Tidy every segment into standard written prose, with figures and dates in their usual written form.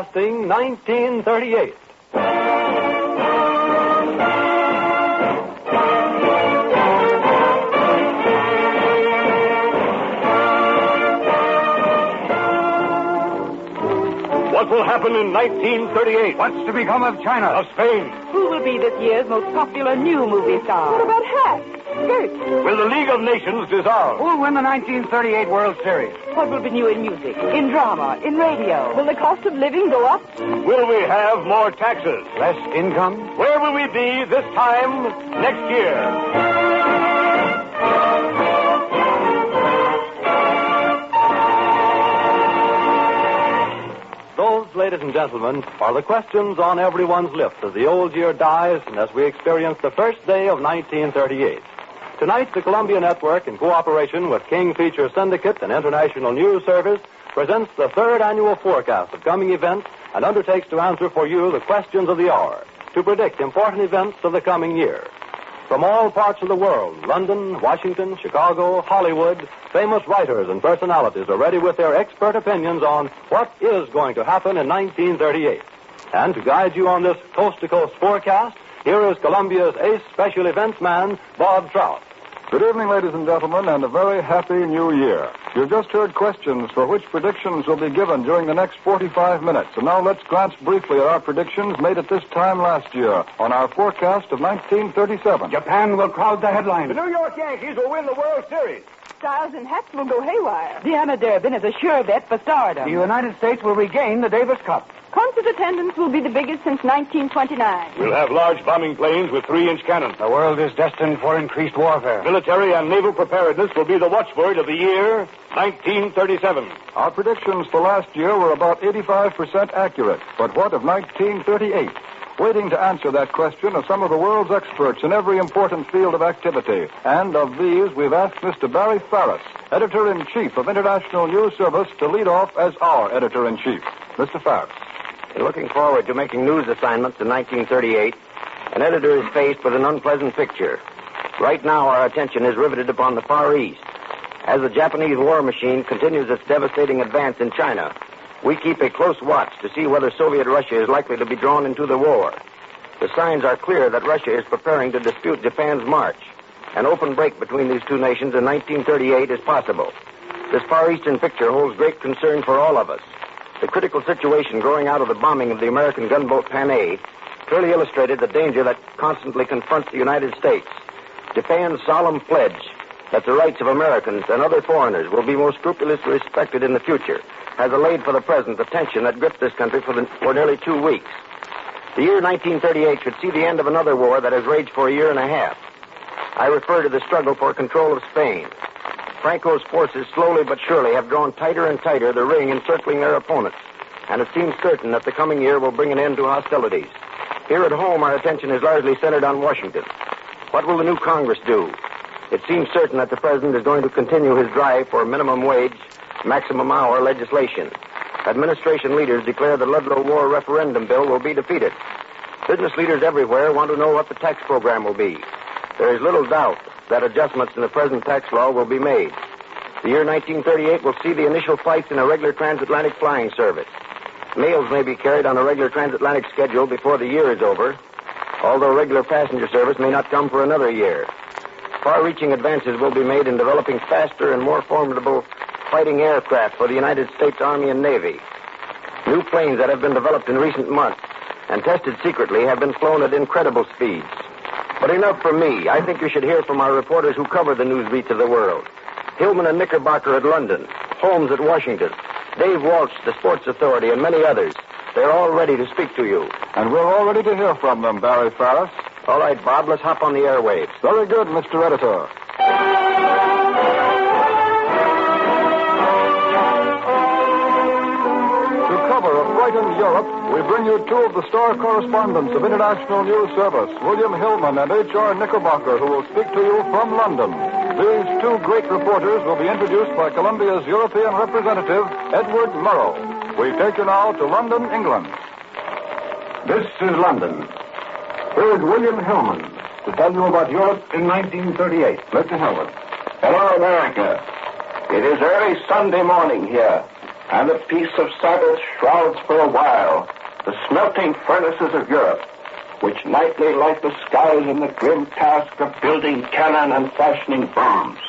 Broadcasting, 1938. What will happen in 1938? What's to become of China? Of Spain? Who will be this year's most popular new movie star? What about hats? Skirts? Will the League of Nations dissolve? Who'll win the 1938 World Series? What will be new in music, in drama, in radio? Will the cost of living go up? Will we have more taxes? Less income? Where will we be this time next year? Those, ladies and gentlemen, are the questions on everyone's lips as the old year dies and as we experience the first day of 1938. Tonight, the Columbia Network, in cooperation with King Feature Syndicate and International News Service, presents the third annual forecast of coming events and undertakes to answer for you the questions of the hour, to predict important events of the coming year. From all parts of the world, London, Washington, Chicago, Hollywood, famous writers and personalities are ready with their expert opinions on what is going to happen in 1938. And to guide you on this coast-to-coast forecast, here is Columbia's ace special events man, Bob Trout. Good evening, ladies and gentlemen, and a very happy new year. You've just heard questions for which predictions will be given during the next 45 minutes. And now let's glance briefly at our predictions made at this time last year on our forecast of 1937. Japan will crowd the headlines. The New York Yankees will win the World Series. Styles and hats will go haywire. Deanna Durbin is a sure bet for stardom. The United States will regain the Davis Cup. Concert attendance will be the biggest since 1929. We'll have large bombing planes with 3-inch cannons. The world is destined for increased warfare. Military and naval preparedness will be the watchword of the year 1937. Our predictions for last year were about 85% accurate. But what of 1938? Waiting to answer that question are some of the world's experts in every important field of activity. And of these, we've asked Mr. Barry Farris, Editor-in-Chief of International News Service, to lead off as our Editor-in-Chief. Mr. Farris. Looking forward to making news assignments in 1938, an editor is faced with an unpleasant picture. Right now, our attention is riveted upon the Far East. As the Japanese war machine continues its devastating advance in China, we keep a close watch to see whether Soviet Russia is likely to be drawn into the war. The signs are clear that Russia is preparing to dispute Japan's march. An open break between these two nations in 1938 is possible. This Far Eastern picture holds great concern for all of us. The critical situation growing out of the bombing of the American gunboat Panay clearly illustrated the danger that constantly confronts the United States. Japan's solemn pledge that the rights of Americans and other foreigners will be most scrupulously respected in the future has allayed for the present the tension that gripped this country for nearly 2 weeks. The year 1938 should see the end of another war that has raged for a year and a half. I refer to the struggle for control of Spain. Franco's forces slowly but surely have drawn tighter and tighter the ring encircling their opponents, and it seems certain that the coming year will bring an end to hostilities. Here at home, our attention is largely centered on Washington. What will the new Congress do? It seems certain that the President is going to continue his drive for minimum wage, maximum hour legislation. Administration leaders declare the Ludlow War referendum bill will be defeated. Business leaders everywhere want to know what the tax program will be. There is little doubt that adjustments in the present tax law will be made. The year 1938 will see the initial flights in a regular transatlantic flying service. Mails may be carried on a regular transatlantic schedule before the year is over, although regular passenger service may not come for another year. Far-reaching advances will be made in developing faster and more formidable fighting aircraft for the United States Army and Navy. New planes that have been developed in recent months and tested secretly have been flown at incredible speeds. But enough from me. I think you should hear from our reporters who cover the news beats of the world. Hillman and Knickerbocker at London, Holmes at Washington, Dave Walsh, the Sports Authority, and many others. They're all ready to speak to you. And we're all ready to hear from them, Barry Farris. All right, Bob, let's hop on the airwaves. Very good, Mr. Editor. To cover a frightened Europe, we bring you two of the star correspondents of International News Service, William Hillman and H.R. Knickerbocker, who will speak to you from London. These two great reporters will be introduced by Columbia's European representative, Edward Murrow. We take you now to London, England. This is London. Here is William Hillman to tell you about Europe in 1938. Mr. Hillman. Hello, America. It is early Sunday morning here. and the peace of Sabbath shrouds for a while the smelting furnaces of Europe, which nightly light the skies in the grim task of building cannon and fashioning bombs.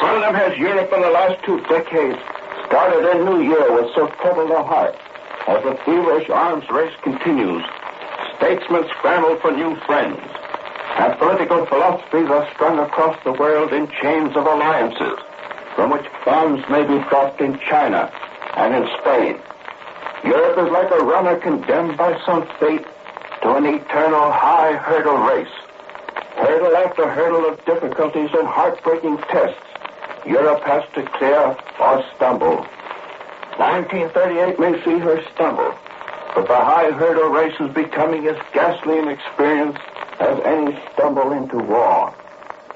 Seldom has Europe in the last 2 decades started a new year with so troubled a heart. As the feverish arms race continues, statesmen scramble for new friends, and political philosophies are strung across the world in chains of alliances, from which bombs may be dropped in China and in Spain. Europe is like a runner condemned by some fate to an eternal high hurdle race. Hurdle after hurdle of difficulties and heartbreaking tests, Europe has to clear or stumble. 1938 may see her stumble, but the high hurdle race is becoming as ghastly an experience as any stumble into war.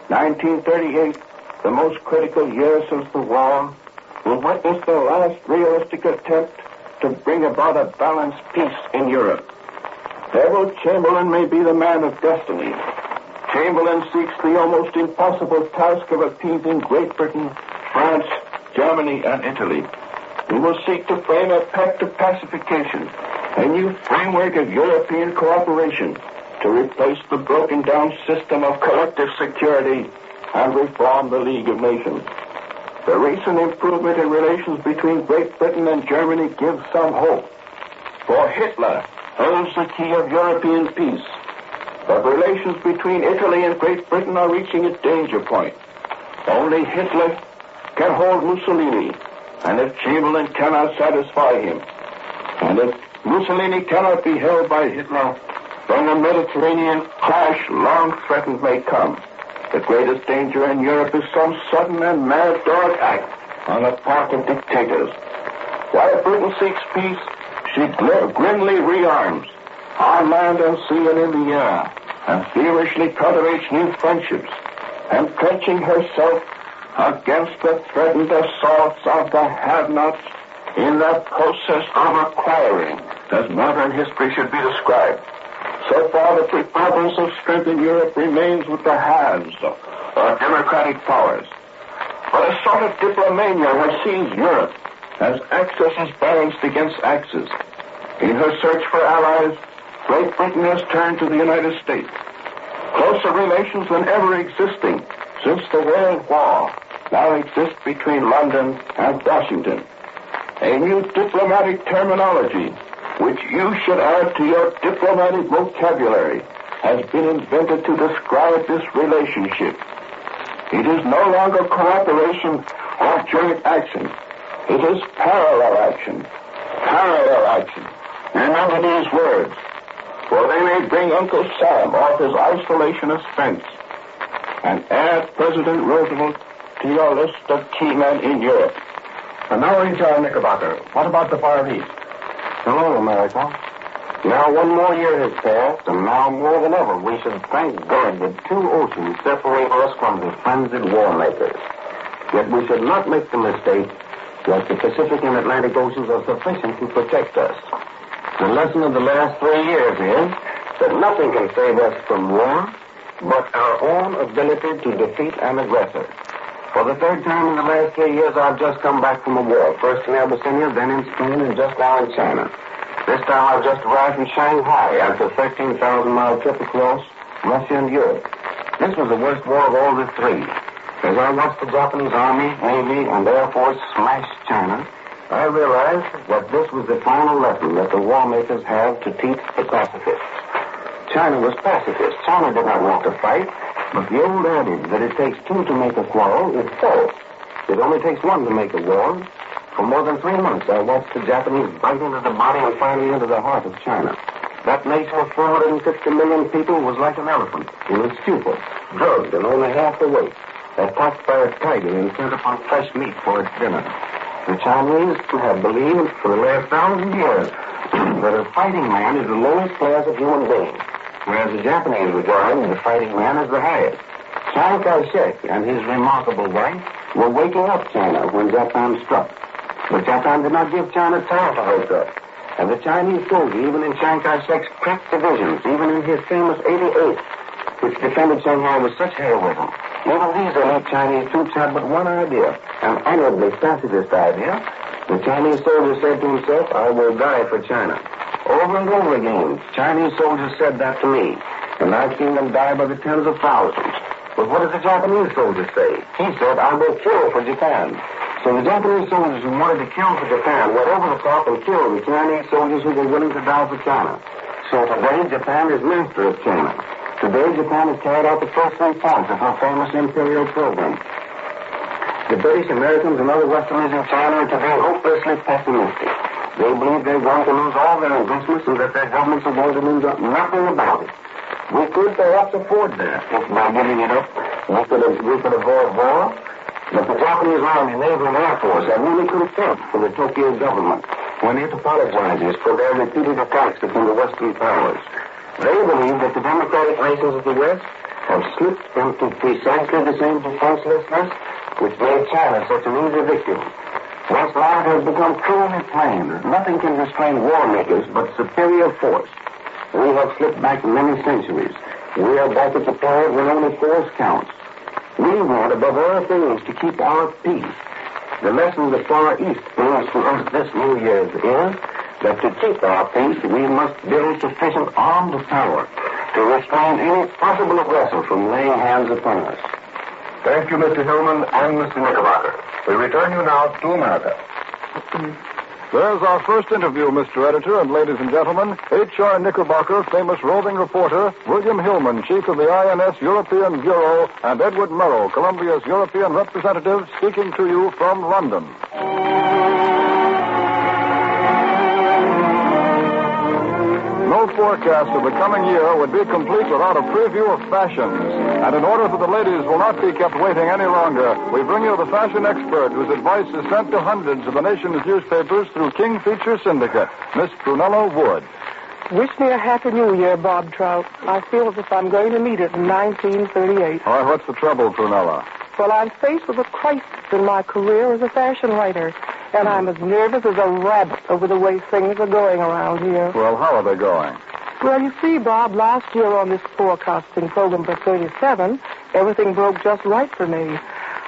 1938, the most critical year since the war, will witness the last realistic attempt to bring about a balanced peace in Europe. Neville Chamberlain may be the man of destiny. Chamberlain seeks the almost impossible task of appeasing Great Britain, France, Germany, and Italy. He will seek to frame a pact of pacification, a new framework of European cooperation to replace the broken-down system of collective security and reform the League of Nations. The recent improvement in relations between Great Britain and Germany gives some hope. For Hitler holds the key of European peace. But relations between Italy and Great Britain are reaching a danger point. Only Hitler can hold Mussolini, and if Chamberlain cannot satisfy him, and if Mussolini cannot be held by Hitler, then the Mediterranean clash long threatened may come. The greatest danger in Europe is some sudden and mad dog act on the part of dictators. While Britain seeks peace, she grimly rearms on land and sea and in the air, and feverishly cultivates new friendships, entrenching herself against the threatened assaults of the have-nots in the process of acquiring, as modern history should be described. So far, the preponderance of strength in Europe remains with the haves, or democratic powers. But a sort of diplomania has seized Europe, as axis is balanced against axis. In her search for allies, Great Britain has turned to the United States. Closer relations than ever existing since the World War now exist between London and Washington. A new diplomatic terminology, which you should add to your diplomatic vocabulary, has been invented to describe this relationship. It is no longer cooperation or joint action. It is parallel action. Parallel action. Remember these words, for they may bring Uncle Sam off his isolationist fence and add President Roosevelt to your list of key men in Europe. And now, H.R. Knickerbocker, what about the Far East? Hello, America. Now 1 more year has passed, and now more than ever we should thank God that 2 oceans separate us from the frenzied war makers. Yet we should not make the mistake that the Pacific and Atlantic Oceans are sufficient to protect us. The lesson of the last 3 years is that nothing can save us from war but our own ability to defeat an aggressor. For the 3rd time in the last 3 years, I've just come back from a war. First in Abyssinia, then in Spain, and just now in China. This time I've just arrived from Shanghai after a 13,000-mile trip across Russia and Europe. This was the worst war of all the 3. As I watched the Japanese Army, Navy, and Air Force smash China, I realized that this was the final lesson that the war makers have to teach the pacifists. China was pacifist. China did not want to fight, but the old adage that it takes 2 to make a quarrel is false. It only takes 1 to make a war. For more than 3 months, I watched the Japanese bite into the body and finally into the heart of China. That nation of 450 million people was like an elephant in a stupor, drugged and only half the weight, attacked by a tiger intent upon fresh meat for its dinner. The Chinese have believed for the last 1,000 years that a fighting man is the lowest class of human being, whereas the Japanese regard the fighting man as the highest. Chiang Kai-shek and his remarkable wife were waking up China when Japan struck. But Japan did not give China time to wake up. And the Chinese soldier, even in Chiang Kai-shek's crack divisions, even in his famous 88th, which defended Shanghai with such heroism, even these elite Chinese troops had but one idea, an honorably pacifist idea, The Chinese soldier said to himself, I will die for China. Over and over again, Chinese soldiers said that to me, and I've seen them die by the tens of thousands. But what did the Japanese soldier say? He said, I will kill for Japan. So the Japanese soldiers who wanted to kill for Japan went over the top and killed the Chinese soldiers who were willing to die for China. So today, Japan is master of China. Today, Japan has carried out the first 3 points of her famous imperial program. The British, Americans, and other Westerners in China are today hopelessly pessimistic. They believe they're going to lose all their investments and that their governments are going to do nothing about it. We could perhaps afford that if by giving it up we could avoid war. But the Japanese Army, Navy, and Air Force are really contempt for the Tokyo government when it apologizes for their repeated attacks upon the Western powers. They believe that the democratic nations of the West have slipped into precisely the same defenselessness which made China such an easy victim. Once now it has become cruelly plain that nothing can restrain war makers but superior force. We have slipped back many centuries. We are back at the period when only force counts. We want, above all things, to keep our peace. The lesson the Far East brings to us this New Year's is that to keep our peace, we must build sufficient armed power to restrain any possible aggressor from laying hands upon us. Thank you, Mr. Hillman and Mr. Knickerbocker. We return you now to America. There's our first interview, Mr. Editor, and ladies and gentlemen, H.R. Knickerbocker, famous roving reporter, William Hillman, chief of the INS European Bureau, and Edward Murrow, Columbia's European representative, speaking to you from London. No forecast of the coming year would be complete without a preview of fashions. And in order that the ladies will not be kept waiting any longer, we bring you the fashion expert whose advice is sent to hundreds of the nation's newspapers through King Feature Syndicate, Miss Prunella Wood. Wish me a Happy New Year, Bob Trout. I feel as if I'm going to meet it in 1938. All right, what's the trouble, Prunella? Well, I'm faced with a crisis in my career as a fashion writer, and I'm as nervous as a rabbit over the way things are going around here. Well, how are they going? Well, you see, Bob, last year on this forecasting program for 37, everything broke just right for me.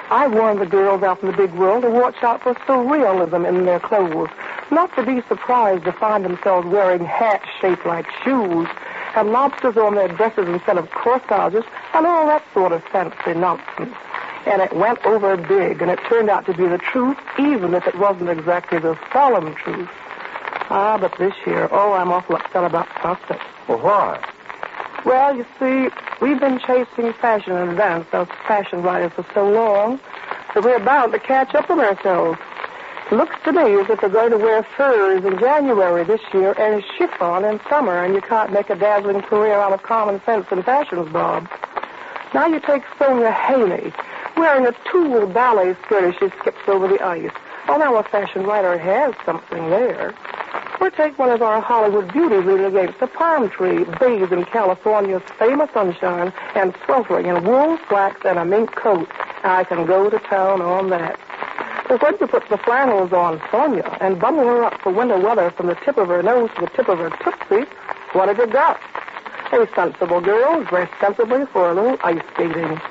I warned the girls out in the big world to watch out for surrealism in their clothes, not to be surprised to find themselves wearing hats shaped like shoes, and lobsters on their dresses instead of corsages, and all that sort of fancy nonsense. And it went over big, and it turned out to be the truth, even if it wasn't exactly the solemn truth. Ah, but this year, I'm awful upset about prospects. Well, why? Well, you see, we've been chasing fashion in advance, those fashion writers, for so long that we're bound to catch up with ourselves. It looks to me as if we're going to wear furs in January this year and chiffon in summer, and you can't make a dazzling career out of common sense and fashions, Bob. Now you take Sonia Haney, wearing a tulle ballet skirt as she skips over the ice. Well, now a fashion writer has something there. Or take one of our Hollywood beauties leaning against a palm tree, bathed in California's famous sunshine, and sweltering in wool slacks and a mink coat. I can go to town on that. But when you put the flannels on Sonia and bundle her up for winter weather from the tip of her nose to the tip of her tootsie, what have you got? A sensible girl dressed sensibly for a little ice skating.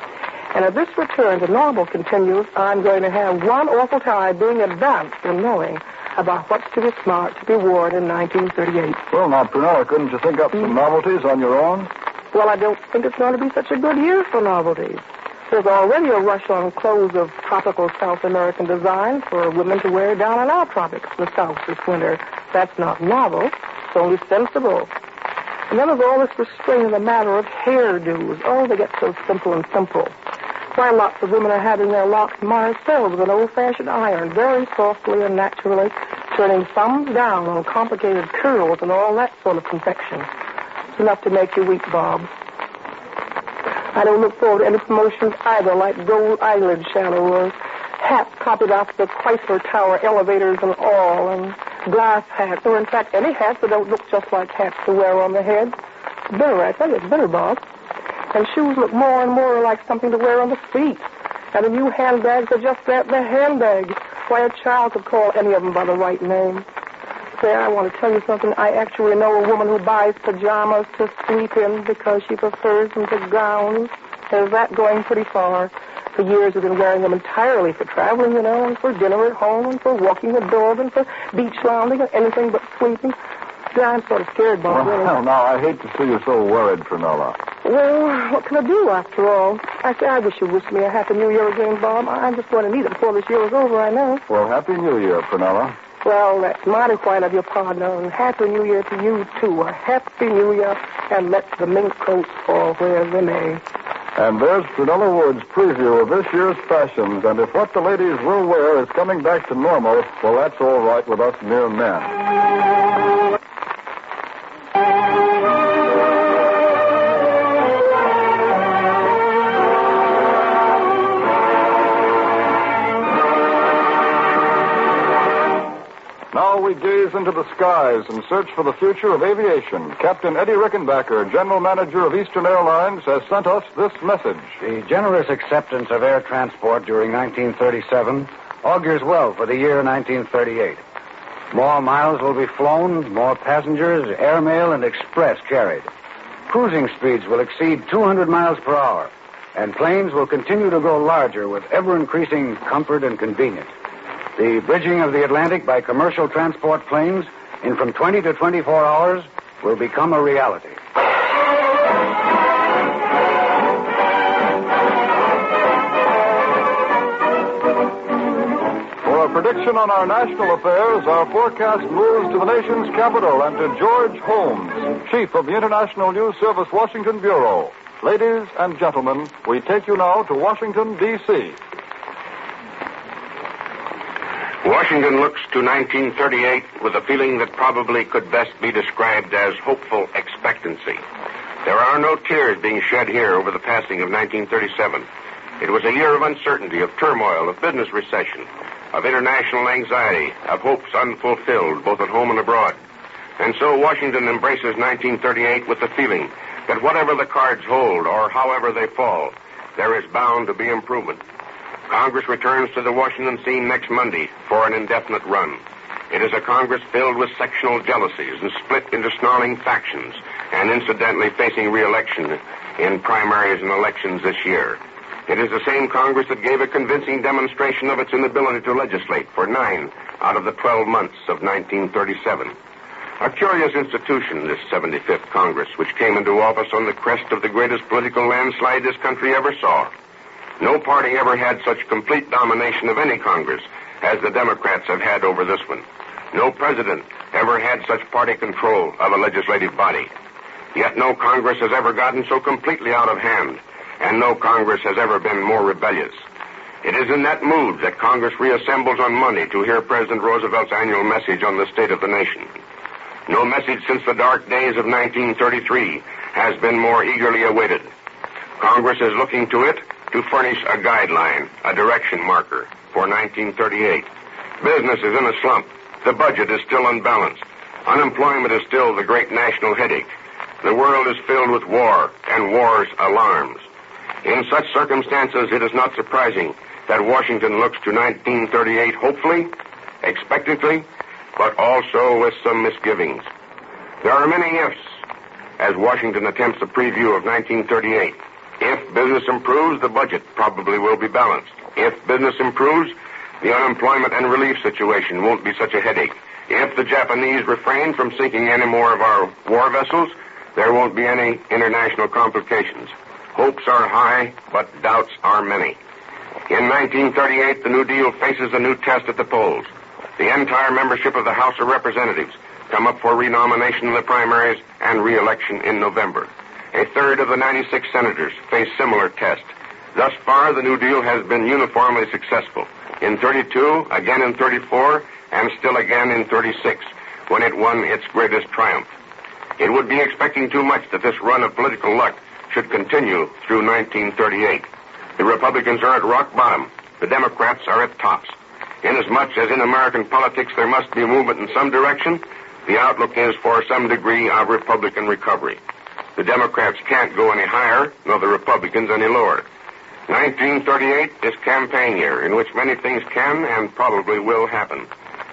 And if this return to normal continues, I'm going to have one awful time being advanced in knowing about what's to be smart to be worn in 1938. Well, now, Prunella, couldn't you think up some novelties on your own? Well, I don't think it's going to be such a good year for novelties. There's already a rush on clothes of tropical South American design for women to wear down in our tropics, the South, this winter. That's not novel. It's only sensible. And then there's all this restraint in the matter of hairdos. Oh, they get so simple and simple. Why, lots of women are having their locks marcelled with an old-fashioned iron, very softly and naturally, turning thumbs down on complicated curls and all that sort of confection. It's enough to make you weep, Bob. I don't look forward to any promotions either, like gold eyelid shadowers, hats copied off the Chrysler Tower elevators and all, and glass hats, or in fact any hats that don't look just like hats to wear on the head. Bitter, I tell you, it's bitter, Bob. And shoes look more and more like something to wear on the feet. And the new handbags are just that, they're handbags. Why, a child could call any of them by the right name. Say, I want to tell you something. I actually know a woman who buys pajamas to sleep in because she prefers them to gowns. Is that going pretty far? For years, we've been wearing them entirely for traveling, and for dinner at home, and for walking the dog, and for beach lounging, and anything but sleeping. Yeah, I'm sort of scared, Bob, really. Well, now, I hate to see you so worried, Prunella. Well, what can I do, after all? I wish you wished me a Happy New Year again, Bob. I just want to need it before this year was over, I know. Well, Happy New Year, Prunella. Well, that's mighty white of your partner, and Happy New Year to you, too. A Happy New Year, and let the mink coats fall where they may. And there's Prunella Wood's preview of this year's fashions, and if what the ladies will wear is coming back to normal, well, that's all right with us mere men. Now we gaze into the skies and search for the future of aviation. Captain Eddie Rickenbacker, General Manager of Eastern Airlines, has sent us this message. The generous acceptance of air transport during 1937 augurs well for the year 1938. More miles will be flown, more passengers, airmail, and express carried. Cruising speeds will exceed 200 miles per hour, and planes will continue to grow larger with ever-increasing comfort and convenience. The bridging of the Atlantic by commercial transport planes in from 20 to 24 hours will become a reality. For a prediction on our national affairs, our forecast moves to the nation's capital and to George Holmes, Chief of the International News Service Washington Bureau. Ladies and gentlemen, we take you now to Washington, D.C. Washington looks to 1938 with a feeling that probably could best be described as hopeful expectancy. There are no tears being shed here over the passing of 1937. It was a year of uncertainty, of turmoil, of business recession, of international anxiety, of hopes unfulfilled, both at home and abroad. And so Washington embraces 1938 with the feeling that whatever the cards hold, or however they fall, there is bound to be improvement. Congress returns to the Washington scene next Monday for an indefinite run. It is a Congress filled with sectional jealousies and split into snarling factions, and incidentally facing re-election in primaries and elections this year. It is the same Congress that gave a convincing demonstration of its inability to legislate for 9 out of the 12 months of 1937. A curious institution, this 75th Congress, which came into office on the crest of the greatest political landslide this country ever saw. No party ever had such complete domination of any Congress as the Democrats have had over this one. No president ever had such party control of a legislative body. Yet no Congress has ever gotten so completely out of hand, and no Congress has ever been more rebellious. It is in that mood that Congress reassembles on Monday to hear President Roosevelt's annual message on the state of the nation. No message since the dark days of 1933 has been more eagerly awaited. Congress is looking to it to furnish a guideline, a direction marker for 1938. Business is in a slump. The budget is still unbalanced. Unemployment is still the great national headache. The world is filled with war and war's alarms. In such circumstances, it is not surprising that Washington looks to 1938 hopefully, expectantly, but also with some misgivings. There are many ifs as Washington attempts a preview of 1938. If business improves, the budget probably will be balanced. If business improves, the unemployment and relief situation won't be such a headache. If the Japanese refrain from sinking any more of our war vessels, there won't be any international complications. Hopes are high, but doubts are many. In 1938, the New Deal faces a new test at the polls. The entire membership of the House of Representatives come up for renomination in the primaries and re-election in November. A third of the 96 senators face similar tests. Thus far, the New Deal has been uniformly successful. In 32, again in 34, and still again in 36, when it won its greatest triumph. It would be expecting too much that this run of political luck should continue through 1938. The Republicans are at rock bottom. The Democrats are at tops. Inasmuch as in American politics there must be movement in some direction, the outlook is for some degree of Republican recovery. The Democrats can't go any higher, nor the Republicans any lower. 1938 is campaign year in which many things can and probably will happen.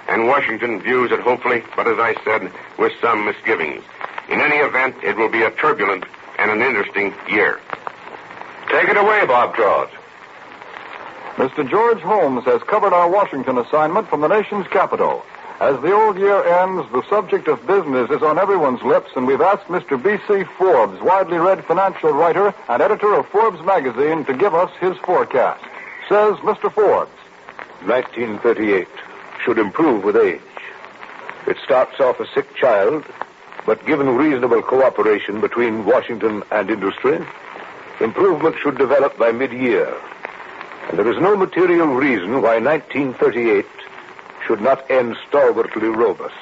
And Washington views it hopefully, but as I said, with some misgivings. In any event, it will be a turbulent and an interesting year. Take it away, Bob George. Mr. George Holmes has covered our Washington assignment from the nation's capital. As the old year ends, the subject of business is on everyone's lips, and we've asked Mr. B.C. Forbes, widely read financial writer and editor of Forbes magazine, to give us his forecast. Says Mr. Forbes. 1938 should improve with age. It starts off a sick child, but given reasonable cooperation between Washington and industry, improvement should develop by mid-year. And there is no material reason why 1938 should not end stalwartly robust.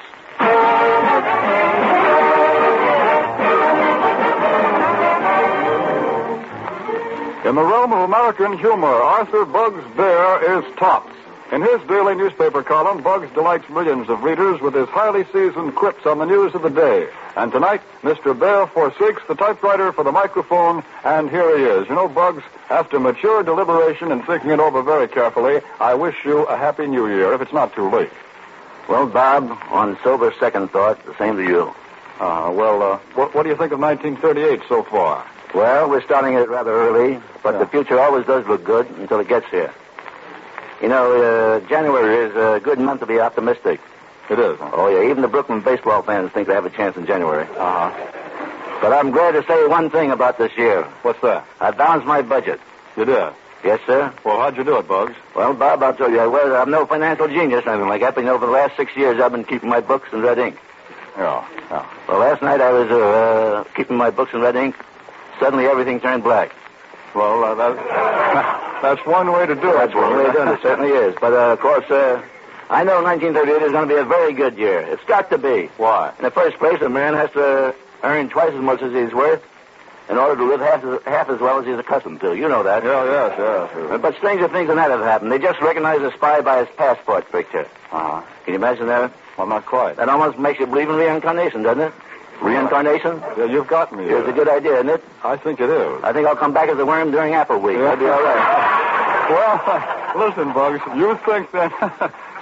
In the realm of American humor, Arthur Bugs Bear is tops. In his daily newspaper column, Bugs delights millions of readers with his highly seasoned quips on the news of the day. And tonight, Mr. Bear forsakes the typewriter for the microphone, and here he is. You know, Bugs, after mature deliberation and thinking it over very carefully, I wish you a happy new year, if it's not too late. Well, Bob, on sober second thought, the same to you. What do you think of 1938 so far? Well, we're starting it rather early, but the future always does look good until it gets here. You know, January is a good month to be optimistic. It is, huh? Oh, yeah. Even the Brooklyn baseball fans think they have a chance in January. But I'm glad to say one thing about this year. What's that? I balanced my budget. You did? Yes, sir. Well, how'd you do it, Bugs? Well, Bob, I'll tell you, I'm no financial genius or anything like that, but, you know, for the last 6 years, I've been keeping my books in red ink. Yeah. Well, last night I was keeping my books in red ink. Suddenly everything turned black. Well, that's one way to do it. That's one way to do it. It certainly is. But, of course, I know 1938 is going to be a very good year. It's got to be. Why? In the first place, a man has to earn twice as much as he's worth in order to live half as well as he's accustomed to. You know that. Yes. But stranger things than that have happened. They just recognize a spy by his passport picture. Uh-huh. Can you imagine that? Well, not quite. That almost makes you believe in reincarnation, doesn't it? Reincarnation? Yeah, you've got me. It's a good idea, isn't it? I think it is. I think I'll come back as a worm during Apple Week. That'll be all right. Well, listen, Bugs, you think then...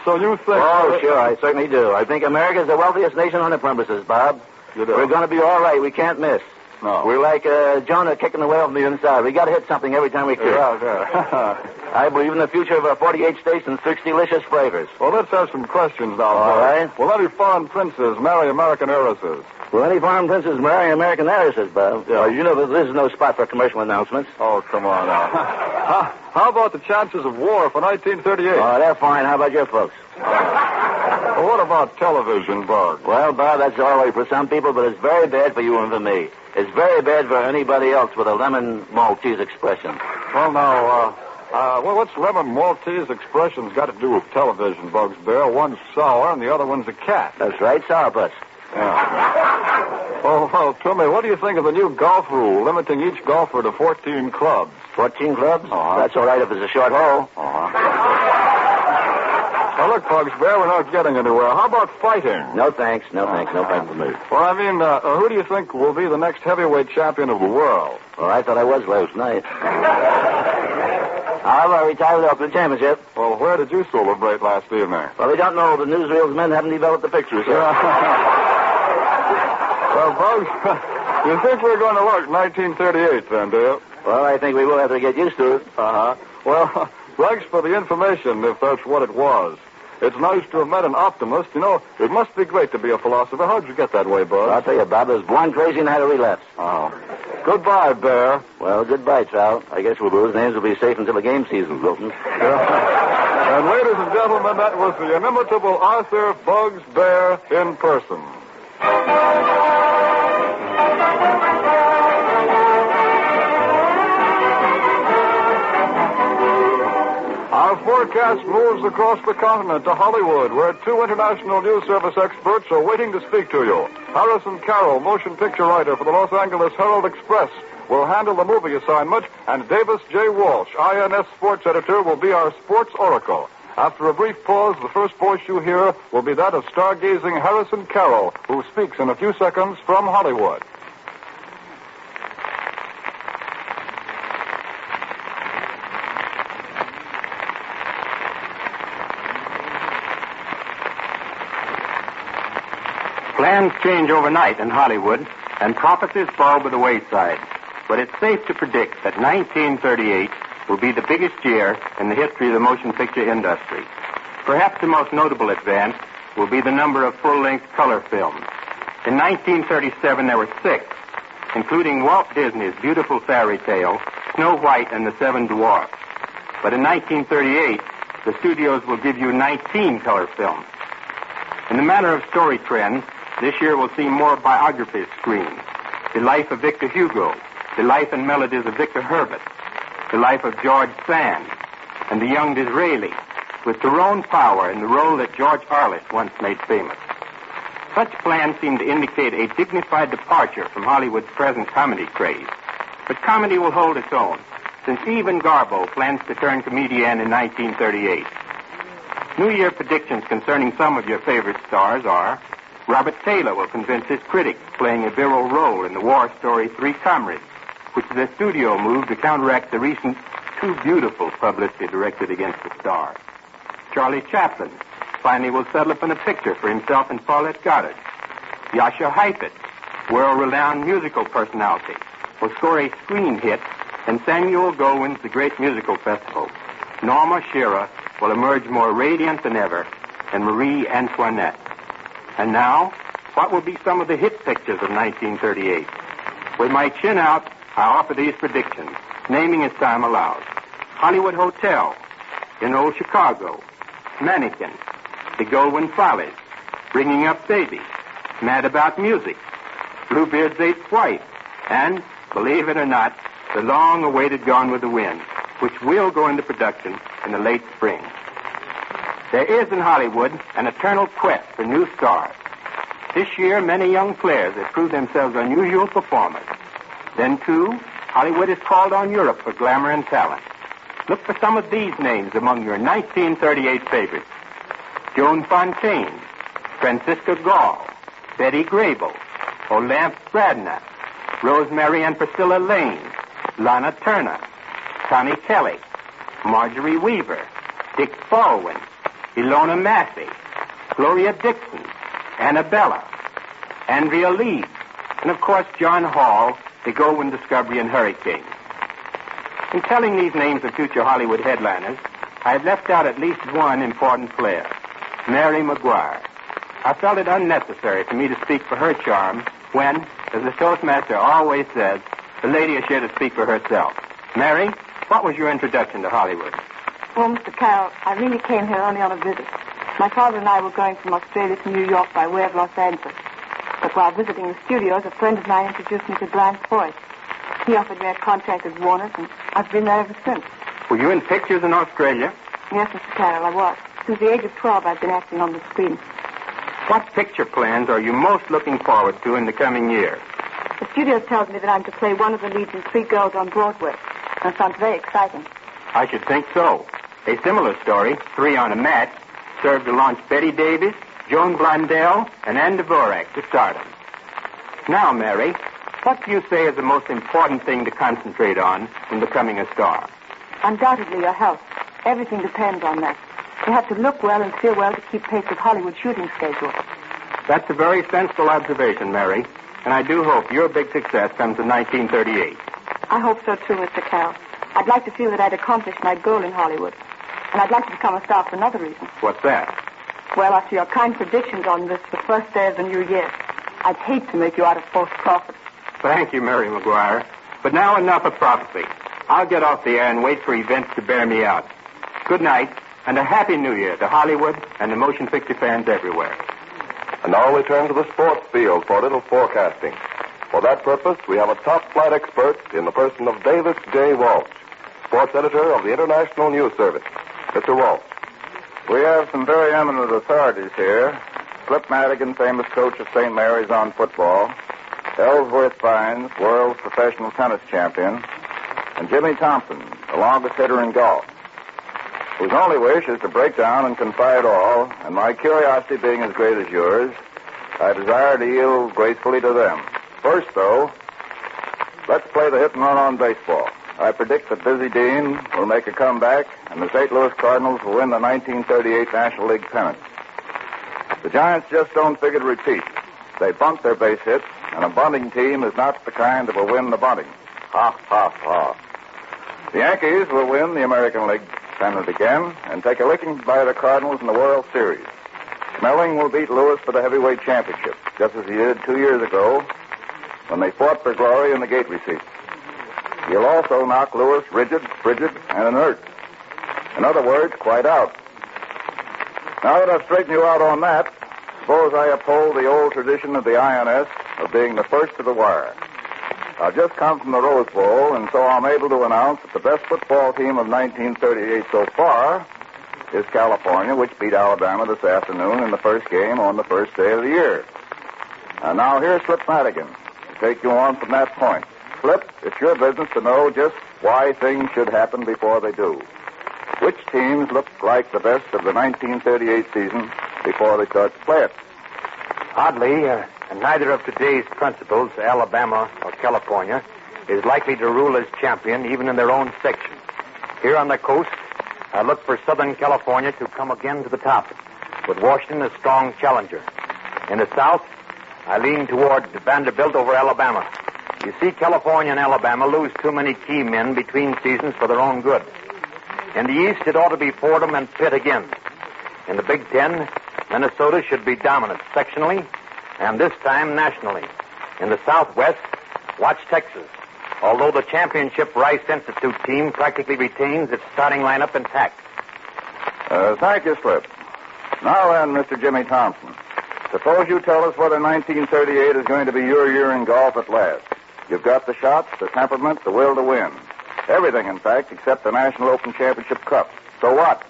So you think... Oh, sure, I certainly do. I think America's the wealthiest nation on the premises, Bob. You do? We're going to be all right. We can't miss. No. We're like Jonah kicking the whale from the inside. We got to hit something every time we kick. Yeah. I believe in the future of our 48 states and 6 delicious flavors. Well, let's have some questions now, All right. Will any foreign princes marry American heiresses? Will any foreign princes marry American heiresses, Bob? Yeah. You know that this is no spot for commercial announcements. Oh, come on now. How about the chances of war for 1938? Oh, they're fine. How about your folks? Well, what about television, Bugs? Well, Bob, that's all right for some people, but it's very bad for you and for me. It's very bad for anybody else with a lemon Maltese expression. Well, now, what's lemon Maltese expressions got to do with television, Bugs Bear? One's sour and the other one's a cat. That's right, sourpuss. Yeah. Well, tell me, what do you think of the new golf rule limiting each golfer to 14 clubs? 14 clubs? Uh-huh. That's all right if it's a short hole. Now, look, Bugs Bear, we're not getting anywhere. How about fighting? No thanks. No thanks. No thanks for me. Well, I mean, who do you think will be the next heavyweight champion of the world? Well, I thought I was last night. I'll retire without the championship. Well, where did you celebrate last evening? Well, we don't know. The newsreels men haven't developed the pictures yet. Well, Bugs, you think we're going to look 1938 then, do you? Well, I think we will have to get used to it. Uh-huh. Well, thanks for the information, if that's what it was. It's nice to have met an optimist. You know, it must be great to be a philosopher. How'd you get that way, Bud? I'll tell you, Bob, I was born crazy and had a relapse. Oh. Goodbye, Bear. Well, goodbye, Trout. I guess those names will be safe until the game season's open. And ladies and gentlemen, that was the inimitable Arthur Bugs Bear in person. Our forecast moves across the continent to Hollywood, where 2 international news service experts are waiting to speak to you. Harrison Carroll, motion picture writer for the Los Angeles Herald-Express, will handle the movie assignment, and Davis J. Walsh, INS sports editor, will be our sports oracle. After a brief pause, the first voice you hear will be that of stargazing Harrison Carroll, who speaks in a few seconds from Hollywood. Plans change overnight in Hollywood, and prophecies fall by the wayside. But it's safe to predict that 1938 will be the biggest year in the history of the motion picture industry. Perhaps the most notable advance will be the number of full-length color films. In 1937, there were 6, including Walt Disney's beautiful fairy tale, Snow White and the Seven Dwarfs. But in 1938, the studios will give you 19 color films. In the matter of story trends, this year we'll see more biographies screened. The life of Victor Hugo, the life and melodies of Victor Herbert, the life of George Sand, and the young Disraeli, with Tyrone Power in the role that George Arliss once made famous. Such plans seem to indicate a dignified departure from Hollywood's present comedy craze. But comedy will hold its own, since Evan Garbo plans to turn comedian in 1938. New Year predictions concerning some of your favorite stars are: Robert Taylor will convince his critics playing a virile role in the war story Three Comrades, which is a studio move to counteract the recent Too Beautiful publicity directed against the star. Charlie Chaplin finally will settle upon a picture for himself and Paulette Goddard. Yasha Heifetz, world-renowned musical personality, will score a screen hit in Samuel Goldwyn's The Great Musical Festival. Norma Shearer will emerge more radiant than ever in Marie Antoinette. And now, what will be some of the hit pictures of 1938? With my chin out, I offer these predictions, naming as time allows: Hollywood Hotel, In Old Chicago, Mannequin, The Goldwyn Follies, Bringing Up Baby, Mad About Music, Bluebeard's Eighth Wife, and, believe it or not, the long-awaited Gone with the Wind, which will go into production in the late spring. There is in Hollywood an eternal quest for new stars. This year, many young players have proved themselves unusual performers. Then, too, Hollywood has called on Europe for glamour and talent. Look for some of these names among your 1938 favorites: Joan Fontaine, Francisca Gall, Betty Grable, Olympe Bradna, Rosemary and Priscilla Lane, Lana Turner, Connie Kelly, Marjorie Weaver, Dick Baldwin, Ilona Massey, Gloria Dixon, Annabella, Andrea Lee, and of course John Hall, the Goldwyn Discovery and Hurricane. In telling these names of future Hollywood headliners, I've left out at least one important player, Mary Maguire. I felt it unnecessary for me to speak for her charm when, as the Toastmaster always says, the lady is here to speak for herself. Mary, what was your introduction to Hollywood? Well, Mr. Carroll, I really came here only on a visit. My father and I were going from Australia to New York by way of Los Angeles. But while visiting the studios, a friend of mine introduced me to Blanche Boyce. He offered me a contract at Warner's, and I've been there ever since. Were you in pictures in Australia? Yes, Mr. Carroll, I was. Since the age of 12, I've been acting on the screen. What picture plans are you most looking forward to in the coming year? The studio tells me that I'm to play one of the leads in Three Girls on Broadway. And it sounds very exciting. I should think so. A similar story, Three on a Match, served to launch Betty Davis, Joan Blondell, and Anne Dvorak to stardom. Now, Mary, what do you say is the most important thing to concentrate on in becoming a star? Undoubtedly, your health. Everything depends on that. You have to look well and feel well to keep pace with Hollywood shooting schedules. That's a very sensible observation, Mary, and I do hope your big success comes in 1938. I hope so, too, Mr. Carroll. I'd like to feel that I'd accomplished my goal in Hollywood. And I'd like to become a star for another reason. What's that? Well, after your kind predictions on this, the first day of the new year, I'd hate to make you out of false prophet. Thank you, Mary Maguire. But now enough of prophecy. I'll get off the air and wait for events to bear me out. Good night, and a Happy New Year to Hollywood and the motion picture fans everywhere. And now we turn to the sports field for a little forecasting. For that purpose, we have a top-flight expert in the person of Davis J. Walsh, sports editor of the International News Service. Mr. Walsh. We have some very eminent authorities here. Flip Madigan, famous coach of St. Mary's on football. Ellsworth Vines, world professional tennis champion. And Jimmy Thompson, the longest hitter in golf, whose only wish is to break down and confide all, and my curiosity being as great as yours, I desire to yield gracefully to them. First, though, let's play the hit and run on baseball. I predict that Busy Dean will make a comeback, and the St. Louis Cardinals will win the 1938 National League pennant. The Giants just don't figure to repeat. They bunt their base hits, and a bunting team is not the kind that will win the bunting. Ha, ha, ha. The Yankees will win the American League pennant again and take a licking by the Cardinals in the World Series. Snelling will beat Lewis for the heavyweight championship, just as he did 2 years ago when they fought for glory in the gate receipt. He'll also knock Lewis rigid, frigid, and inert. In other words, quite out. Now that I've straightened you out on that, suppose I uphold the old tradition of the INS of being the first to the wire. I've just come from the Rose Bowl, and so I'm able to announce that the best football team of 1938 so far is California, which beat Alabama this afternoon in the first game on the first day of the year. And now here's Flip Madigan to take you on from that point. Flip, it's your business to know just why things should happen before they do. Which teams look like the best of the 1938 season before they start to play it? Oddly, neither of today's principals, Alabama or California, is likely to rule as champion even in their own section. Here on the coast, I look for Southern California to come again to the top, with Washington a strong challenger. In the South, I lean toward Vanderbilt over Alabama. You see, California and Alabama lose too many key men between seasons for their own good. In the East, it ought to be Fordham and Pitt again. In the Big Ten, Minnesota should be dominant sectionally, and this time nationally. In the Southwest, watch Texas, although the championship Rice Institute team practically retains its starting lineup intact. Thank you, Slip. Now then, Mr. Jimmy Thompson, suppose you tell us whether 1938 is going to be your year in golf at last. You've got the shots, the temperament, the will to win. Everything, in fact, except the National Open Championship Cup. So what?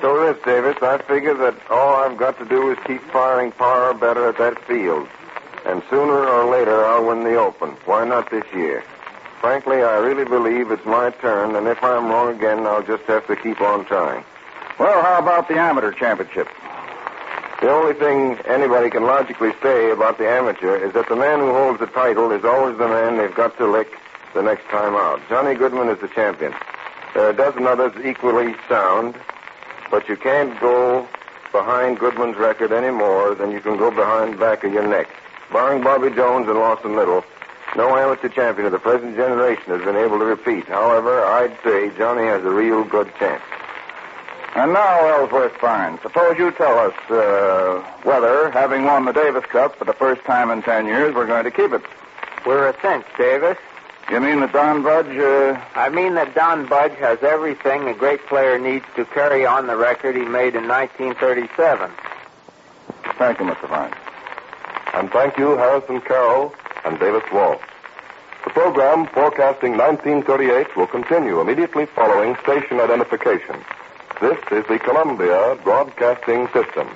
So this, Davis, I figure that all I've got to do is keep firing power better at that field. And sooner or later, I'll win the Open. Why not this year? Frankly, I really believe it's my turn, and if I'm wrong again, I'll just have to keep on trying. Well, how about the Amateur Championship? The only thing anybody can logically say about the amateur is that the man who holds the title is always the man they've got to lick the next time out. Johnny Goodman is the champion. There are a dozen others equally sound, but you can't go behind Goodman's record any more than you can go behind back of your neck. Barring Bobby Jones and Lawson Little, no amateur champion of the present generation has been able to repeat. However, I'd say Johnny has a real good chance. And now, Ellsworth Fine, suppose you tell us whether, having won the Davis Cup for the first time in 10 years, we're going to keep it. We're a cinch, Davis. You mean that Don Budge... I mean that Don Budge has everything a great player needs to carry on the record he made in 1937. Thank you, Mr. Fine. And thank you, Harrison Carroll and Davis Walsh. The program forecasting 1938 will continue immediately following station identification. This is the Columbia Broadcasting System.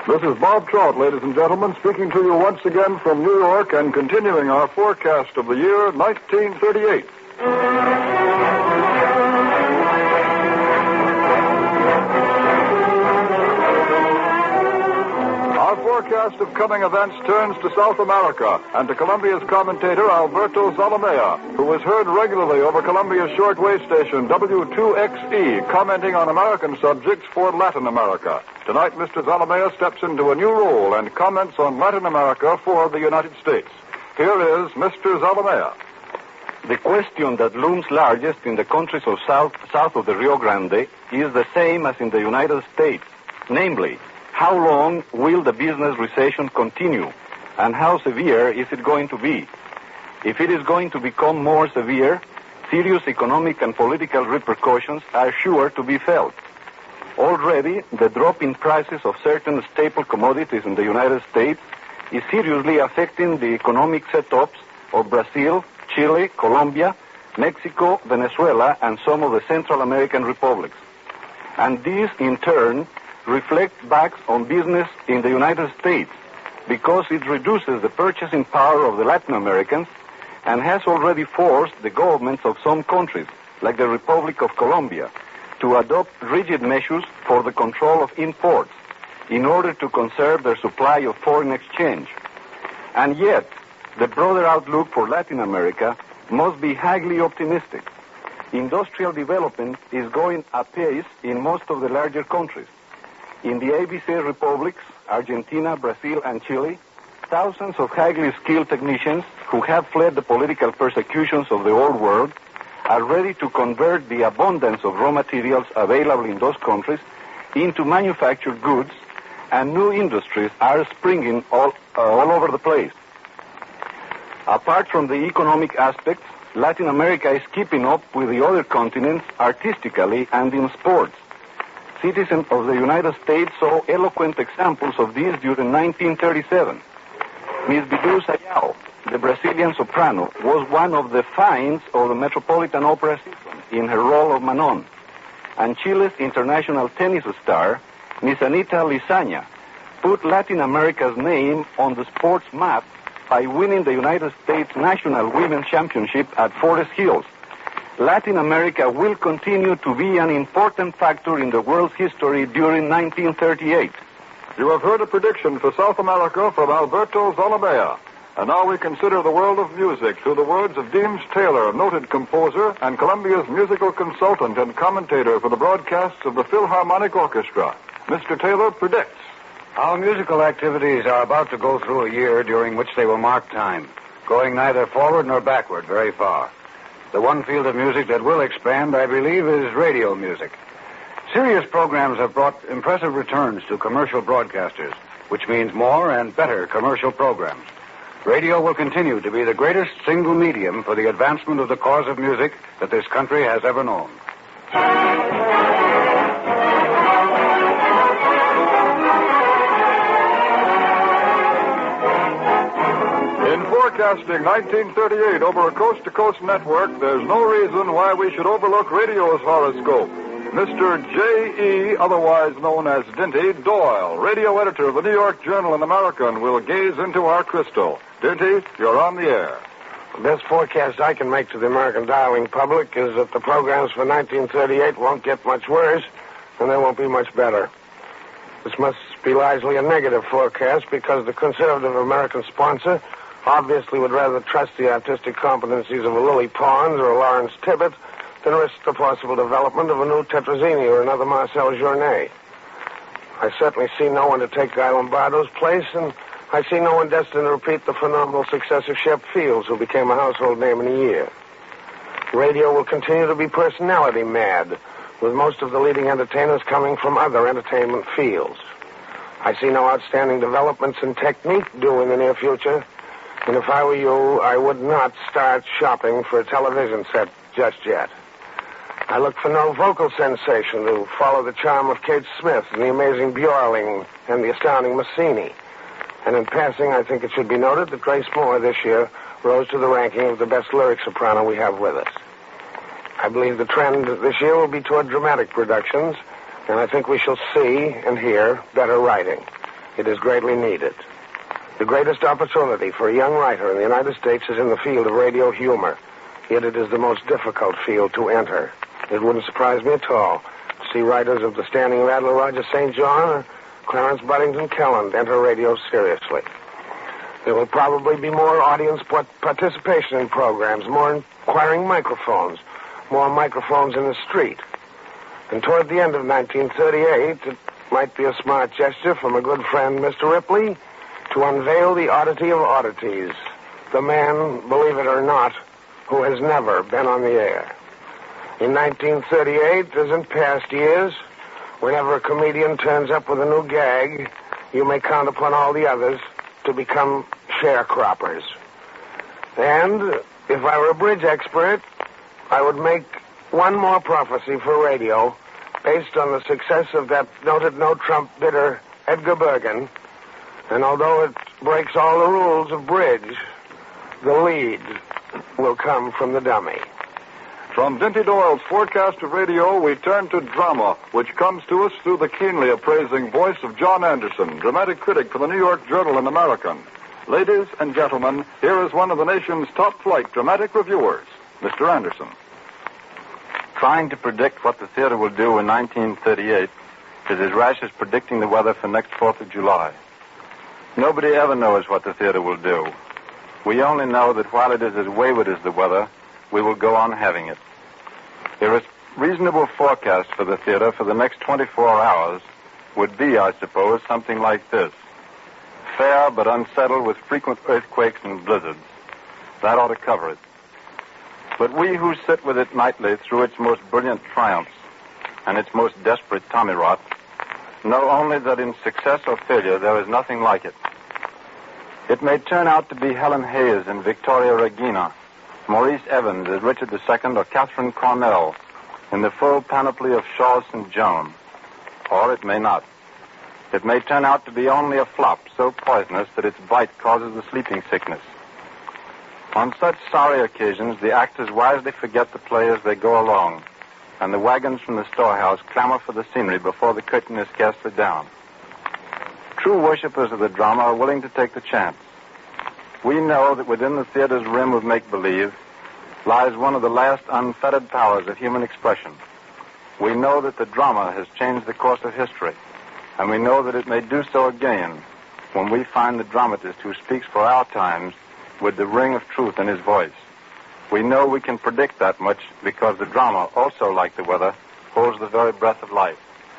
This is Bob Trout, ladies and gentlemen, speaking to you once again from New York and continuing our forecast of the year 1938. Our forecast of coming events turns to South America and to Columbia's commentator, Alberto Zalamea, who is heard regularly over Columbia's shortwave station, W2XE, commenting on American subjects for Latin America. Tonight, Mr. Zalamea steps into a new role and comments on Latin America for the United States. Here is Mr. Zalamea. The question that looms largest in the countries of south of the Rio Grande is the same as in the United States, namely, how long will the business recession continue, and how severe is it going to be? If it is going to become more severe, serious economic and political repercussions are sure to be felt. Already, the drop in prices of certain staple commodities in the United States is seriously affecting the economic setups of Brazil, Chile, Colombia, Mexico, Venezuela, and some of the Central American republics. And this, in turn, reflects back on business in the United States because it reduces the purchasing power of the Latin Americans and has already forced the governments of some countries, like the Republic of Colombia, to adopt rigid measures for the control of imports in order to conserve their supply of foreign exchange. And yet, the broader outlook for Latin America must be highly optimistic. Industrial development is going apace in most of the larger countries. In the ABC republics, Argentina, Brazil, and Chile, thousands of highly skilled technicians who have fled the political persecutions of the old world are ready to convert the abundance of raw materials available in those countries into manufactured goods, and new industries are springing all over the place. Apart from the economic aspects, Latin America is keeping up with the other continents artistically and in sports. Citizens of the United States saw eloquent examples of this during 1937. Miss Bidu Sayao, the Brazilian soprano, was one of the finds of the Metropolitan Opera season in her role of Manon. And Chile's international tennis star, Miss Anita Lizaña, put Latin America's name on the sports map by winning the United States National Women's Championship at Forest Hills. Latin America will continue to be an important factor in the world's history during 1938. You have heard a prediction for South America from Alberto Zolomea. And now we consider the world of music through the words of Deems Taylor, noted composer and Columbia's musical consultant and commentator for the broadcasts of the Philharmonic Orchestra. Mr. Taylor predicts. Our musical activities are about to go through a year during which they will mark time, going neither forward nor backward very far. The one field of music that will expand, I believe, is radio music. Serious programs have brought impressive returns to commercial broadcasters, which means more and better commercial programs. Radio will continue to be the greatest single medium for the advancement of the cause of music that this country has ever known. In forecasting 1938 over a coast-to-coast network, there's no reason why we should overlook radio's horoscope. Mr. J.E., otherwise known as Dinty Doyle, radio editor of the New York Journal and American, will gaze into our crystal. Dinty, you're on the air. The best forecast I can make to the American dialing public is that the programs for 1938 won't get much worse, and they won't be much better. This must be largely a negative forecast because the conservative American sponsor obviously would rather trust the artistic competencies of a Lily Pons or a Lawrence Tibbett than risk the possible development of a new Tetrazzini or another Marcel Journet. I certainly see no one to take Guy Lombardo's place, and I see no one destined to repeat the phenomenal success of Shep Fields, who became a household name in a year. Radio will continue to be personality mad, with most of the leading entertainers coming from other entertainment fields. I see no outstanding developments in technique due in the near future, and if I were you, I would not start shopping for a television set just yet. I look for no vocal sensation to follow the charm of Kate Smith and the amazing Bjorling and the astounding Massini. And in passing, I think it should be noted that Grace Moore this year rose to the ranking of the best lyric soprano we have with us. I believe the trend this year will be toward dramatic productions, and I think we shall see and hear better writing. It is greatly needed. The greatest opportunity for a young writer in the United States is in the field of radio humor, yet it is the most difficult field to enter. It wouldn't surprise me at all to see writers of the standing of Adler Roger St. John or Clarence Buddington Kelland enter radio seriously. There will probably be more audience participation in programs, more inquiring microphones, more microphones in the street. And toward the end of 1938, it might be a smart gesture from a good friend, Mr. Ripley, to unveil the oddity of oddities, the man, believe it or not, who has never been on the air. In 1938, as in past years, whenever a comedian turns up with a new gag, you may count upon all the others to become sharecroppers. And if I were a bridge expert, I would make one more prophecy for radio based on the success of that noted no-Trump bidder, Edgar Bergen. And although it breaks all the rules of bridge, the lead will come from the dummy. From Dinty Doyle's forecast of radio, we turn to drama, which comes to us through the keenly appraising voice of John Anderson, dramatic critic for the New York Journal and American. Ladies and gentlemen, here is one of the nation's top-flight dramatic reviewers, Mr. Anderson. Trying to predict what the theater will do in 1938 is as rash as predicting the weather for next 4th of July. Nobody ever knows what the theater will do. We only know that while it is as wayward as the weather, we will go on having it. A reasonable forecast for the theater for the next 24 hours would be, I suppose, something like this. fair but unsettled with frequent earthquakes and blizzards. That ought to cover it. But we who sit with it nightly through its most brilliant triumphs and its most desperate tommy-rot know only that in success or failure there is nothing like it. It may turn out to be Helen Hayes and Victoria Regina, Maurice Evans as Richard II, or Catherine Cornell in the full panoply of Shaw St. Joan. Or it may not. It may turn out to be only a flop so poisonous that its bite causes the sleeping sickness. On such sorry occasions, the actors wisely forget the play as they go along, and the wagons from the storehouse clamor for the scenery before the curtain is casted down. True worshippers of the drama are willing to take the chance. We know that within the theater's rim of make-believe lies one of the last unfettered powers of human expression. We know that the drama has changed the course of history, and we know that it may do so again when we find the dramatist who speaks for our times with the ring of truth in his voice. We know we can predict that much because the drama, also like the weather, holds the very breath of life.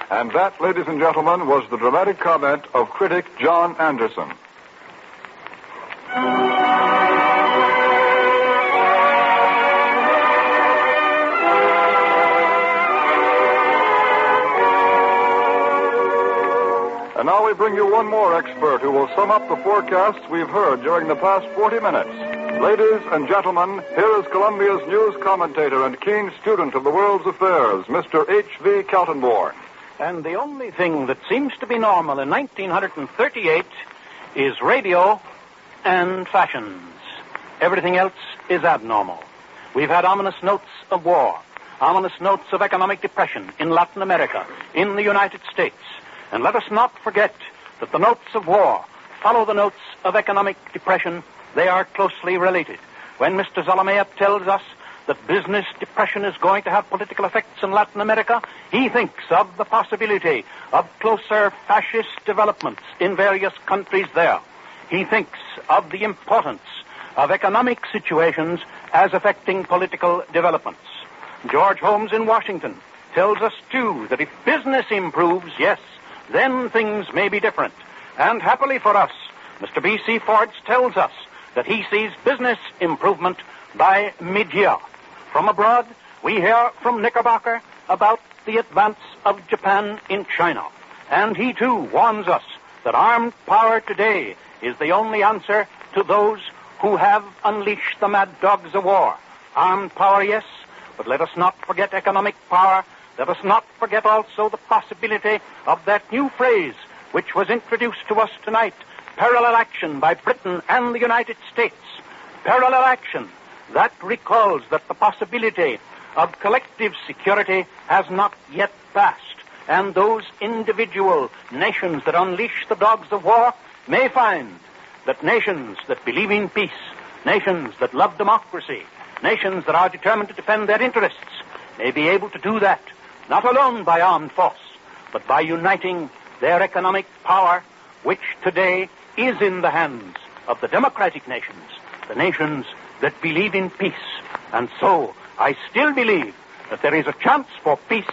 And that, ladies and gentlemen, was the dramatic comment of critic John Anderson. And now we bring you one more expert who will sum up the forecasts we've heard during the past 40 minutes. Ladies and gentlemen, here is Columbia's news commentator and keen student of the world's affairs, Mr. H.V. Kaltenborn. And the only thing that seems to be normal in 1938 is radio and fashions. Everything else is abnormal. We've had ominous notes of war, ominous notes of economic depression in Latin America, in the United States. And let us not forget that the notes of war follow the notes of economic depression. They are closely related. When Mr. Zalamea tells us that business depression is going to have political effects in Latin America, he thinks of the possibility of closer fascist developments in various countries there. He thinks of the importance of economic situations as affecting political developments. George Holmes in Washington tells us, too, that if business improves, yes, then things may be different. And happily for us, Mr. B.C. Forbes tells us that he sees business improvement by mid-year. From abroad, we hear from Knickerbocker about the advance of Japan in China. And he, too, warns us that armed power today is the only answer to those who have unleashed the mad dogs of war. Armed power, yes, but let us not forget economic power. Let us not forget also the possibility of that new phrase which was introduced to us tonight, parallel action by Britain and the United States. Parallel action. That recalls that the possibility of collective security has not yet passed, and those individual nations that unleash the dogs of war may find that nations that believe in peace, nations that love democracy, nations that are determined to defend their interests, may be able to do that, not alone by armed force, but by uniting their economic power, which today is in the hands of the democratic nations, the nations that believe in peace. And so, I still believe that there is a chance for peace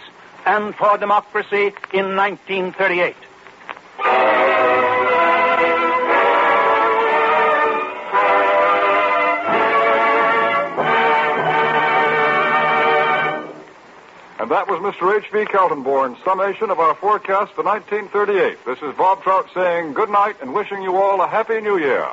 and for democracy in 1938. And that was Mr. H.V. Kaltenborn's summation of our forecast for 1938. This is Bob Trout saying good night and wishing you all a happy new year.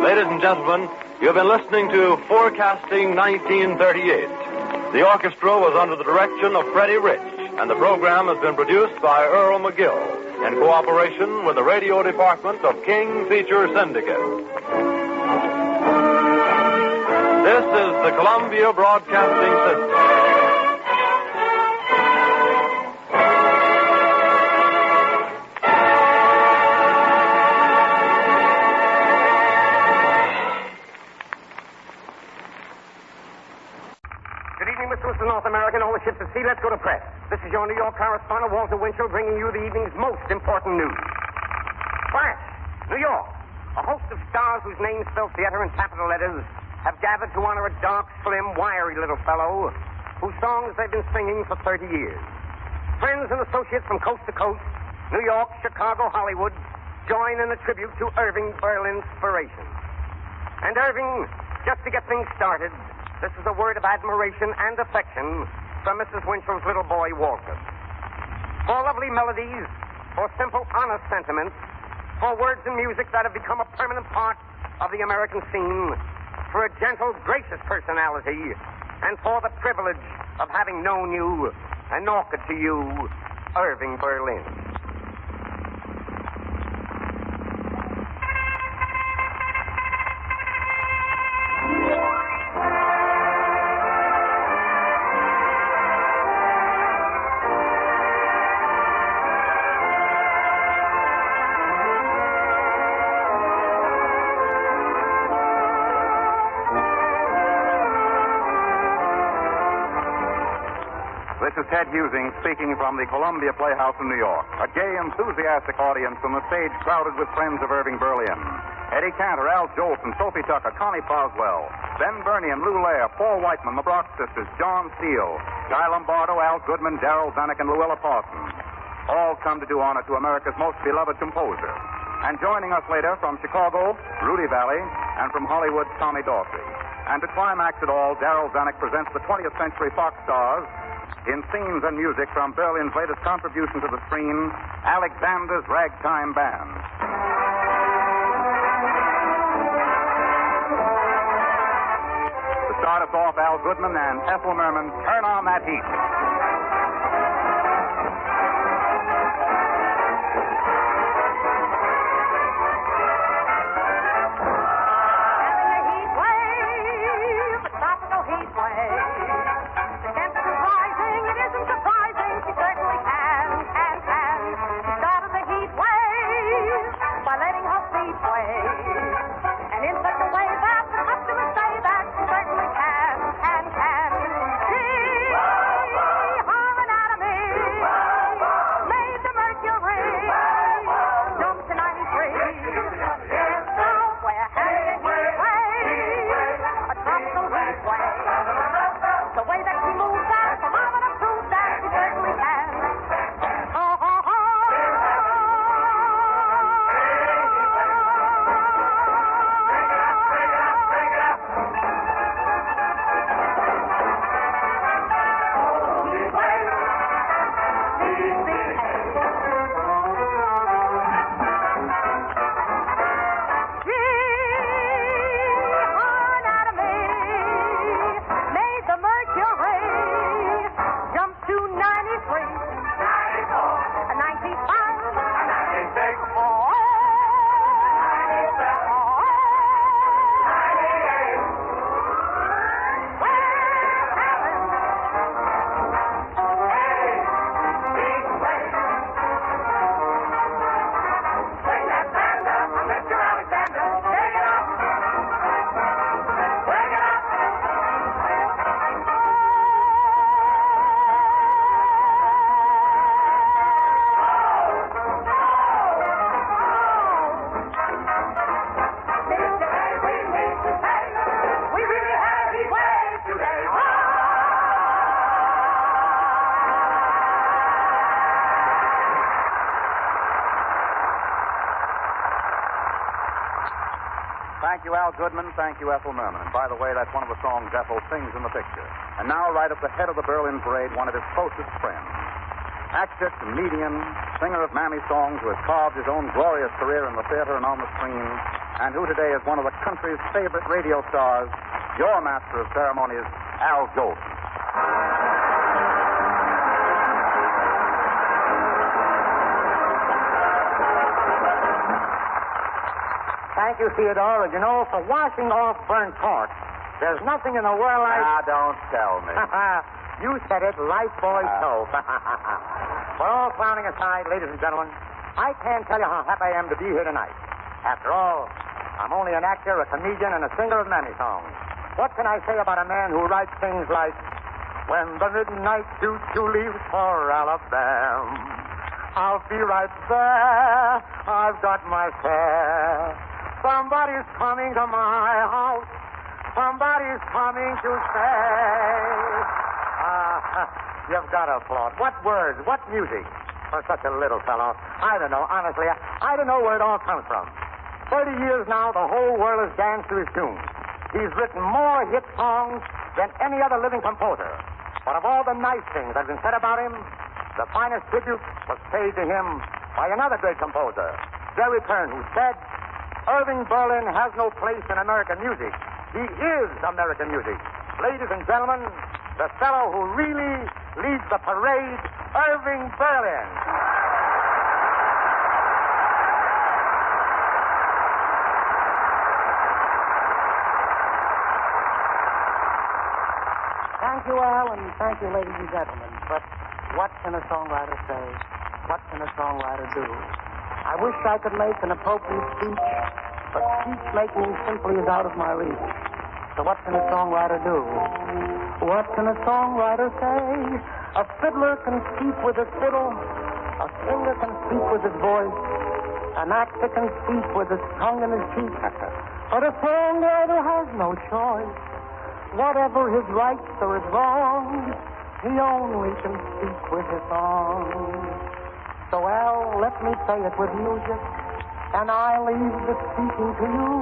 Ladies and gentlemen, you've been listening to Forecasting 1938. The orchestra was under the direction of Freddie Rich, and the program has been produced by Earl McGill in cooperation with the radio department of King Feature Syndicate. This is the Columbia Broadcasting System. North American, all the ships at sea, let's go to press. This is your New York correspondent, Walter Winchell, bringing you the evening's most important news. Flash, New York. A host of stars whose names spell theater in capital letters have gathered to honor a dark, slim, wiry little fellow whose songs they've been singing for 30 years. Friends and associates from coast to coast, New York, Chicago, Hollywood, join in a tribute to Irving Berlin's inspiration. And Irving, just to get things started, this is a word of admiration and affection from Mrs. Winchell's little boy, Walter. For lovely melodies, for simple, honest sentiments, for words and music that have become a permanent part of the American scene, for a gentle, gracious personality, and for the privilege of having known you and offered to you Irving Berlin. This is Ted Husing speaking from the Columbia Playhouse in New York. A gay, enthusiastic audience from the stage crowded with friends of Irving Berlin. Eddie Cantor, Al Jolson, Sophie Tucker, Connie Boswell, Ben Burney and Lou Lair, Paul Whiteman, the Brock sisters, John Steele, Guy Lombardo, Al Goodman, Darrell Zanuck, and Luella Parsons. All come to do honor to America's most beloved composer. And joining us later from Chicago, Rudy Valley, and from Hollywood, Tommy Dorsey. And to climax it all, Darrell Zanuck presents the 20th Century Fox stars in scenes and music from Berlin's latest contribution to the screen, Alexander's Ragtime Band. To start us off, Al Goodman and Ethel Merman, Turn On That Heat. Thank you, Al Goodman. Thank you, Ethel Merman. And by the way, that's one of the songs Ethel sings in the picture. And now, right at the head of the Berlin parade, one of his closest friends. Actor, comedian, singer of Mammy songs who has carved his own glorious career in the theater and on the screen, and who today is one of the country's favorite radio stars, your master of ceremonies, Al Jolson. Thank you, Theodore. And you know, for washing off burnt cork, there's nothing in the world like... Ah, don't tell me. You said it, Lifebuoy soap. For all clowning aside, ladies and gentlemen, I can't tell you how happy I am to be here tonight. After all, I'm only an actor, a comedian, and a singer of Mammy songs. What can I say about a man who writes things like, when the midnight choo-choo leaves for Alabama, I'll be right there, I've got my fare. Somebody's coming to my house. Somebody's coming to say. You've got to applaud. What words, what music for such a little fellow. I don't know, honestly. I don't know where it all comes from. 30 years now, the whole world has danced to his tunes. He's written more hit songs than any other living composer. But of all the nice things that have been said about him, the finest tribute was paid to him by another great composer, Jerry Kern, who said, Irving Berlin has no place in American music. He is American music. Ladies and gentlemen, the fellow who really leads the parade, Irving Berlin. Thank you, Al, and thank you, ladies and gentlemen. But what can a songwriter say? What can a songwriter do? I wish I could make an appropriate speech, but speech-making simply is out of my reach. So what can a songwriter do? What can a songwriter say? A fiddler can speak with his fiddle. A singer can speak with his voice. An actor can speak with his tongue in his cheek. But a songwriter has no choice. Whatever his rights or his wrongs, he only can speak with his song. So, Al, let me say it with music, and I leave the speaking to you.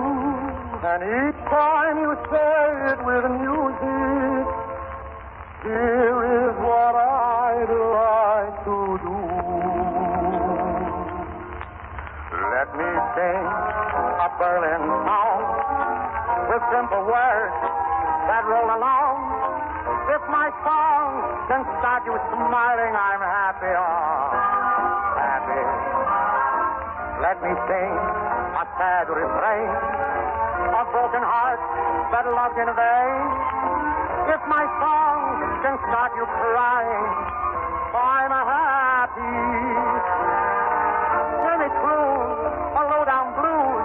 And each time you say it with music, here is what I'd like to do. Let me sing a Berlin song with simple words that roll along. If my song can start you smiling, I'm happy, oh, happy. Let me sing a sad refrain of broken hearts that loved in vain. If my song can start you crying, I'm happy. Let me croon a low-down blues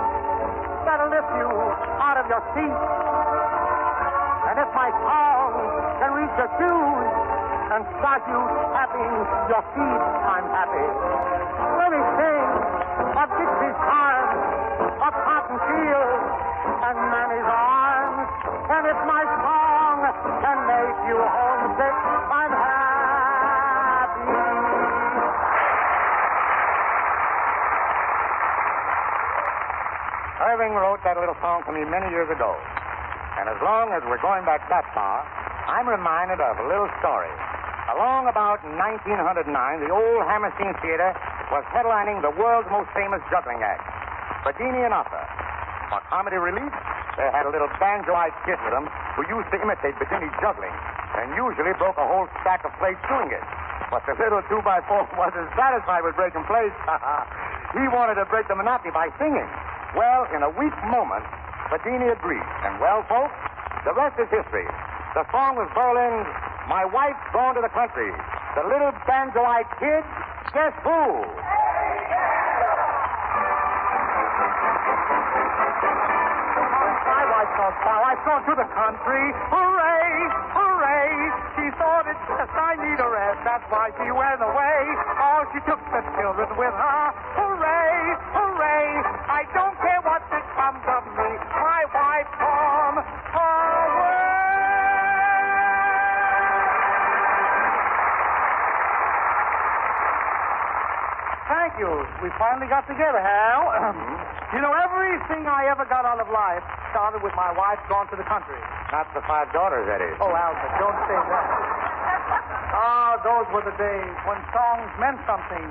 that'll lift you out of your seat. And if my song can reach your shoes and start you tapping your feet, I'm happy. Let me sing of Dixie's charms, of cotton fields and Mammy's arms. And if my song can make you homesick, I'm happy. Irving wrote that little song for me many years ago. And as long as we're going back that far, I'm reminded of a little story. Along about 1909, the old Hammerstein Theater was headlining the world's most famous juggling act, Bedini and Offa. For comedy relief, they had a little banjo-eyed kid with them who used to imitate Bedini juggling and usually broke a whole stack of plates doing it. But the little 2x4 wasn't satisfied with breaking plates. He wanted to break the monotony by singing. Well, in a weak moment, Bedini agreed. And, well, folks, the rest is history. The song was Berlin's My Wife's Gone to the Country. The little banjo-eyed kid, guess who? My wife's gone to the country. Hooray, hooray. She thought it's just I need a rest. That's why she went away. Oh, she took the children with her. Hooray, hooray. I don't care what becomes of me. My wife's gone away. Thank you. We finally got together, Hal. You know, everything I ever got out of life started with my wife gone to the country. Not the 5 daughters, that is. Oh, Albert, don't say that. Ah, those were the days when songs meant something.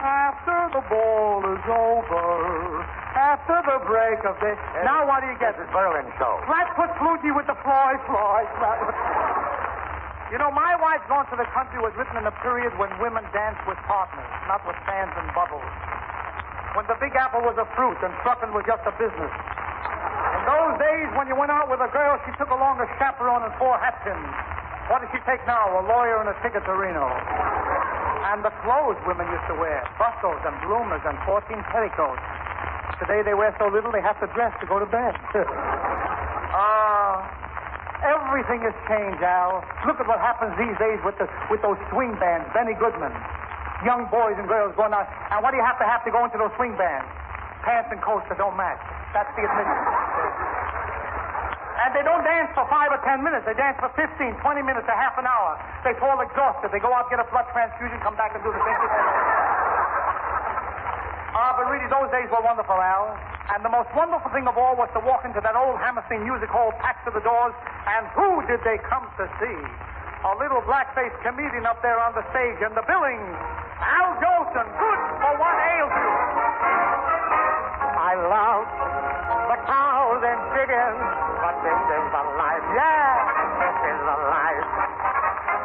After the ball is over, after the break of day. Now what do you get? This is Berlin show. Let's put Flutie with the Floyd. You know, My Wife's Gone to the Country was written in a period when women danced with partners, not with fans and bubbles. When the Big Apple was a fruit and trucking was just a business. In those days, when you went out with a girl, she took along a chaperone and 4 hat pins. What does she take now? A lawyer and a ticket to Reno. And the clothes women used to wear, bustles and bloomers and 14 petticoats. Today they wear so little they have to dress to go to bed. Everything has changed, Al. Look at what happens these days with those swing bands, Benny Goodman. Young boys and girls going out. And what do you have to go into those swing bands? Pants and coats that don't match. That's the admission. And they don't dance for 5 or 10 minutes. They dance for 15, 20 minutes, a half an hour. They fall exhausted. They go out, get a blood transfusion, come back and do the same thing. But really, those days were wonderful, Al. And the most wonderful thing of all was to walk into that old Hammerstein music hall packed to the doors. And who did they come to see? A little black-faced comedian up there on the stage, and the billing, Al Jolson. Good for what ails you. I love the cows and chickens, but this is the life. Yeah, this is the life.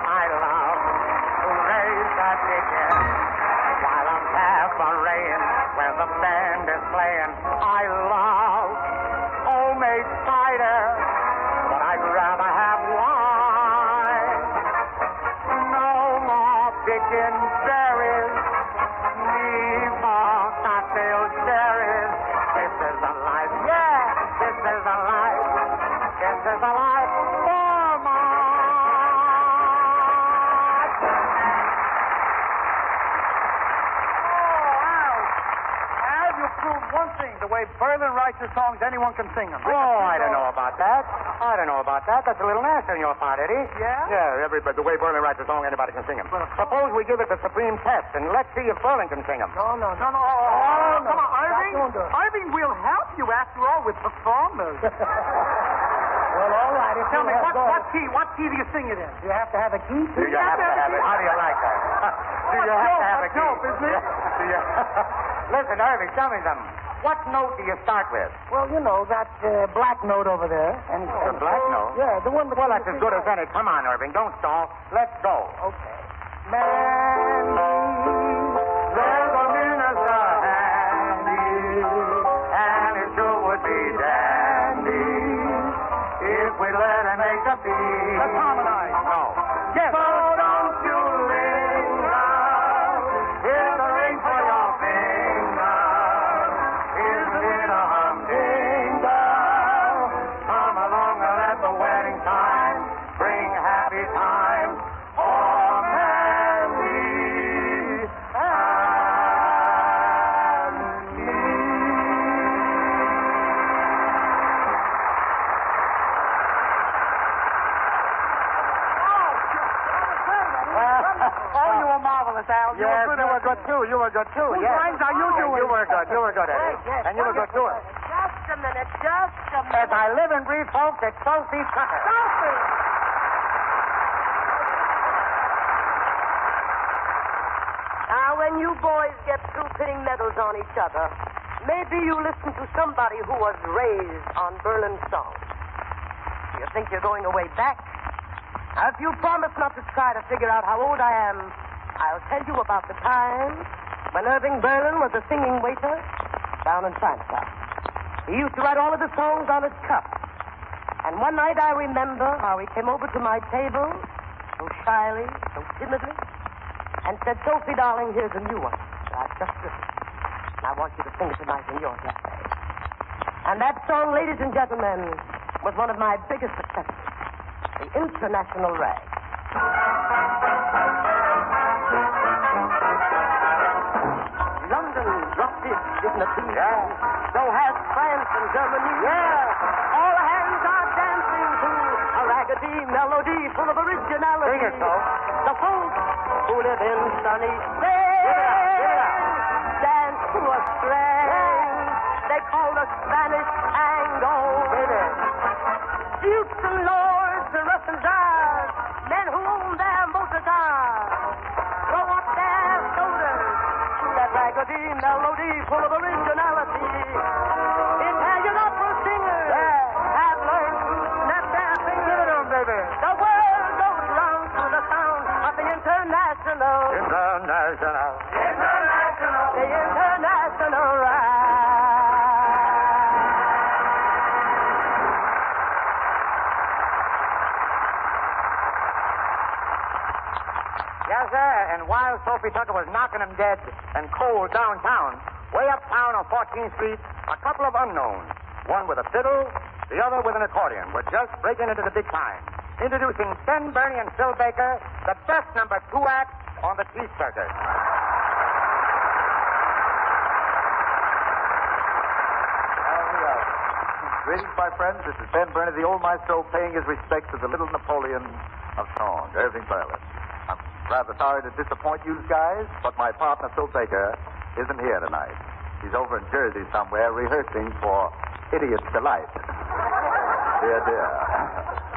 I love to raise the chickens while I'm cabareting where the band is playing. I love homemade cider, but I'd rather have wine. No more picking berries, neither cocktail cherries. This is the life, yeah, this is the life. This is the life for mine. One thing, the way Berlin writes his songs, anyone can sing them. Oh, I don't know about that. I don't know about that. That's a little nasty on your part, Eddie. Yeah? Yeah, everybody, the way Berlin writes a song, anybody can sing them. Suppose we give it the supreme test, and let's see if Berlin can sing them. No. Come on, Irving. Irving, we'll help you, after all, with performers. Well, all right. Tell me, what key do you sing it in? Do you have to have a key? Do you have to have it? How do you like that? Do you have to have a key? Dope, isn't it? Do you... Listen, Irving, tell me something. What note do you start with? Well, you know, that black note over there. And the black note? Yeah, the one with... Well, that's as good as any. Come on, Irving, don't stall. Let's go. Okay. Mandy, there's a minister handy, and it sure would be dandy if we let him make a beat. Let's harmonize. No. Yes. So don't you linger. Here's the ring for your finger. Isn't it a humdinger? Come along and let the wedding time bring happy times. Oh, Mandy and me. Oh, you were marvelous, Al. Yes, you were good, too. You were good, too. Whose Yes. lines are you doing? You were good. You were good, Eddie. Yes, And you were good, too. Just a minute. As I live and breathe, folks, it's Sophie Tucker. Sophie! Now, when you boys get through pinning medals on each other, maybe you listen to somebody who was raised on Berlin songs. You think you're going away back? Now, if you promise not to try to figure out how old I am, I'll tell you about the time when Irving Berlin was a singing waiter down in Chinatown. He used to write all of the songs on his cup. And one night I remember how he came over to my table, so shyly, so timidly, and said, "Sophie, darling, here's a new one that I've just written. And I want you to sing it tonight in your cafe." And that song, ladies and gentlemen, was one of my biggest successes, the International Rag. London dropped its dignity. Yeah. So has France and Germany. Yeah. All hands are dancing to a raggedy melody full of originality. Sing it, Soap. The folks who live in sunny Spain dance to a strain they call the Spanish tango. Dukes and lords, the Russian czars, men who own their motor cars, throw up their shoulders to that raggedy melody full of originality. Italian opera singers have learned to snap their fingers. The world goes round to the sound of the international. The international ride. Yes, sir. And while Sophie Tucker was knocking him dead and cold downtown, way uptown on 14th Street, a couple of unknowns, one with a fiddle, the other with an accordion, were just breaking into the big time. Introducing Ben Bernie and Phil Baker, the best number 2 act on the Teeth Circuit. Greetings, my friends. This is Ben Burney, the old maestro, paying his respects to the little Napoleon of song, Irving Berlin. I'm rather sorry to disappoint you guys, but my partner, Phil Baker, isn't here tonight. He's over in Jersey somewhere rehearsing for Idiot's Delight. Dear, dear.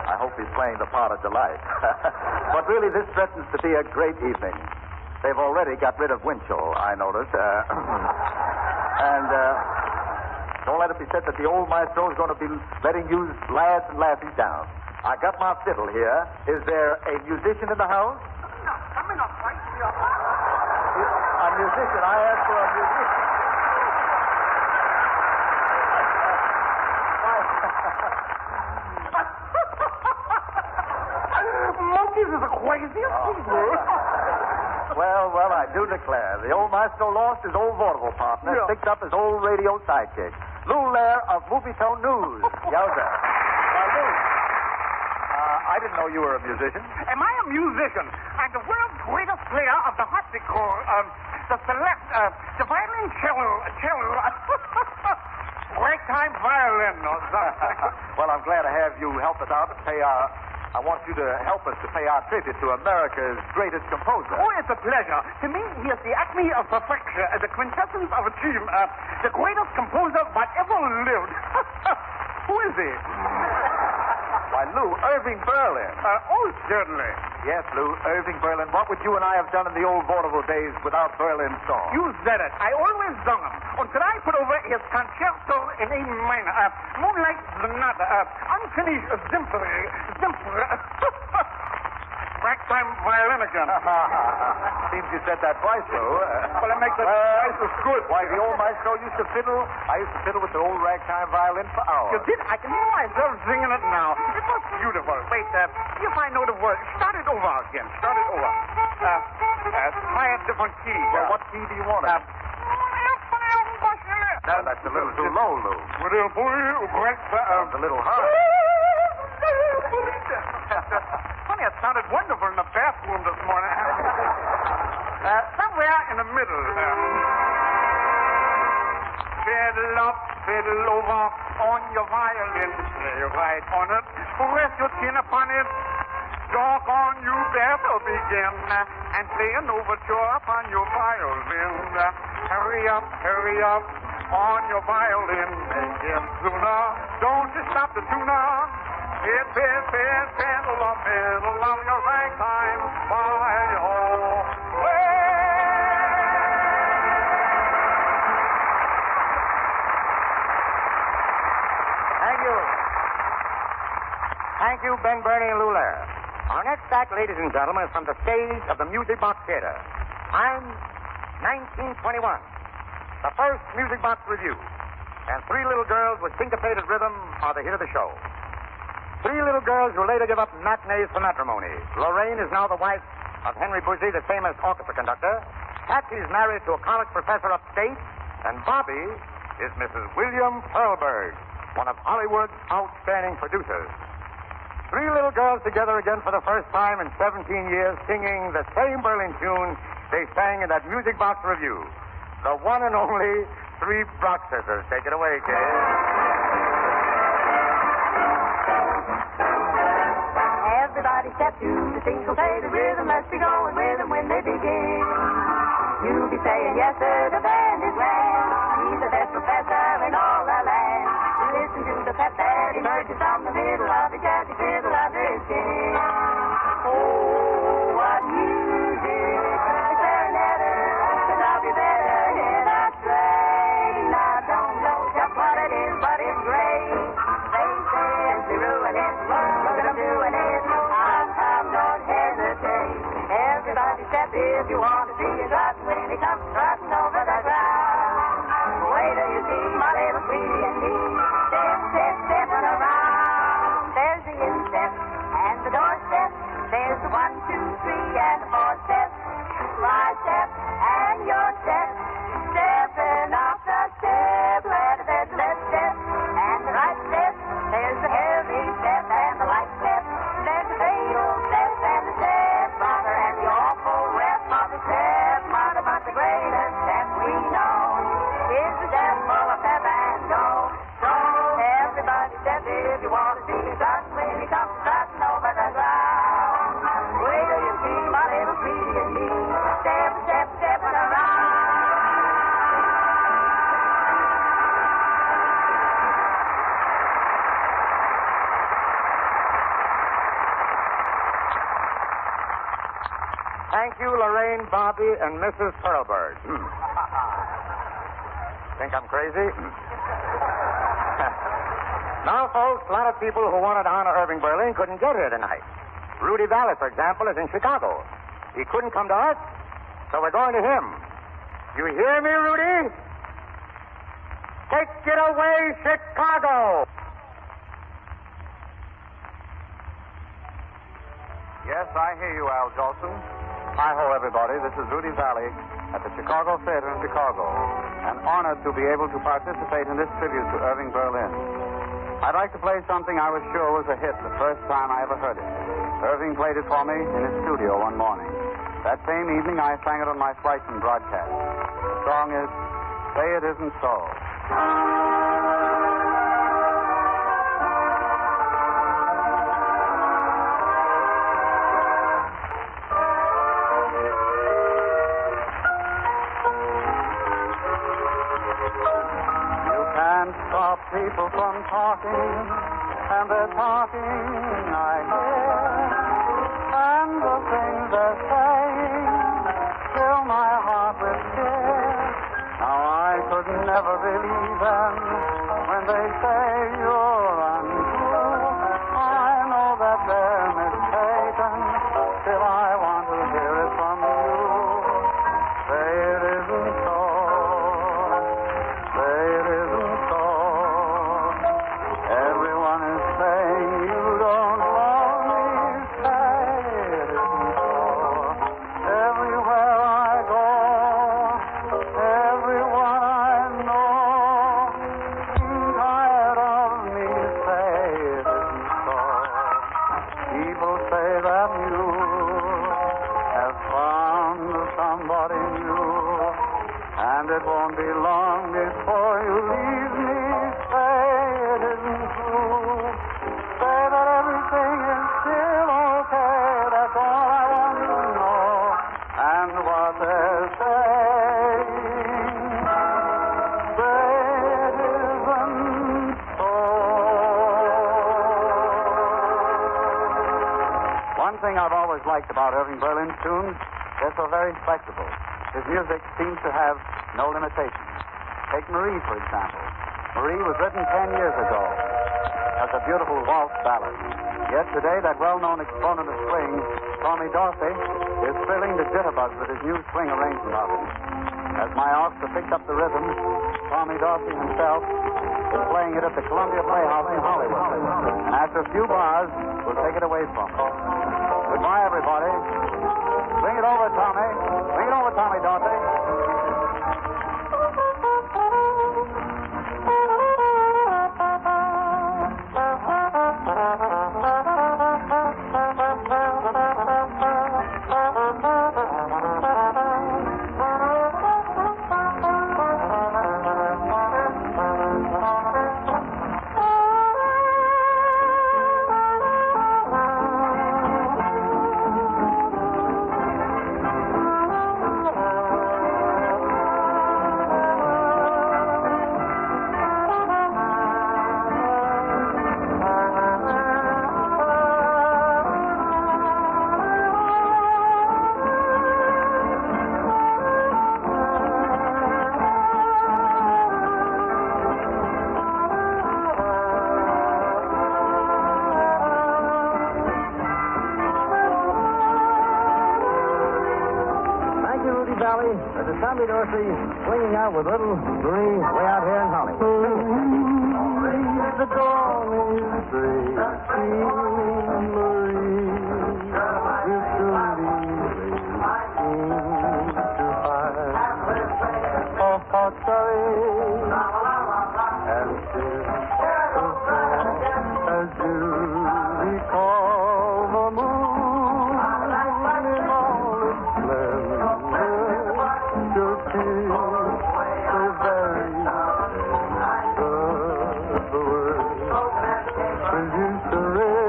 I hope he's playing the part of Delight. But really, this threatens to be a great evening. They've already got rid of Winchell, I noticed. Don't let it be said that the old maestro is going to be letting you lads and lasses down. I got my fiddle here. Is there a musician in the house? Coming up, right? A musician. I asked for a musician. Monkeys is the craziest people. Well, I do declare. The old maestro lost his old vaudeville partner, picked up his old radio sidekick. Lou Lair of Movie Tone News. Yowza. Now, Lou, I didn't know you were a musician. Am I a musician? I'm the world's greatest player of the harpsichord, the select, the violin cello, ragtime violin or something. Well, I'm glad to have you help us out and pay our... I want you to help us to pay our tribute to America's greatest composer. Oh, it's a pleasure. To me, he is the acme of perfection, the quintessence of achievement, the greatest composer that ever lived. Who is he? Why, Lou, Irving Berlin. Oh, certainly. Yes, Lou, Irving Berlin. What would you and I have done in the old vaudeville days without Berlin's song? You said it. I always sung him. Until I put over his concerto in A minor, Moonlight Sonata, Unfinished Symphony, ragtime violin again. Seems you said that twice, Lou. Well, it makes it twice as good. Why, the old maestro used to fiddle. I used to fiddle with the old ragtime violin for hours. You did? I can hear myself singing it now. It was beautiful. Wait, see if I know the words. Start it over again. Start it over. Try a different key. Well, what key do you want? No, that's a little too low, Lou. Sounds a little high. Funny, it sounded wonderful in the bathroom this morning. Somewhere in the middle. Fiddle up, fiddle over on your violin. Play right on it. Rest your chin upon it. Talk on you better begin. And play an overture upon your violin. Hurry up on your violin. Make it sooner. Don't you stop the tuner. Fiddle up your ragtime violin. Thank you, Ben Burney and Lou Lair. Our next act, ladies and gentlemen, is from the stage of the Music Box Theater. I'm 1921, the first Music Box Review, and three little girls with syncopated rhythm are the hit of the show. Three little girls who later give up matinees for matrimony. Lorraine is now the wife of Henry Buzzi, the famous orchestra conductor. Patsy is married to a college professor upstate, and Bobby is Mrs. William Pearlberg, one of Hollywood's outstanding producers. Three little girls together again for the first time in 17 years, singing the same Berlin tune they sang in that Music Box Review. The one and only Three Brock Sisters. Take it away, kids. Everybody step to the single play the rhythm. Let's be going with them when they begin. You'll be saying, yes, sir, the band is grand. He's the best professor in all the land. Listen to the pep that emerges from the middle of the jazzy fiddle under his chin. Oh, what music! The clarinetter could not be better in a train. I don't know just what it is, but it's great. They say it's ruin it. Look at them doing it. Don't hesitate. Everybody step if you want to see a drop when he comes trotting over the ground. Wait till you see my little sweetie and me. Stepping around. There's the instep and the doorstep. There's the 1, 2, 3 and the 4 step. My step and your step. Stepping off the step. Left step and the right step. There's the heavy step and the light step. There's the fatal step and the step father and the awful rep of the step mother. But the greatest step we know is the step full of pep and go. So everybody Thank you, Lorraine, Bobby, and Mrs. Pearlbird. Think I'm crazy? Now, folks, a lot of people who wanted to honor Irving Berlin couldn't get here tonight. Rudy Valley, for example, is in Chicago. He couldn't come to us, so we're going to him. You hear me, Rudy? Take it away, Chicago! Yes, I hear you, Al Jolson. Hi-ho, everybody. This is Rudy Valley at the Chicago Theater in Chicago. And honored to be able to participate in this tribute to Irving Berlin. I'd like to play something I was sure was a hit the first time I ever heard it. Irving played it for me in his studio one morning. That same evening, I sang it on my flights and broadcast. The song is Say It Isn't So. Stop people from talking, and they're talking, I hear. And the things they're saying fill my heart with fear. Now I could never believe them when they say you're untrue. I know that they're mistaken, still I want to hear it from you. Say it isn't so. Say it isn't so. Everyone is saying you don't love me. Say it isn't so. Everywhere I go, everyone I know seems tired of me. Say it isn't so. People say that you have found somebody new, and it won't be long before you leave me. Say it isn't true. Say that everything is still okay. That's all I want to know. And what they're saying, say it isn't so. One thing I've always liked about Irving Berlin's tunes, they're so very flexible. His music seems to have no limitations. Take Marie, for example. Marie was written 10 years ago as a beautiful waltz ballad. Yet today, that well-known exponent of swing, Tommy Dorsey, is filling the jitterbugs with his new swing arrangement of it. As my orchestra picked up the rhythm, Tommy Dorsey himself is playing it at the Columbia Playhouse in Hollywood. And after a few bars, we'll take it away from him. Goodbye, everybody. Bring it over, Tommy. Bring it over, Tommy Dorsey. There's a Tommy Dorsey swinging out with little Marie way out here in Hollywood. The dawn is breaking, Marie. You soon be to find a hot sorry and still as you recall the moon in all its splendor. Your kiss, the very end of the world. Will you surrender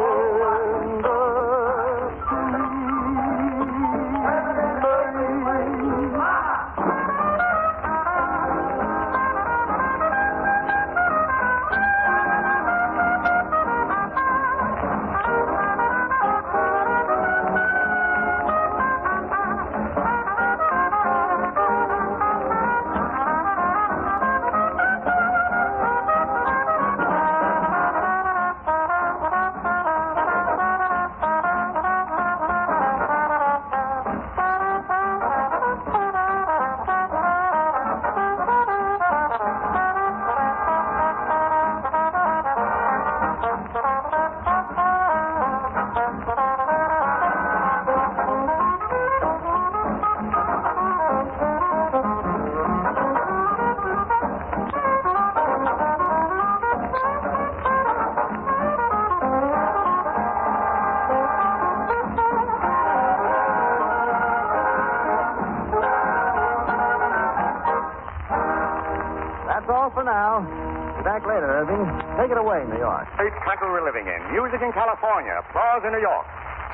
now. Be back later, Irving. Take it away, New York. Great country we're living in. Music in California. Applause in New York.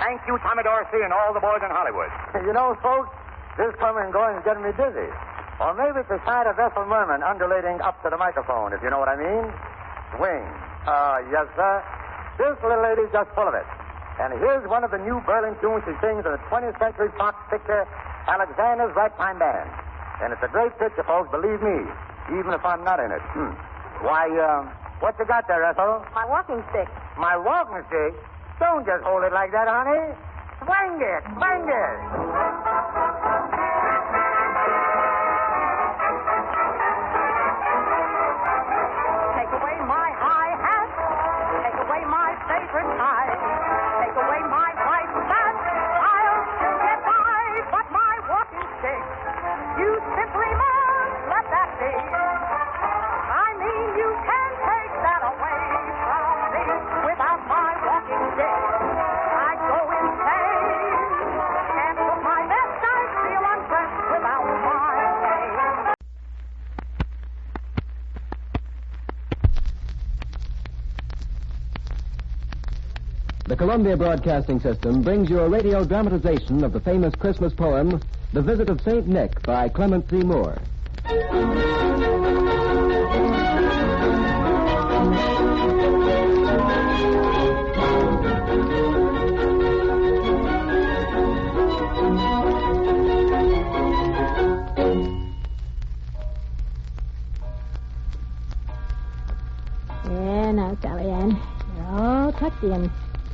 Thank you, Tommy Dorsey, and all the boys in Hollywood. You know, folks, this coming and going is getting me dizzy. Or maybe it's the sight of Ethel Merman undulating up to the microphone, if you know what I mean. Swing. Yes, sir. This little lady's just full of it. And here's one of the new Berlin tunes she sings in the 20th Century Fox picture, Alexander's Ragtime Band. And it's a great picture, folks, believe me, even if I'm not in it. Why, what you got there, Ethel? My walking stick. My walking stick? Don't just hold it like that, honey. Swing it, swing it. Take away my high hat. Take away my favorite tie. Take away my white hat. I'll still get by, but my walking stick, you simply must let that be. I mean, you can't take that away from me. Without my walking stick, I go insane. Can't look my best, I feel undressed without my name. The Columbia Broadcasting System brings you a radio dramatization of the famous Christmas poem, The Visit of St. Nick by Clement C. Moore. There now, Sally Ann. You're all tucked in.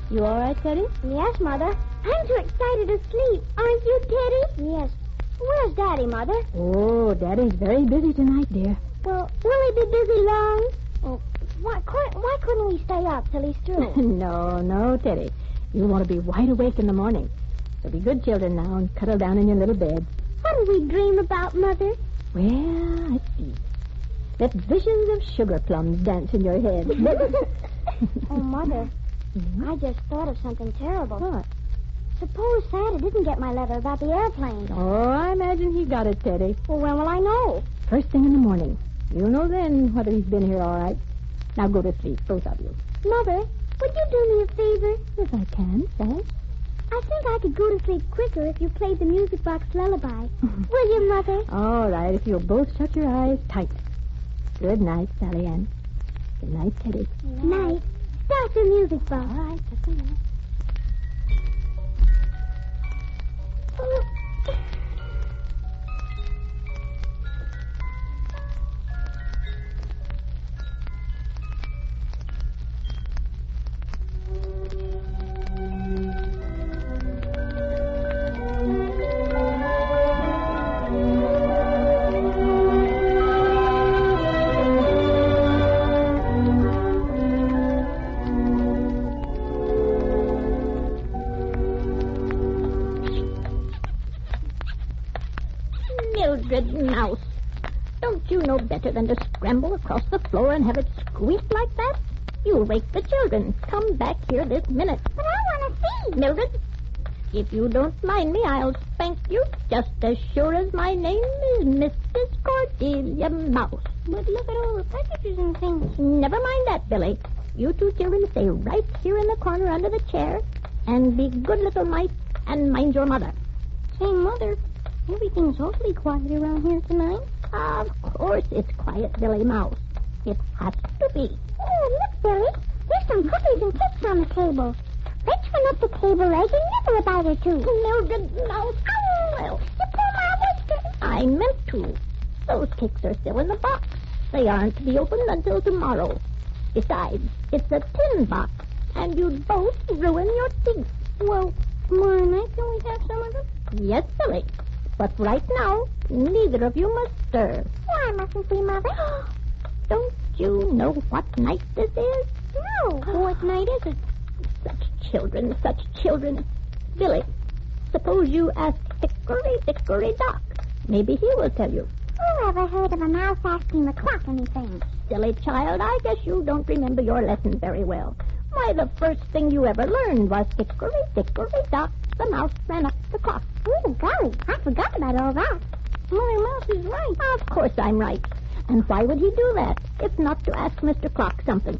You all right, Teddy? Yes, Mother. I'm too excited to sleep. Aren't you, Teddy? Yes. Where's Daddy, Mother? Oh, Daddy's very busy tonight, dear. Well, will he be busy long? Oh, why couldn't we stay up till he's through? No, Teddy. You want to be wide awake in the morning. So be good children now and cuddle down in your little bed. What did we dream about, Mother? Well, let's see. Let visions of sugar plums dance in your head. Oh, Mother, I just thought of something terrible. What? Suppose Santa didn't get my letter about the airplane. Oh, I imagine he got it, Teddy. Well, when will I know? First thing in the morning. You'll know then whether he's been here all right. Now go to sleep, both of you. Mother, would you do me a favor? Yes, I can, Sally. I think I could go to sleep quicker if you played the music box lullaby. Will you, Mother? All right, if you'll both shut your eyes tight. Good night, Sally Ann. Good night, Teddy. Good night. Start the music box. All right, just a minute. Mildred Mouse, don't you know better than to scramble across the floor and have it squeak like that? You'll wake the children. Come back here this minute. But I want to see. Mildred, if you don't mind me, I'll spank you just as sure as my name is Mrs. Cordelia Mouse. But look at all the packages and things. Never mind that, Billy. You two children stay right here in the corner under the chair and be good little mice and mind your mother. Say, Mother, everything's awfully quiet around here tonight. Of course it's quiet, Billy Mouse. It has to be. Oh, look, Billy. There's some cookies and cakes on the table. Reach one up the table leg and nibble a bite or two. Mildred Mouse. Oh, well, you pull my whiskers. I meant to. Those cakes are still in the box. They aren't to be opened until tomorrow. Besides, it's a tin box, and you'd both ruin your teeth. Well, tomorrow night, can we have some of them? Yes, Billy. But right now, neither of you must stir. Why mustn't we, Mother? Don't you know what night this is? No. What night is it? Such children. Billy, suppose you ask Hickory Dock. Maybe he will tell you. Who ever heard of a mouse asking the clock anything? Silly child, I guess you don't remember your lesson very well. Why, the first thing you ever learned was Hickory Dock, the mouse ran up the clock. Oh, golly, I forgot about all that. Mother Mouse is right. Of course I'm right. And why would he do that? if not to ask Mr. Clock something.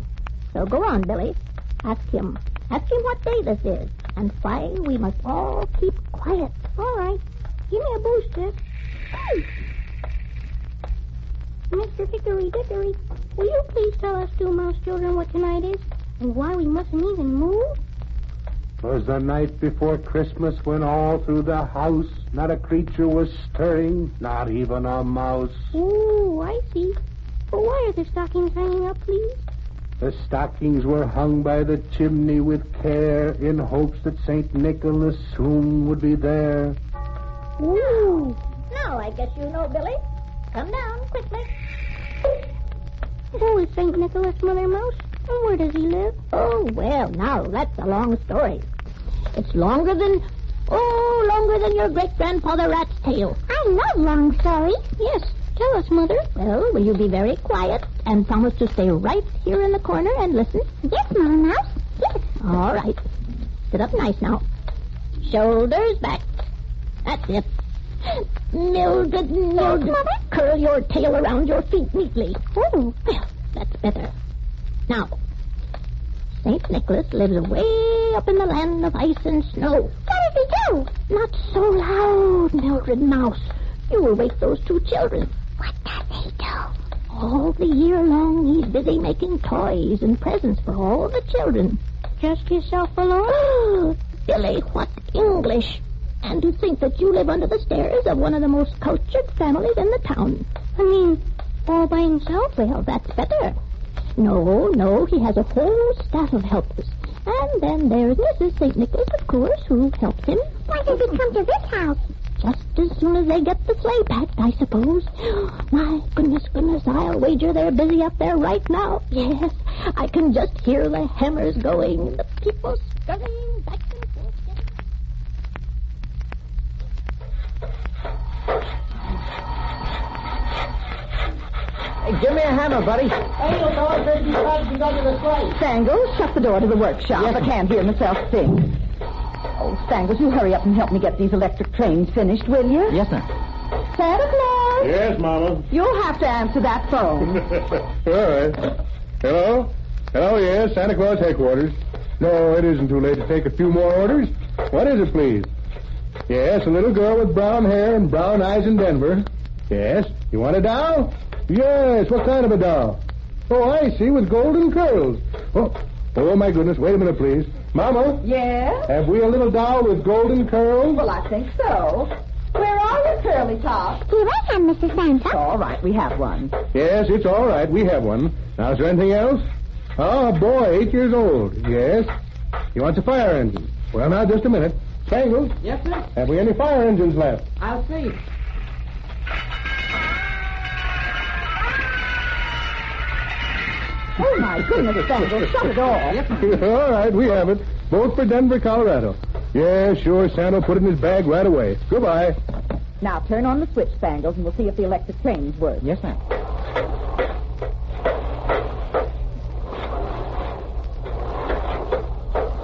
So go on, Billy. Ask him. Ask him what day this is. And why we must all keep quiet. All right. Give me a booster. Hey! Mr. Hickory Dickory, will you please tell us two mouse children what tonight is? And why we mustn't even move? 'Twas the night before Christmas when all through the house not a creature was stirring, not even a mouse. Oh, I see. But why are the stockings hanging up, please? The stockings were hung by the chimney with care in hopes that St. Nicholas soon would be there. Ooh. Now I guess you know, Billy. Come down quickly. Who is St. Nicholas, Mother Mouse? And where does he live? Oh, well, now, that's a long story. It's longer than your great-grandfather Rat's tail. I love long stories. Yes, tell us, Mother. Well, will you be very quiet and promise to stay right here in the corner and listen? Yes, Mother Mouse. Yes. All right. Sit up nice now. Shoulders back. That's it. Mildred, Mother? curl your tail around your feet neatly. Oh, well, that's better. Now, St. Nicholas lives way up in the land of ice and snow. What does he do? Not so loud, Mildred Mouse. You will wake those two children. What does he do? All the year long, he's busy making toys and presents for all the children. Just yourself alone? Billy, what English? And to think that you live under the stairs of one of the most cultured families in the town. I mean, all by himself? Well, that's better. No, he has a whole staff of helpers. And then there's Mrs. St. Nicholas, of course, who helps him. Why does he come to this house? Just as soon as they get the sleigh packed, I suppose. My goodness, I'll wager they're busy up there right now. Yes, I can just hear the hammers going, the people scurrying back and forth. Hey, give me a hammer, buddy. Stangles, shut the door to the workshop. Yes, I can't hear myself sing. Oh, Stangles, you hurry up and help me get these electric trains finished, will you? Yes, ma'am. Santa Claus! Yes, Mama. You'll have to answer that phone. All right. Hello? Hello, yes, Santa Claus headquarters. No, it isn't too late to take a few more orders. What is it, please? Yes, a little girl with brown hair and brown eyes in Denver. Yes. You want a doll? Yes. What kind of a doll? Oh, I see, with golden curls. Oh, my goodness. Wait a minute, please. Mama? Yes? Have we a little doll with golden curls? Well, I think so. Where are you, Curly Top? Here I am, Mrs. Santa. All right, we have one. Yes, it's all right. We have one. Now, is there anything else? Oh, a boy, 8 years old. Yes. He wants a fire engine. Well, now, just a minute. Stangles? Yes, sir? Have we any fire engines left? I'll see. Oh, my goodness, Stangles, shut it off. Yes, sir. All right, we have it. Both for Denver, Colorado. Yeah, sure. Santa will put it in his bag right away. Goodbye. Now, turn on the switch, Stangles, and we'll see if the electric trains work. Yes, ma'am.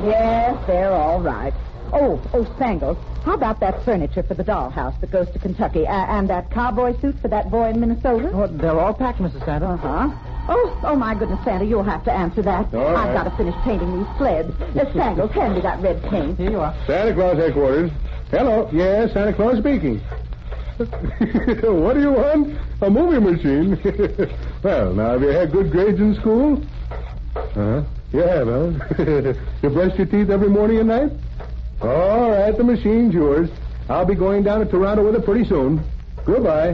Yes, they're all right. Oh, Stangles, how about that furniture for the dollhouse that goes to Kentucky, and that cowboy suit for that boy in Minnesota? Oh, they're all packed, Mrs. Santa. Uh-huh. Oh, my goodness, Santa, you'll have to answer that. All right. I've got to finish painting these sleds. Stangles, hand me that red paint. Here you are. Santa Claus headquarters. Hello. Yes, Santa Claus speaking. What do you want? A movie machine? Well, now, have you had good grades in school? Huh? You have, huh? You brush your teeth every morning and night? All right, the machine's yours. I'll be going down to Toronto with it pretty soon. Goodbye.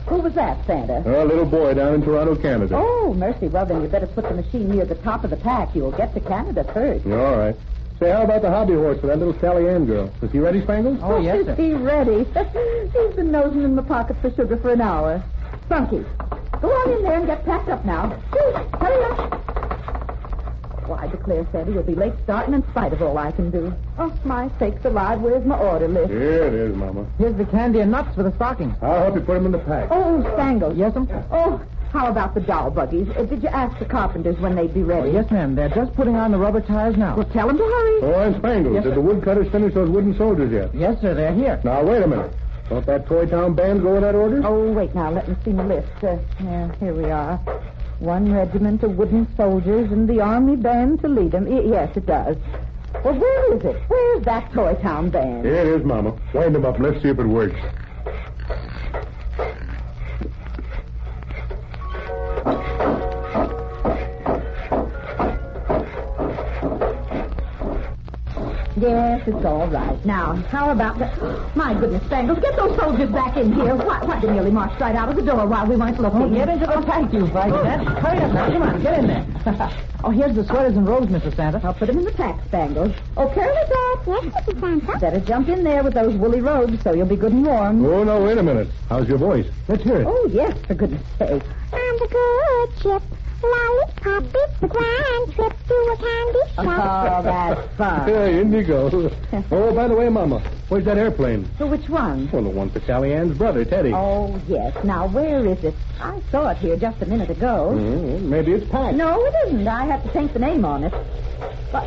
Who was that, Santa? A little boy down in Toronto, Canada. Oh, mercy. Well, then you better put the machine near the top of the pack. You'll get to Canada first. All right. Say, how about the hobby horse for that little Sally Ann girl? Is he ready, Spangles? Oh, yes, sir. Is he ready? He's been nosing in my pocket for sugar for an hour. Spunky, go on in there and get packed up now. Hurry up. Well, I declare, Santa, you'll be late starting in spite of all I can do. Oh, my sakes alive, where's my order list? Here it is, Mama. Here's the candy and nuts for the stocking. I'll help you put them in the pack. Oh, Spangles. Yes, ma'am? Oh, how about the doll buggies? Did you ask the carpenters when they'd be ready? Oh, yes, ma'am. They're just putting on the rubber tires now. Well, tell them to hurry. Oh, and Spangles, Yes, did sir. the woodcutters finish those wooden soldiers yet? Yes, sir. They're here. Now, wait a minute. Don't that Toy Town band go with that order? Oh, wait now. Let me see my list. Here we are. 1 regiment of wooden soldiers and the army band to lead them. Yes, it does. Well, where is it? Where's that Toy Town band? Here it is, Mama. Wind them up. Let's see if it works. Yes, it's all right. Now, how about the... My goodness, Spangles, get those soldiers back in here. Why, they nearly marched right out of the door while we weren't looking. Oh, get into the thank you, Vice. Hurry up now. Come on, get in there. Oh, here's the sweaters and robes, Mr. Santa. I'll put them in the pack, Spangles. Oh, carry the top. Yes, Mr. Santa. Better jump in there with those woolly robes so you'll be good and warm. Oh, no, wait a minute. How's your voice? Let's hear it. Oh, yes, for goodness sake. On the good ship, Lollipop, it's the grand trip to a candy shop. Oh, that's fun. Hey, Indigo. Oh, by the way, Mama, where's that airplane? So which one? Well, the one for Sally Ann's brother, Teddy. Oh, yes. Now, where is it? I saw it here just a minute ago. Maybe it's packed. No, it isn't. I have to paint the name on it. But...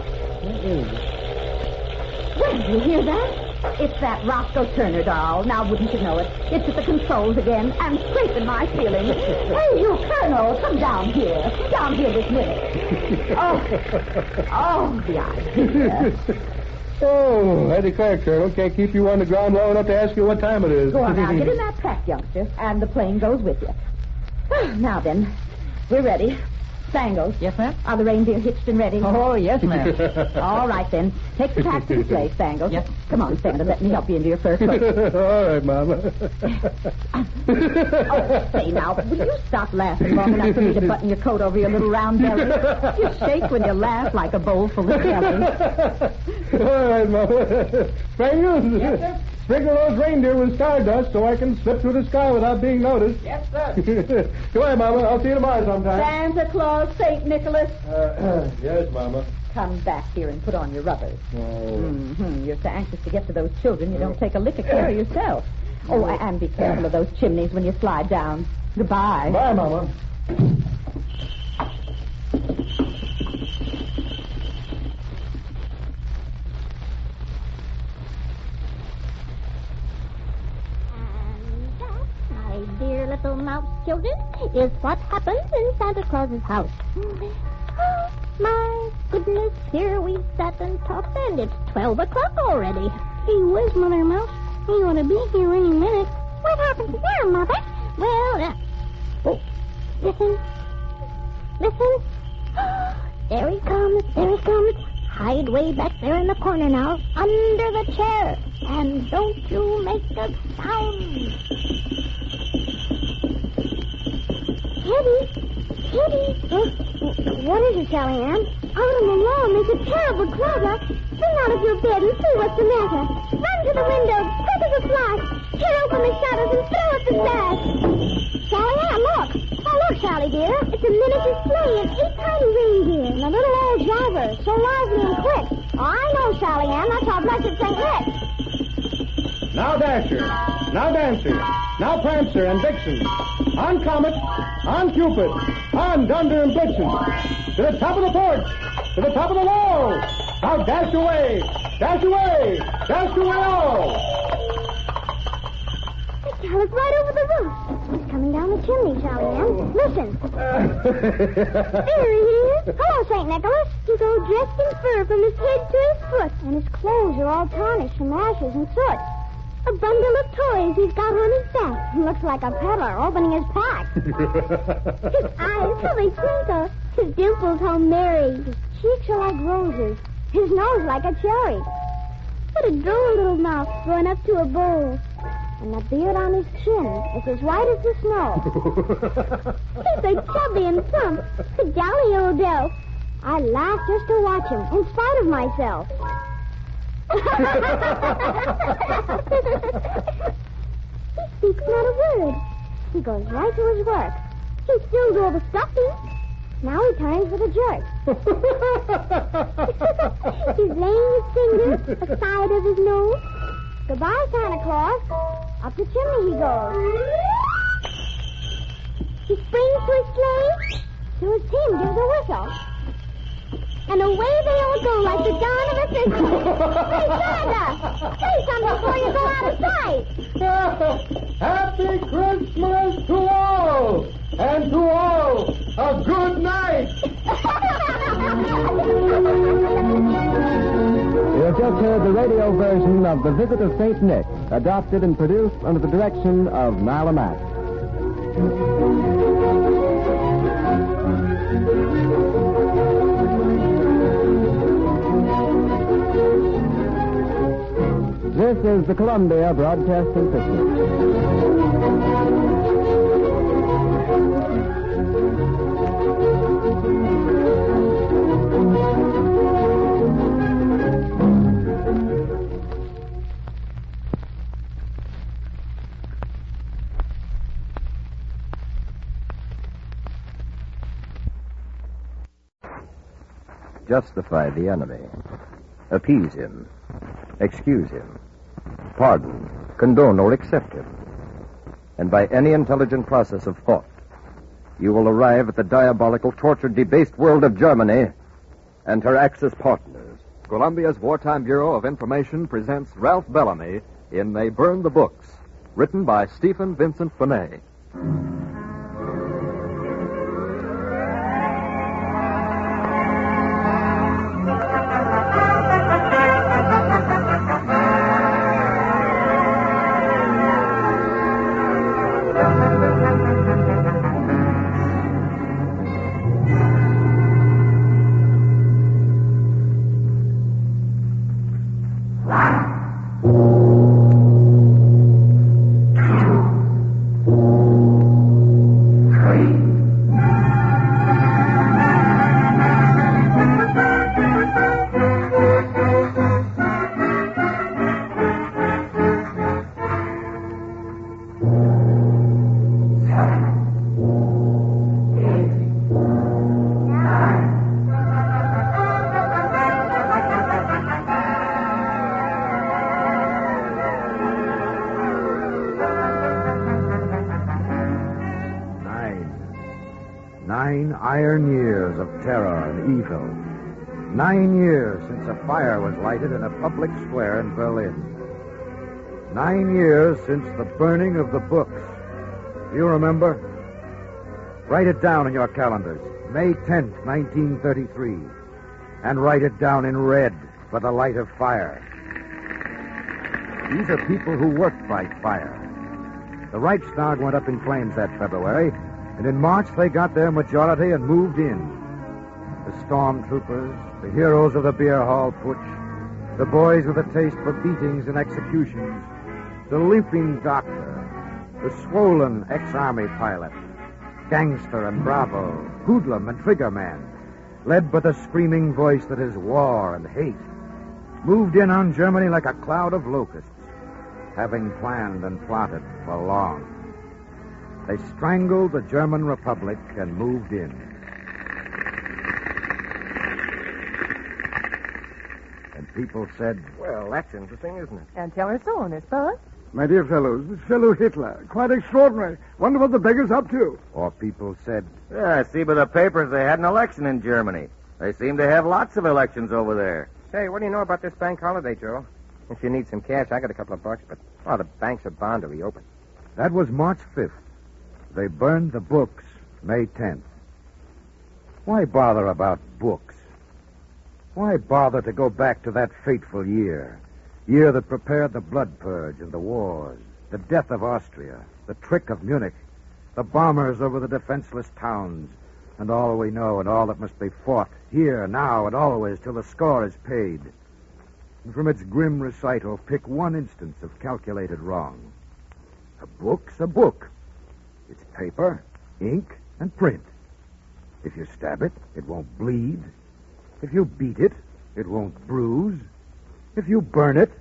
Well, do you hear that? It's that Roscoe Turner doll. Now, wouldn't you know it? It's at the controls again and scraping my ceiling. Hey, you, Colonel, come down here. Come down here this minute. Oh, the idea. Oh, I declare, Colonel, can't keep you on the ground long enough to ask you what time it is. Go on now, get in that pack, youngster, and the plane goes with you. Now then, we're ready. Spangles. Yes, ma'am? Are the reindeer hitched and ready? Oh, yes, ma'am. All right, then. Take the pack to the sleigh, Spangles. Yes. Come on, Santa, let me help you into your first place. All right, Mama. Oh, say now, will you stop laughing long enough for me to button your coat over your little round belly? You shake when you laugh like a bowl full of jelly. All right, Mama. Spangles? Yes, sir? Sprinkle those reindeer with stardust so I can slip through the sky without being noticed. Yes, sir. Goodbye, Mama. I'll see you tomorrow sometime. Santa Claus, St. Nicholas. Yes, Mama. Come back here and put on your rubbers. Oh. You're so anxious to get to those children, you don't take a lick of care of yourself. Oh, and be careful of those chimneys when you slide down. Goodbye. Bye, Mama. Dear little mouse children, is what happens in Santa Claus's house. Oh, my goodness, here we sat and talked, and it's 12 o'clock already. Gee whiz, Mother Mouse. He ought to be here any minute. What happened to them, Mother? Well, oh, listen. Listen. There he comes, there he comes. Hide way back there in the corner now, under the chair. And don't you make a sound. Teddy? What is it, Sally Ann? Out on the lawn, there's a terrible crowd out. Spring out of your bed and see what's the matter. Run to the window, quick as a flash. Tear open the shutters and throw up the sash. Sally Ann, look. Oh, look, Sally, dear. It's a miniature sleigh and 8 tiny reindeer and a little old driver, so lively and quick. Oh, I know, Sally Ann. That's our blessed St. Nick. Now Dasher, now Dancer, now Prancer and Vixen. On Comet, on Cupid, on Dunder and Blitzen. To the top of the porch, to the top of the wall. Now dash away, dash away, dash away all. It's right over the roof. He's coming down the chimney, Sally Ann. Listen. There he is. Hello, St. Nicholas. He's all dressed in fur from his head to his foot, and his clothes are all tarnished from ashes and soot. A bundle of toys he's got on his back. He looks like a peddler opening his pack. His eyes, how they twinkle. His dimples, how merry. His cheeks are like roses. His nose like a cherry. What a droll little mouth going up to a bowl. And the beard on his chin is as white as the snow. He's so chubby and plump. A jolly old elf. I laugh just to watch him, in spite of myself. He speaks not a word. He goes right to his work. He spills all the stuffing. Now he turns with a jerk. He's laying his finger aside of his nose. Goodbye, Santa Claus. Up the chimney he goes. He springs to his sleigh. To his team gives a whistle. And away they all go like the dawn of a thistle. Hey, Santa! Say something before you go out of sight. Happy Christmas to all! And to all, a A good night! You have just heard the radio version of The Visit of St. Nick, adopted and produced under the direction of Nyla Mack. This is the Columbia Broadcasting System. Justify the enemy. Appease him. Excuse him. Pardon, condone, or accept him. And by any intelligent process of thought, you will arrive at the diabolical, tortured, debased world of Germany and her Axis partners. Columbia's Wartime Bureau of Information presents Ralph Bellamy in They Burn the Books, written by Stephen Vincent Benet. Iron years of terror and evil. 9 years since a fire was lighted in a public square in Berlin. 9 years since the burning of the books. Do you remember? Write it down in your calendars. May 10th, 1933. And write it down in red for the light of fire. These are people who worked by fire. The Reichstag went up in flames that February, and in March they got their majority and moved in. The stormtroopers, the heroes of the beer hall putsch, the boys with a taste for beatings and executions, the limping doctor, the swollen ex-army pilot, gangster and bravo, hoodlum and triggerman, led by the screaming voice that is war and hate, moved in on Germany like a cloud of locusts, having planned and plotted for long. They strangled the German Republic and moved in. And people said, Well, that's interesting, isn't it? And tell her so, Miss Bella. My dear fellows, this fellow Hitler, quite extraordinary. Wonder what the beggar's up to. or people said, Yeah, I see by the papers they had an election in Germany. They seem to have lots of elections over there. Say, what do you know about this bank holiday, Joe? If you need some cash, I got a couple of bucks, but, the banks are bound to reopen. that was March 5th. They burned the books May 10th. Why bother about books? Why bother to go back to that fateful year? Year that prepared the blood purge and the wars, the death of Austria, the trick of Munich, the bombers over the defenseless towns, and all we know and all that must be fought, here, now, and always, till the score is paid. And from its grim recital, pick one instance of calculated wrong. A book's a book. It's paper, ink, and print. If you stab it, it won't bleed. If you beat it, it won't bruise. If you burn it,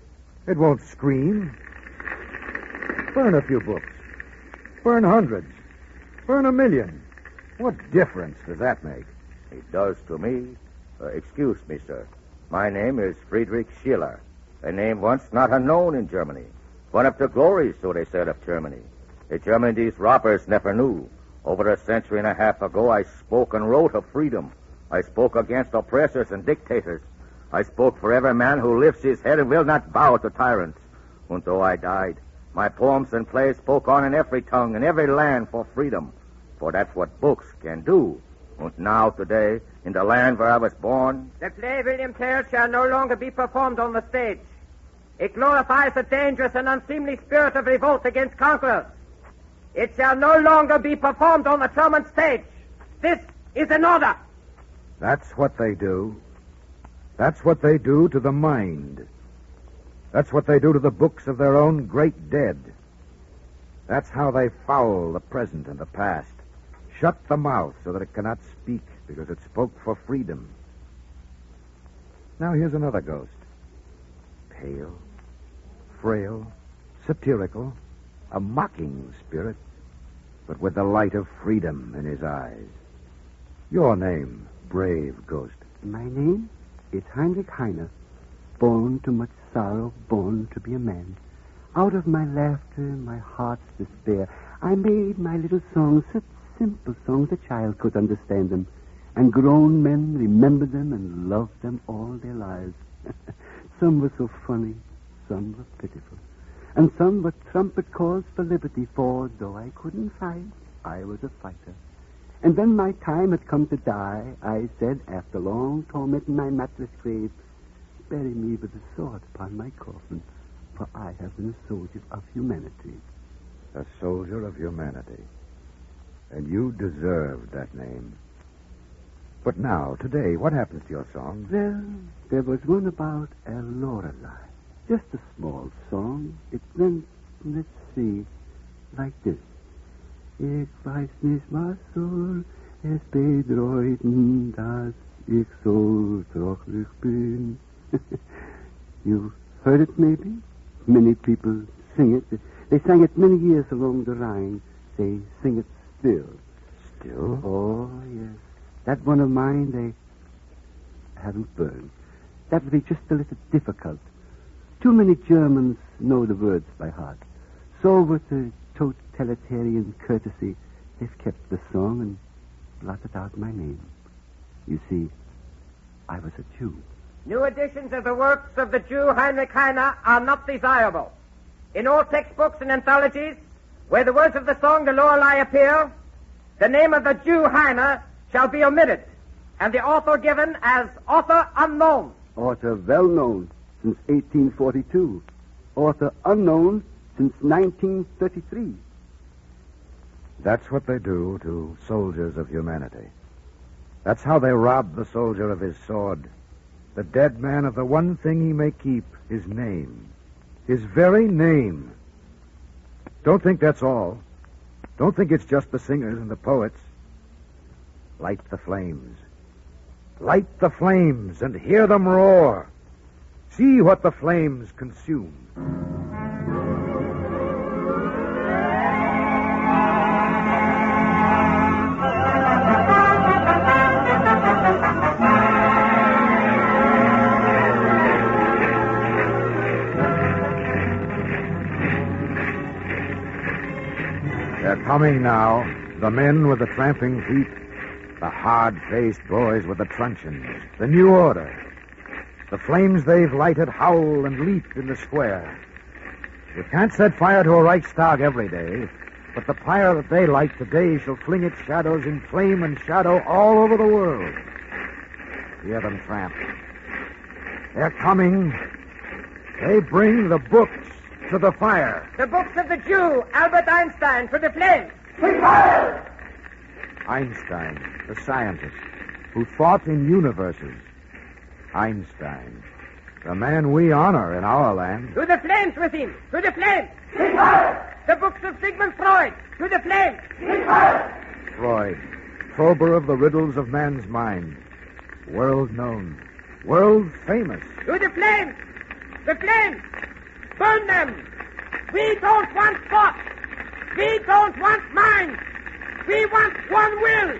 it won't scream. Burn a few books. Burn hundreds. Burn 1,000,000. What difference does that make? It does to me. Excuse me, sir. My name is Friedrich Schiller. A name once not unknown in Germany. One of the glories, so they said, of Germany. A Germany these robbers never knew. Over a century and a half ago, I spoke and wrote of freedom. I spoke against oppressors and dictators. I spoke for every man who lifts his head and will not bow to tyrants. And though I died, my poems and plays spoke on in every tongue and every land for freedom. For that's what books can do, And now, today, in the land where I was born, The play William Tell shall no longer be performed on the stage. It glorifies the dangerous and unseemly spirit of revolt against conquerors. It shall no longer be performed on the German stage. This is an order. That's what they do. That's what they do to the mind. That's what they do to the books of their own great dead. That's how they foul the present and the past. Shut the mouth so that it cannot speak because it spoke for freedom. Now here's another ghost. Pale, frail, satirical, a mocking spirit, but with the light of freedom in his eyes. Your name, brave ghost. My name is Heinrich Heine, born to much sorrow, born to be a man. Out of my laughter, my heart's despair, I made my little songs, such simple songs a child could understand them. And grown men remembered them and loved them all their lives. Some were so funny, some were pitiful. And some were trumpet calls for liberty, for though I couldn't fight, I was a fighter. And when my time had come to die, I said, after long torment in my mattress grave, bury me with a sword upon my coffin, for I have been a soldier of humanity. A soldier of humanity. And you deserved that name. But now, today, what happens to your songs? Well, there was one about a Lorelei. Just a small song. It went, let's see, like this. Ich weiß nicht, was soll es bedeuten, dass ich so traurig bin. You've heard it, maybe? Many people sing it. They sang it many years along the Rhine. They sing it still. Still? Oh, yes. That one of mine, they haven't burned. That would be just a little difficult. Too many Germans know the words by heart. So with a totalitarian courtesy, they've kept the song and blotted out my name. You see, I was a Jew. New editions of the works of the Jew Heinrich Heine are not desirable. In all textbooks and anthologies, where the words of the song The Lorelei appear, the name of the Jew Heine shall be omitted, and the author given as author unknown. Author well known since 1842. Author unknown since 1933. That's what they do to soldiers of humanity. That's how they rob the soldier of his sword. The dead man of the one thing he may keep, his name. His very name. Don't think that's all. Don't think it's just the singers and the poets. Light the flames. Light the flames and hear them roar. See what the flames consume. They're coming now, the men with the tramping feet, the hard-faced boys with the truncheons, the new order. The flames they've lighted howl and leap in the square. You can't set fire to a Reichstag every day, but the fire that they light today shall fling its shadows in flame and shadow all over the world. Hear them tramp. They're coming. They bring the books to the fire. The books of the Jew, Albert Einstein, to the flames. Einstein, the scientist, who thought in universes. Einstein, the man we honor in our land. To the flames with him! To the flames! The books of Sigmund Freud! To the flames! Freud, prober of the riddles of man's mind. World known. World famous. To the flames! The flames! Burn them! We don't want thought! We don't want mind! We want one will!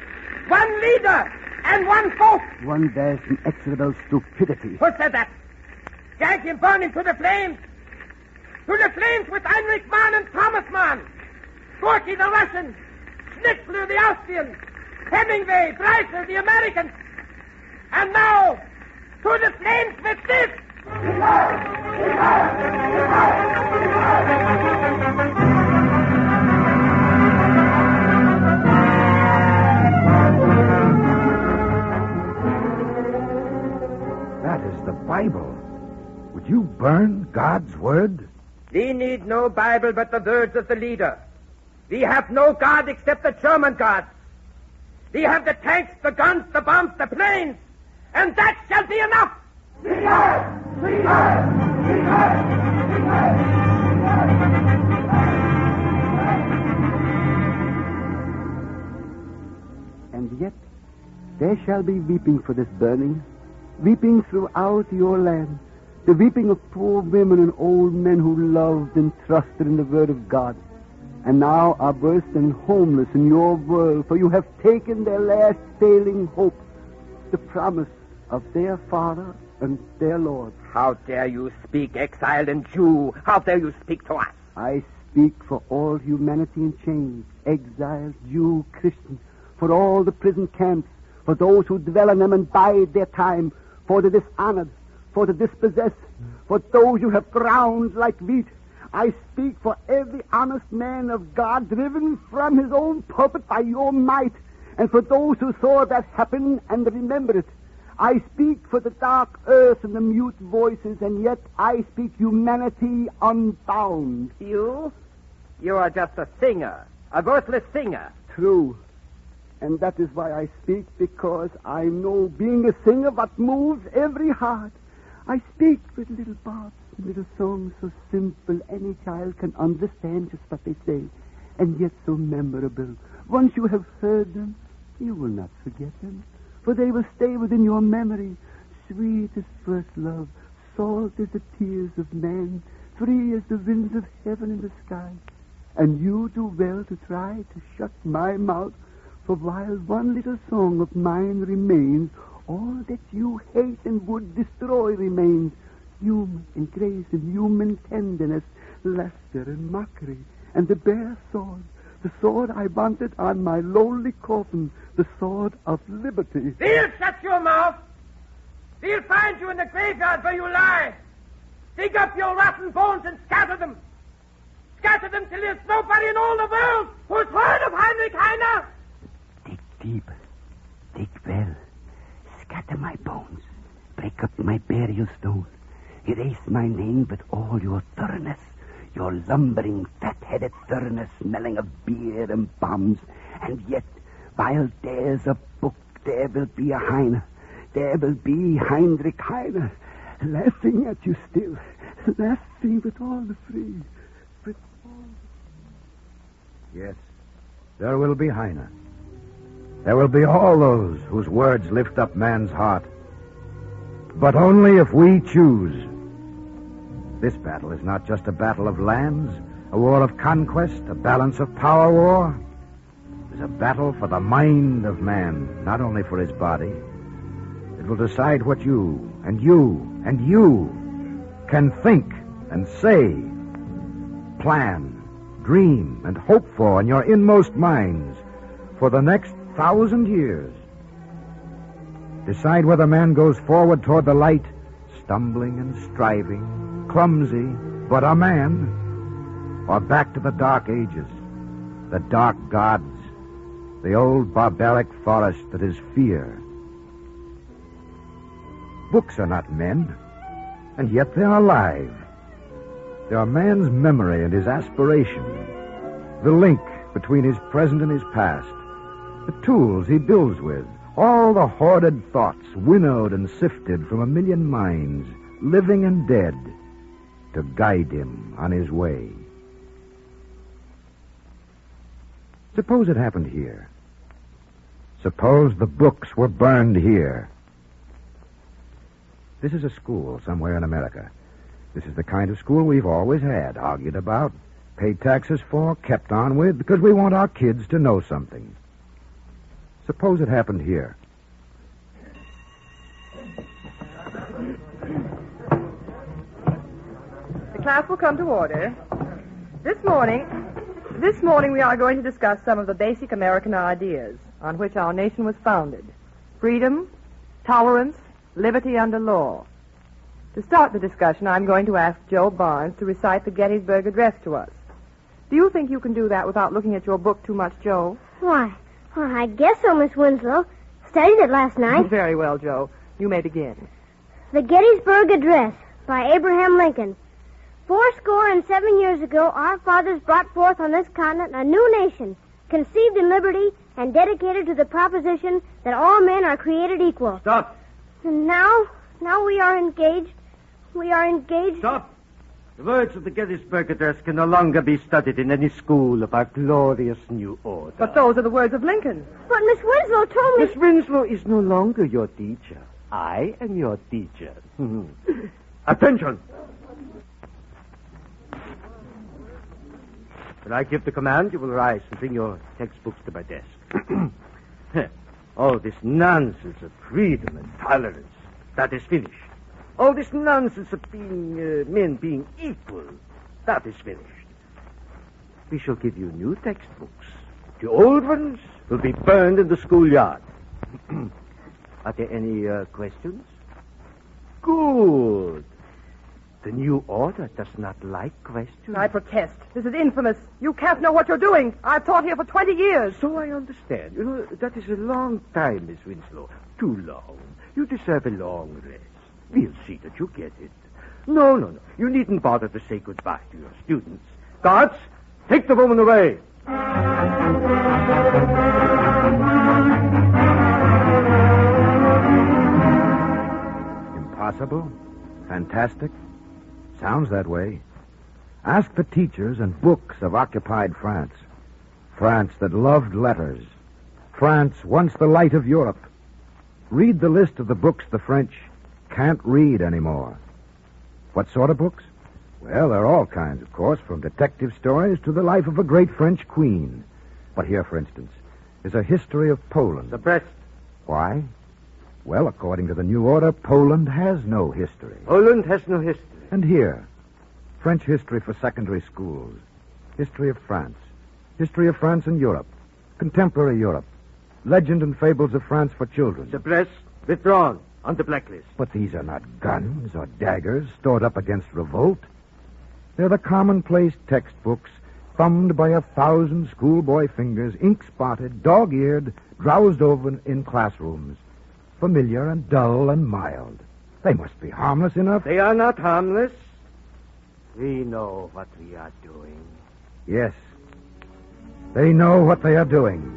One leader! And one folk! One vast inexorable stupidity. Who said that? Gag him, burn him to the flames! To the flames with Heinrich Mann and Thomas Mann! Gorky the Russian! Schnitzler the Austrian! Hemingway, Dreiser the American! And now, to the flames with this! word? We need no Bible but the words of the leader. We have no God except the German God. We have the tanks, the guns, the bombs, the planes, and that shall be enough. And yet there shall be weeping for this burning, weeping throughout your land, the weeping of poor women and old men who loved and trusted in the word of God, and now are bursting homeless in your world, for you have taken their last failing hope, the promise of their Father and their Lord. How dare you speak, exiled and Jew? How dare you speak to us? I speak for all humanity in chains, exiled, Jew, Christian, for all the prison camps, for those who dwell in them and bide their time, for the dishonored, for the dispossessed, for those you have ground like wheat. I speak for every honest man of God driven from his own pulpit by your might, and for those who saw that happen and remember it. I speak for the dark earth and the mute voices, and yet I speak humanity unbound. You? You are just a singer, a worthless singer. True. And that is why I speak, because I know, being a singer, what moves every heart. I speak with little bobs, little songs so simple any child can understand just what they say, and yet so memorable. Once you have heard them, you will not forget them, for they will stay within your memory. Sweet as first love, salt as the tears of man, free as the winds of heaven in the sky. And you do well to try to shut my mouth, for while one little song of mine remains, all that you hate and would destroy remains. Humor and grace and human tenderness, laughter and mockery, and the bare sword, the sword I wanted on my lowly coffin, the sword of liberty. We'll shut your mouth. We'll find you in the graveyard where you lie. Dig up your rotten bones and scatter them. Scatter them till there's nobody in all the world who's heard of Heinrich Heine. Dig deep. Dig well. Scatter my bones. Break up my burial stone. Erase my name with all your thoroughness, your lumbering, fat-headed thoroughness smelling of beer and bombs. And yet, while there's a book, there will be a Heine. There will be Heinrich Heine, laughing at you still, laughing with all the free, with all... Yes, there will be Heine. There will be all those whose words lift up man's heart. But only if we choose. This battle is not just a battle of lands, a war of conquest, a balance of power war. It is a battle for the mind of man, not only for his body. It will decide what you and you and you can think and say, plan, dream, and hope for in your inmost minds for the next 1,000 years. Decide whether man goes forward toward the light, stumbling and striving, clumsy, but a man, or back to the dark ages, the dark gods, the old barbaric forest that is fear. Books are not men, and yet they are alive. They are man's memory and his aspiration, the link between his present and his past, the tools he builds with, all the hoarded thoughts winnowed and sifted from a million minds, living and dead, to guide him on his way. Suppose it happened here. Suppose the books were burned here. This is a school somewhere in America. This is the kind of school we've always had, argued about, paid taxes for, kept on with, because we want our kids to know something. Suppose it happened here. The class will come to order. This morning we are going to discuss some of the basic American ideas on which our nation was founded. Freedom, tolerance, liberty under law. To start the discussion, I'm going to ask Joe Barnes to recite the Gettysburg Address to us. Do you think you can do that without looking at your book too much, Joe? Why, I guess so, Miss Winslow. Studied it last night. Very well, Joe. You may begin. The Gettysburg Address by Abraham Lincoln. 407 years ago, our fathers brought forth on this continent a new nation, conceived in liberty and dedicated to the proposition that all men are created equal. Stop. And now we are engaged. We are engaged. Stop. The words of the Gettysburg Address can no longer be studied in any school of our glorious new order. But those are the words of Lincoln. But Miss Winslow told me... Miss Winslow is no longer your teacher. I am your teacher. Attention! When I give the command, you will rise and bring your textbooks to my desk. All this nonsense of freedom and tolerance, that is finished. All this nonsense of men being equal, that is finished. We shall give you new textbooks. The old ones will be burned in the schoolyard. Are there any questions? Good. The new order does not like questions. I protest. This is infamous. You can't know what you're doing. I've taught here for 20 years. So I understand. You know, that is a long time, Miss Winslow. Too long. You deserve a long rest. We'll see that you get it. No. You needn't bother to say goodbye to your students. Guards, take the woman away. Impossible? Fantastic? Sounds that way. Ask the teachers and books of occupied France. France that loved letters. France once the light of Europe. Read the list of the books the French can't read anymore. What sort of books? Well, there are all kinds, of course, from detective stories to the life of a great French queen. But here, for instance, is a history of Poland. Suppressed. Why? Well, according to the new order, Poland has no history. Poland has no history. And here, French history for secondary schools, history of France and Europe, contemporary Europe, legend and fables of France for children. Suppressed, withdrawn, on the blacklist. But these are not guns or daggers stored up against revolt. They're the commonplace textbooks thumbed by 1,000 schoolboy fingers, ink-spotted, dog-eared, drowsed over in classrooms, familiar and dull and mild. They must be harmless enough. They are not harmless. We know what we are doing. Yes. They know what they are doing.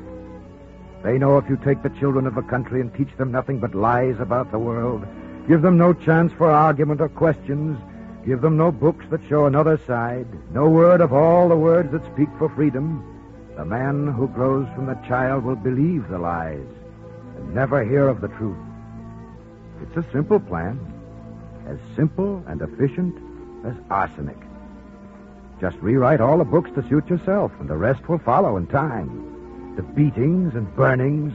They know if you take the children of a country and teach them nothing but lies about the world, give them no chance for argument or questions, give them no books that show another side, no word of all the words that speak for freedom, the man who grows from the child will believe the lies and never hear of the truth. It's a simple plan, as simple and efficient as arsenic. Just rewrite all the books to suit yourself, and the rest will follow in time. The beatings and burnings,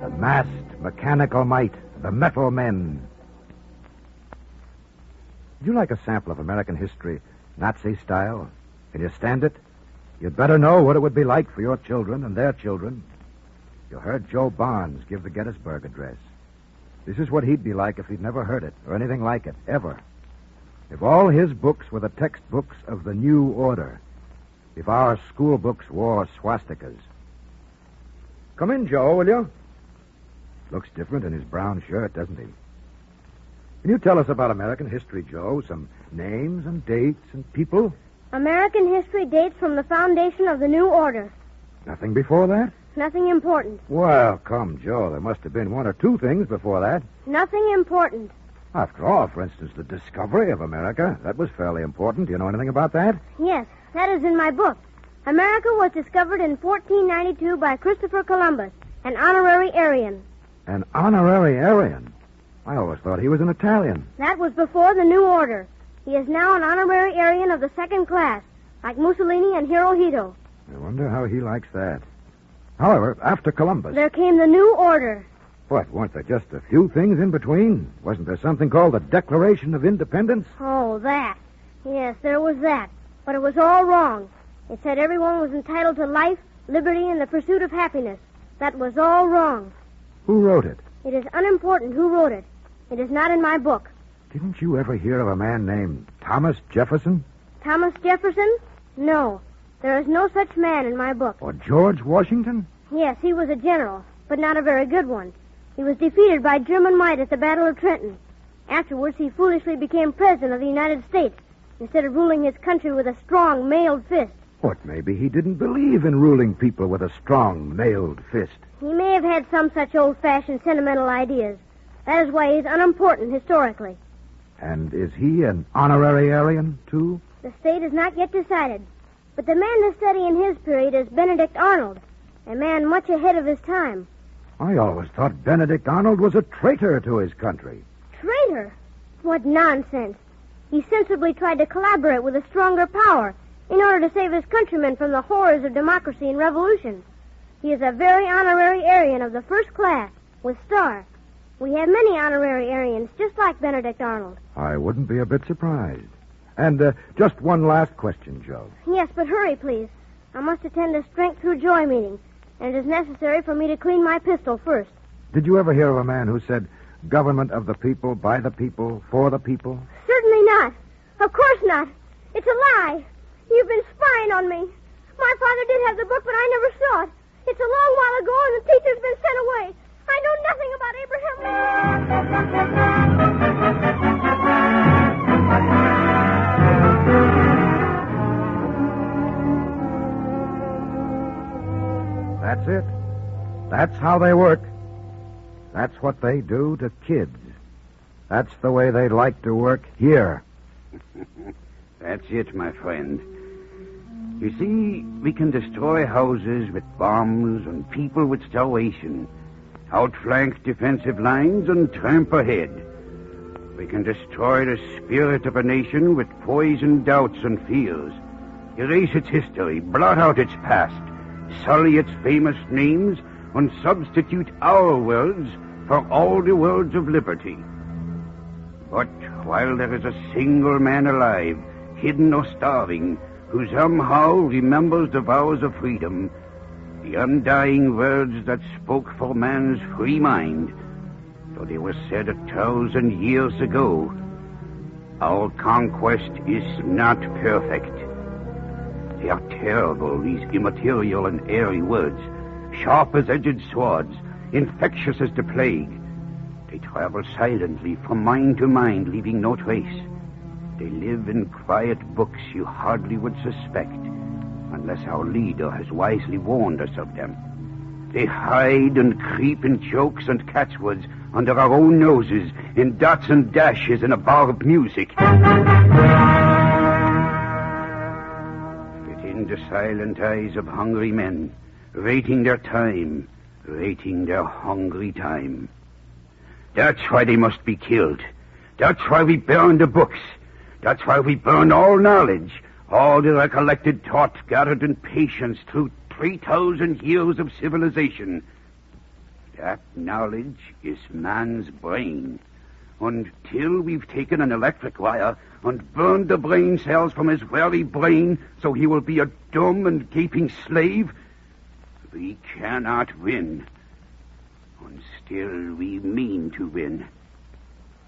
the massed mechanical might, the metal men. Would you like a sample of American history, Nazi style? Can you stand it? You'd better know what it would be like for your children and their children. You heard Joe Barnes give the Gettysburg Address. This is what he'd be like if he'd never heard it, or anything like it, ever. If all his books were the textbooks of the new order. If our school books wore swastikas. Come in, Joe, will you? Looks different in his brown shirt, doesn't he? Can you tell us about American history, Joe? Some names and dates and people? American history dates from the foundation of the new order. Nothing before that? Nothing important. Well, come, Joe, there must have been one or two things before that. Nothing important. After all, for instance, the discovery of America. That was fairly important. Do you know anything about that? Yes, that is in my book. America was discovered in 1492 by Christopher Columbus, an honorary Aryan. An honorary Aryan? I always thought he was an Italian. That was before the new order. He is now an honorary Aryan of the second class, like Mussolini and Hirohito. I wonder how he likes that. However, after Columbus... There came the new order. What, weren't there just a few things in between? Wasn't there something called the Declaration of Independence? Oh, that. Yes, there was that. But it was all wrong. It said everyone was entitled to life, liberty, and the pursuit of happiness. That was all wrong. Who wrote it? It is unimportant who wrote it. It is not in my book. Didn't you ever hear of a man named Thomas Jefferson? Thomas Jefferson? No. There is no such man in my book. Or George Washington? Yes, he was a general, but not a very good one. He was defeated by German might at the Battle of Trenton. Afterwards, he foolishly became president of the United States. instead of ruling his country with a strong, mailed fist. What, maybe he didn't believe in ruling people with a strong, mailed fist. He may have had some such old-fashioned sentimental ideas. That is why he's unimportant historically. And is he an honorary Aryan, too? The state is not yet decided. But the man to study in his period is Benedict Arnold, a man much ahead of his time. I always thought Benedict Arnold was a traitor to his country. Traitor? What nonsense. He sensibly tried to collaborate with a stronger power in order to save his countrymen from the horrors of democracy and revolution. He is a very honorary Aryan of the first class, with star. We have many honorary Aryans just like Benedict Arnold. I wouldn't be a bit surprised. And just one last question, Joe. Yes, but hurry, please. I must attend a Strength Through Joy meeting, and it is necessary for me to clean my pistol first. Did you ever hear of a man who said, government of the people, by the people, for the people? Certainly not. Of course not. It's a lie. You've been spying on me. My father did have the book, but I never saw it. It's a long while ago, and the teacher's been sent away. I know nothing about Abraham Lincoln. That's it. That's how they work. That's what they do to kids. That's the way they like to work here. That's it, my friend. You see, we can destroy houses with bombs and people with starvation, outflank defensive lines and tramp ahead. We can destroy the spirit of a nation with poison doubts and fears, erase its history, blot out its past, sully its famous names, and substitute our words for all the words of liberty. But while there is a single man alive, hidden or starving, who somehow remembers the vows of freedom, the undying words that spoke for man's free mind, though they were said 1,000 years ago, our conquest is not perfect. They are terrible, these immaterial and airy words, sharp as edged swords, infectious as the plague. They travel silently from mind to mind, leaving no trace. They live in quiet books you hardly would suspect, unless our leader has wisely warned us of them. They hide and creep in jokes and catchwords under our own noses, in dots and dashes in a bar of music. Within the silent eyes of hungry men, waiting their time, waiting their hungry time. That's why they must be killed. That's why we burn the books. That's why we burn all knowledge, all the recollected thought gathered in patience through 3,000 years of civilization. That knowledge is man's brain. Until we've taken an electric wire and burned the brain cells from his very brain so he will be a dumb and gaping slave, we cannot win. And still we mean to win.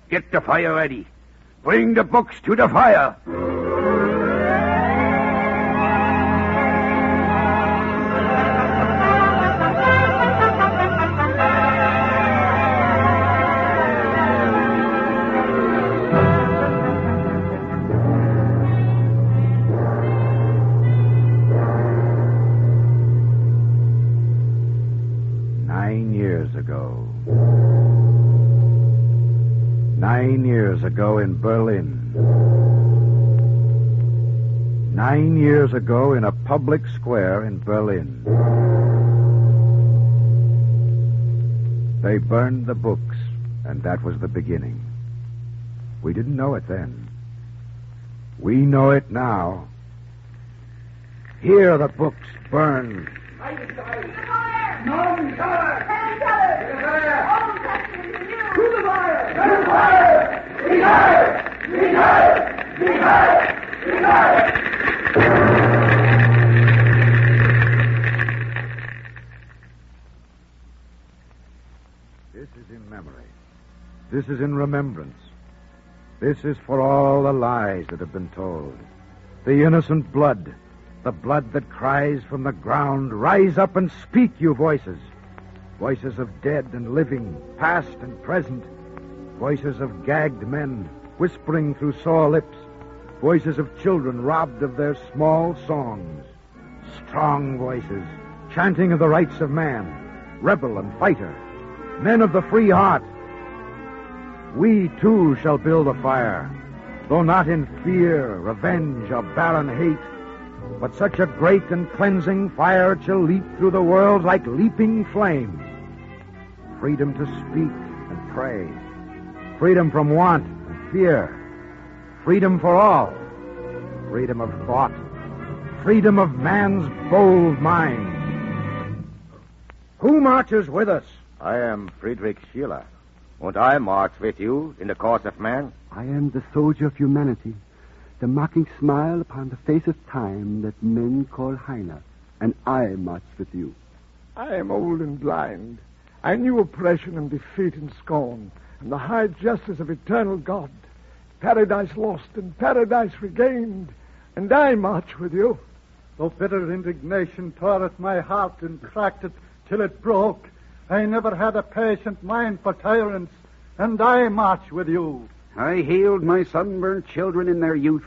Get the fire ready. Bring the books to the fire. 9 years ago in Berlin. 9 years ago in a public square in Berlin. They burned the books, and that was the beginning. We didn't know it then. We know it now. Here the books burn. This is in memory. This is in remembrance. This is for all the lies that have been told. The innocent blood, the blood that cries from the ground, rise up and speak, you voices. Voices of dead and living, past and present. Voices of gagged men, whispering through sore lips. Voices of children robbed of their small songs. Strong voices, chanting of the rights of man, rebel and fighter, men of the free heart. We too shall build a fire, though not in fear, revenge, or barren hate, but such a great and cleansing fire it shall leap through the world like leaping flame. Freedom to speak and pray, freedom from want and fear, freedom for all, freedom of thought, freedom of man's bold mind. Who marches with us? I am Friedrich Schiller. Won't I march with you in the cause of man? I am the soldier of humanity, the mocking smile upon the face of time that men call Heine, and I march with you. I am old and blind. I knew oppression and defeat and scorn, and the high justice of eternal God. Paradise lost and paradise regained, and I march with you. Though bitter indignation tore at my heart and cracked it till it broke, I never had a patient mind for tyrants, and I march with you. I hailed my sunburned children in their youth,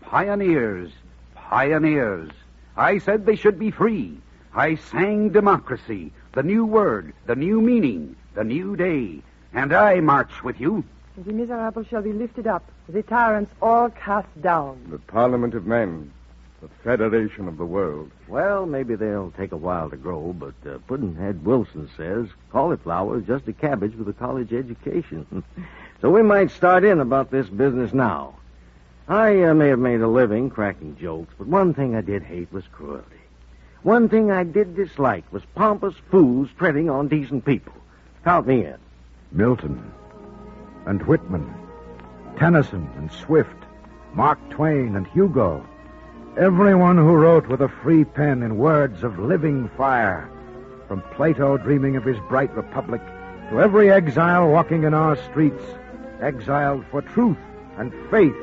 pioneers, pioneers. I said they should be free. I sang democracy, the new word, the new meaning, the new day. And I march with you. The miserable shall be lifted up, the tyrants all cast down. The Parliament of Men, the Federation of the World. Well, maybe they'll take a while to grow, but Puddinhead Wilson says cauliflower is just a cabbage with a college education. So we might start in about this business now. I may have made a living cracking jokes, but one thing I did hate was cruelty. One thing I did dislike was pompous fools treading on decent people. Count me in. Milton and Whitman, Tennyson and Swift, Mark Twain and Hugo. Everyone who wrote with a free pen in words of living fire, from Plato dreaming of his bright republic to every exile walking in our streets, exiled for truth and faith,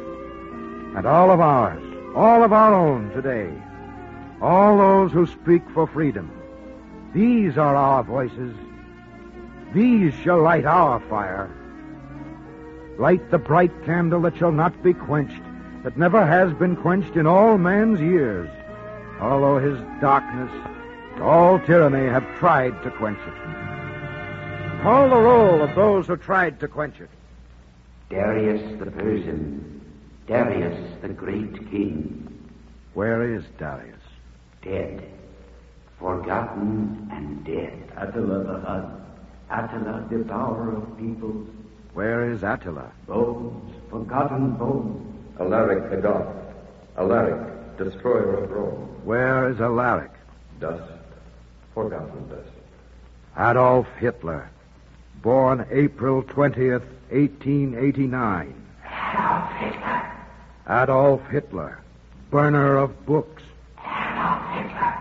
and all of ours, all of our own today, all those who speak for freedom. These are our voices. These shall light our fire. Light the bright candle that shall not be quenched, that never has been quenched in all man's years, although his darkness, all tyranny have tried to quench it. Call the roll of those who tried to quench it. Darius the Persian, Darius the great king. Where is Darius? Dead, forgotten and dead. Attila the Hun, Attila, devourer of peoples. Where is Attila? Bones, forgotten bones. Alaric the Goth, Alaric, destroyer of Rome. Where is Alaric? Dust, forgotten dust. Adolf Hitler, born April 20th, 1889. Adolf Hitler. Adolf Hitler, burner of books. Adolf Hitler.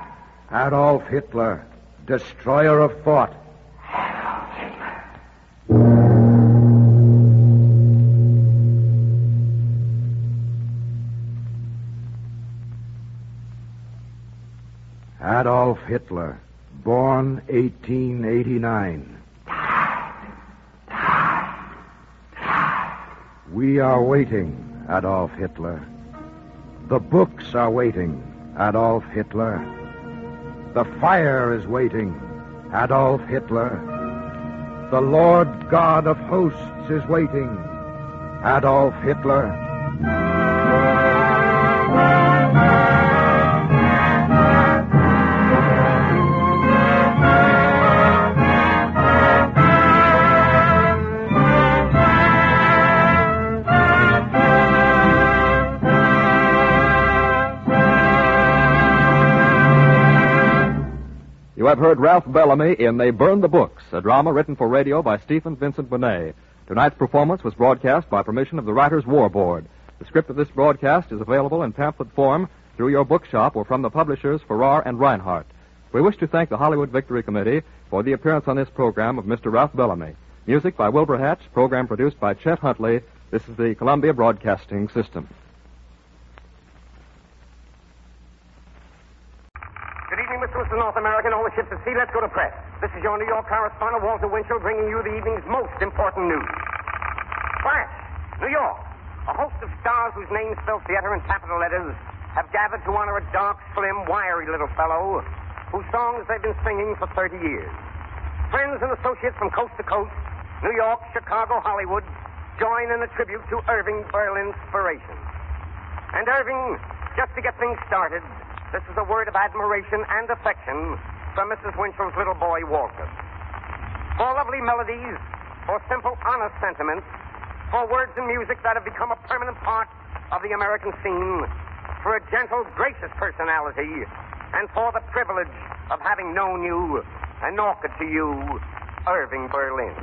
Adolf Hitler, destroyer of thought. Adolf Hitler. Adolf Hitler, born 1889. We are waiting, Adolf Hitler. The books are waiting, Adolf Hitler. The fire is waiting, Adolf Hitler. The Lord God of hosts is waiting, Adolf Hitler. You have heard Ralph Bellamy in They Burn the Books, a drama written for radio by Stephen Vincent Benet. Tonight's performance was broadcast by permission of the Writers' War Board. The script of this broadcast is available in pamphlet form through your bookshop or from the publishers Farrar and Reinhardt. We wish to thank the Hollywood Victory Committee for the appearance on this program of Mr. Ralph Bellamy. Music by Wilbur Hatch, program produced by Chet Huntley. This is the Columbia Broadcasting System. Good evening, Mr. North American, all the ships at sea. Let's go to press. This is your New York correspondent, Walter Winchell, bringing you the evening's most important news. Flash, New York. A host of stars whose names spell theater in capital letters have gathered to honor a dark, slim, wiry little fellow whose songs they've been singing for 30 years. Friends and associates from coast to coast, New York, Chicago, Hollywood, join in a tribute to Irving Berlin's inspiration. And Irving, just to get things started, this is a word of admiration and affection from Mrs. Winchell's little boy, Walter. For lovely melodies, for simple, honest sentiments, for words and music that have become a permanent part of the American scene, for a gentle, gracious personality, and for the privilege of having known you and offered to you, Irving Berlin.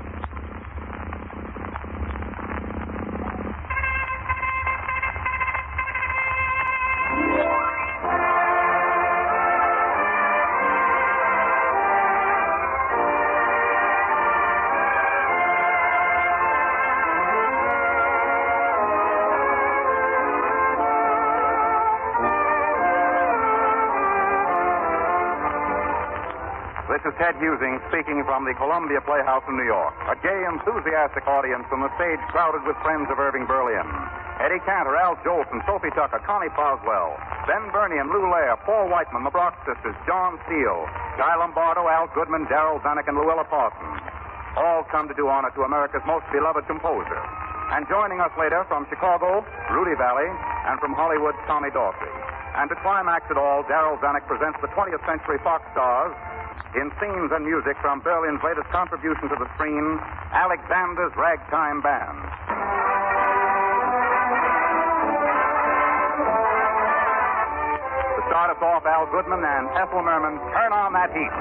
This is Ted Husing speaking from the Columbia Playhouse in New York. A gay, enthusiastic audience from the stage crowded with friends of Irving Berlin. Eddie Cantor, Al Jolson, Sophie Tucker, Connie Boswell, Ben Bernie and Lou Lair, Paul Whiteman, the Brock sisters, John Steele, Guy Lombardo, Al Goodman, Darrell Zanuck, and Luella Parsons. All come to do honor to America's most beloved composer. And joining us later from Chicago, Rudy Valley, and from Hollywood, Tommy Dorsey. And to climax it all, Darrell Zanuck presents the 20th Century Fox stars in scenes and music from Berlin's latest contribution to the screen, Alexander's Ragtime Band. To start us off, Al Goodman and Ethel Merman, Turn on That Heat.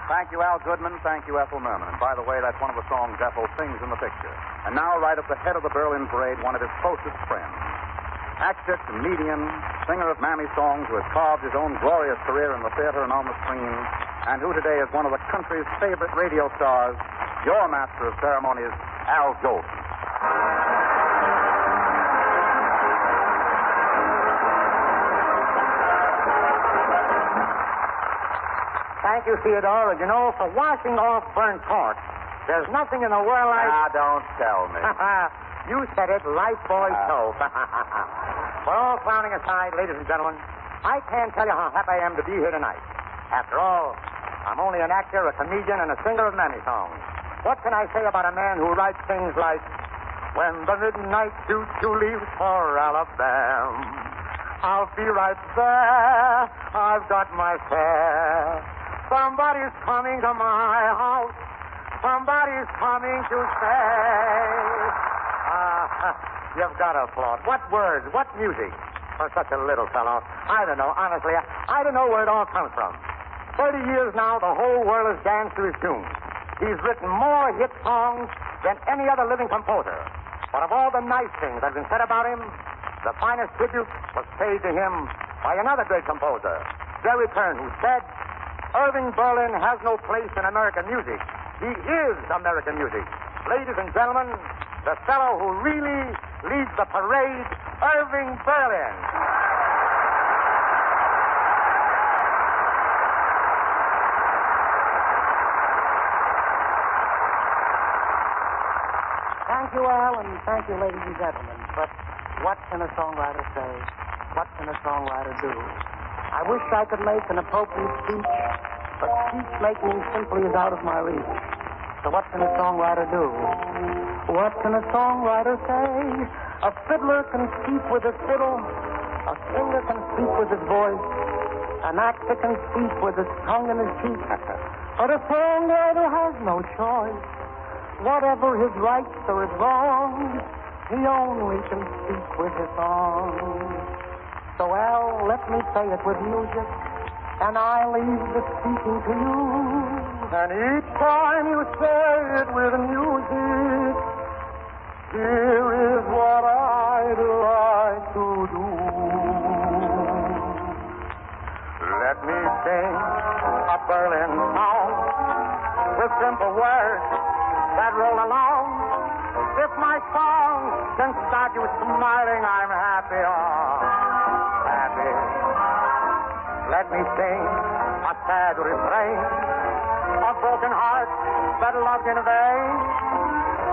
Thank you, Al Goodman. Thank you, Ethel Merman. And by the way, that's one of the songs Ethel sings in the picture. And now, right at the head of the Berlin parade, one of his closest friends. Actor, comedian, singer of Mammy songs who has carved his own glorious career in the theater and on the screen, and who today is one of the country's favorite radio stars, your master of ceremonies, Al Jolson. Thank you, Theodore. And you know, for washing off burnt cork, there's nothing in the world like... Ah, don't tell me. You said it, Lifebuoy soap. For all clowning aside, ladies and gentlemen, I can't tell you how happy I am to be here tonight. After all, I'm only an actor, a comedian, and a singer of many songs. What can I say about a man who writes things like, when the midnight choo-choo leaves for Alabama, I'll be right there, I've got my fare. Somebody's coming to my house. Somebody's coming to say. You've got to applaud. What words, what music for such a little fellow. I don't know, honestly. I don't know where it all comes from. 30 years now, the whole world has danced to his tunes. He's written more hit songs than any other living composer. But of all the nice things that have been said about him, the finest tribute was paid to him by another great composer, Jerry Kern, who said, Irving Berlin has no place in American music. He is American music. Ladies and gentlemen, the fellow who really leads the parade, Irving Berlin. Thank you, Al, and thank you, ladies and gentlemen. But what can a songwriter say? What can a songwriter do? I wish I could make an appropriate speech, but speech-making simply is out of my reach. So what can a songwriter do? What can a songwriter say? A fiddler can speak with his fiddle. A singer can speak with his voice. An actor can speak with his tongue in his cheek. But a songwriter has no choice. Whatever his rights or his wrongs, he only can speak with his song. So, Al, let me say it with music, and I leave the speaking to you. And each time you say it with music, here is what I'd like to do. Let me sing a Berlin song with simple words that roll along. If my song can start you smiling, I'm happy, happy. Let me sing a sad refrain of broken hearts that loved in vain.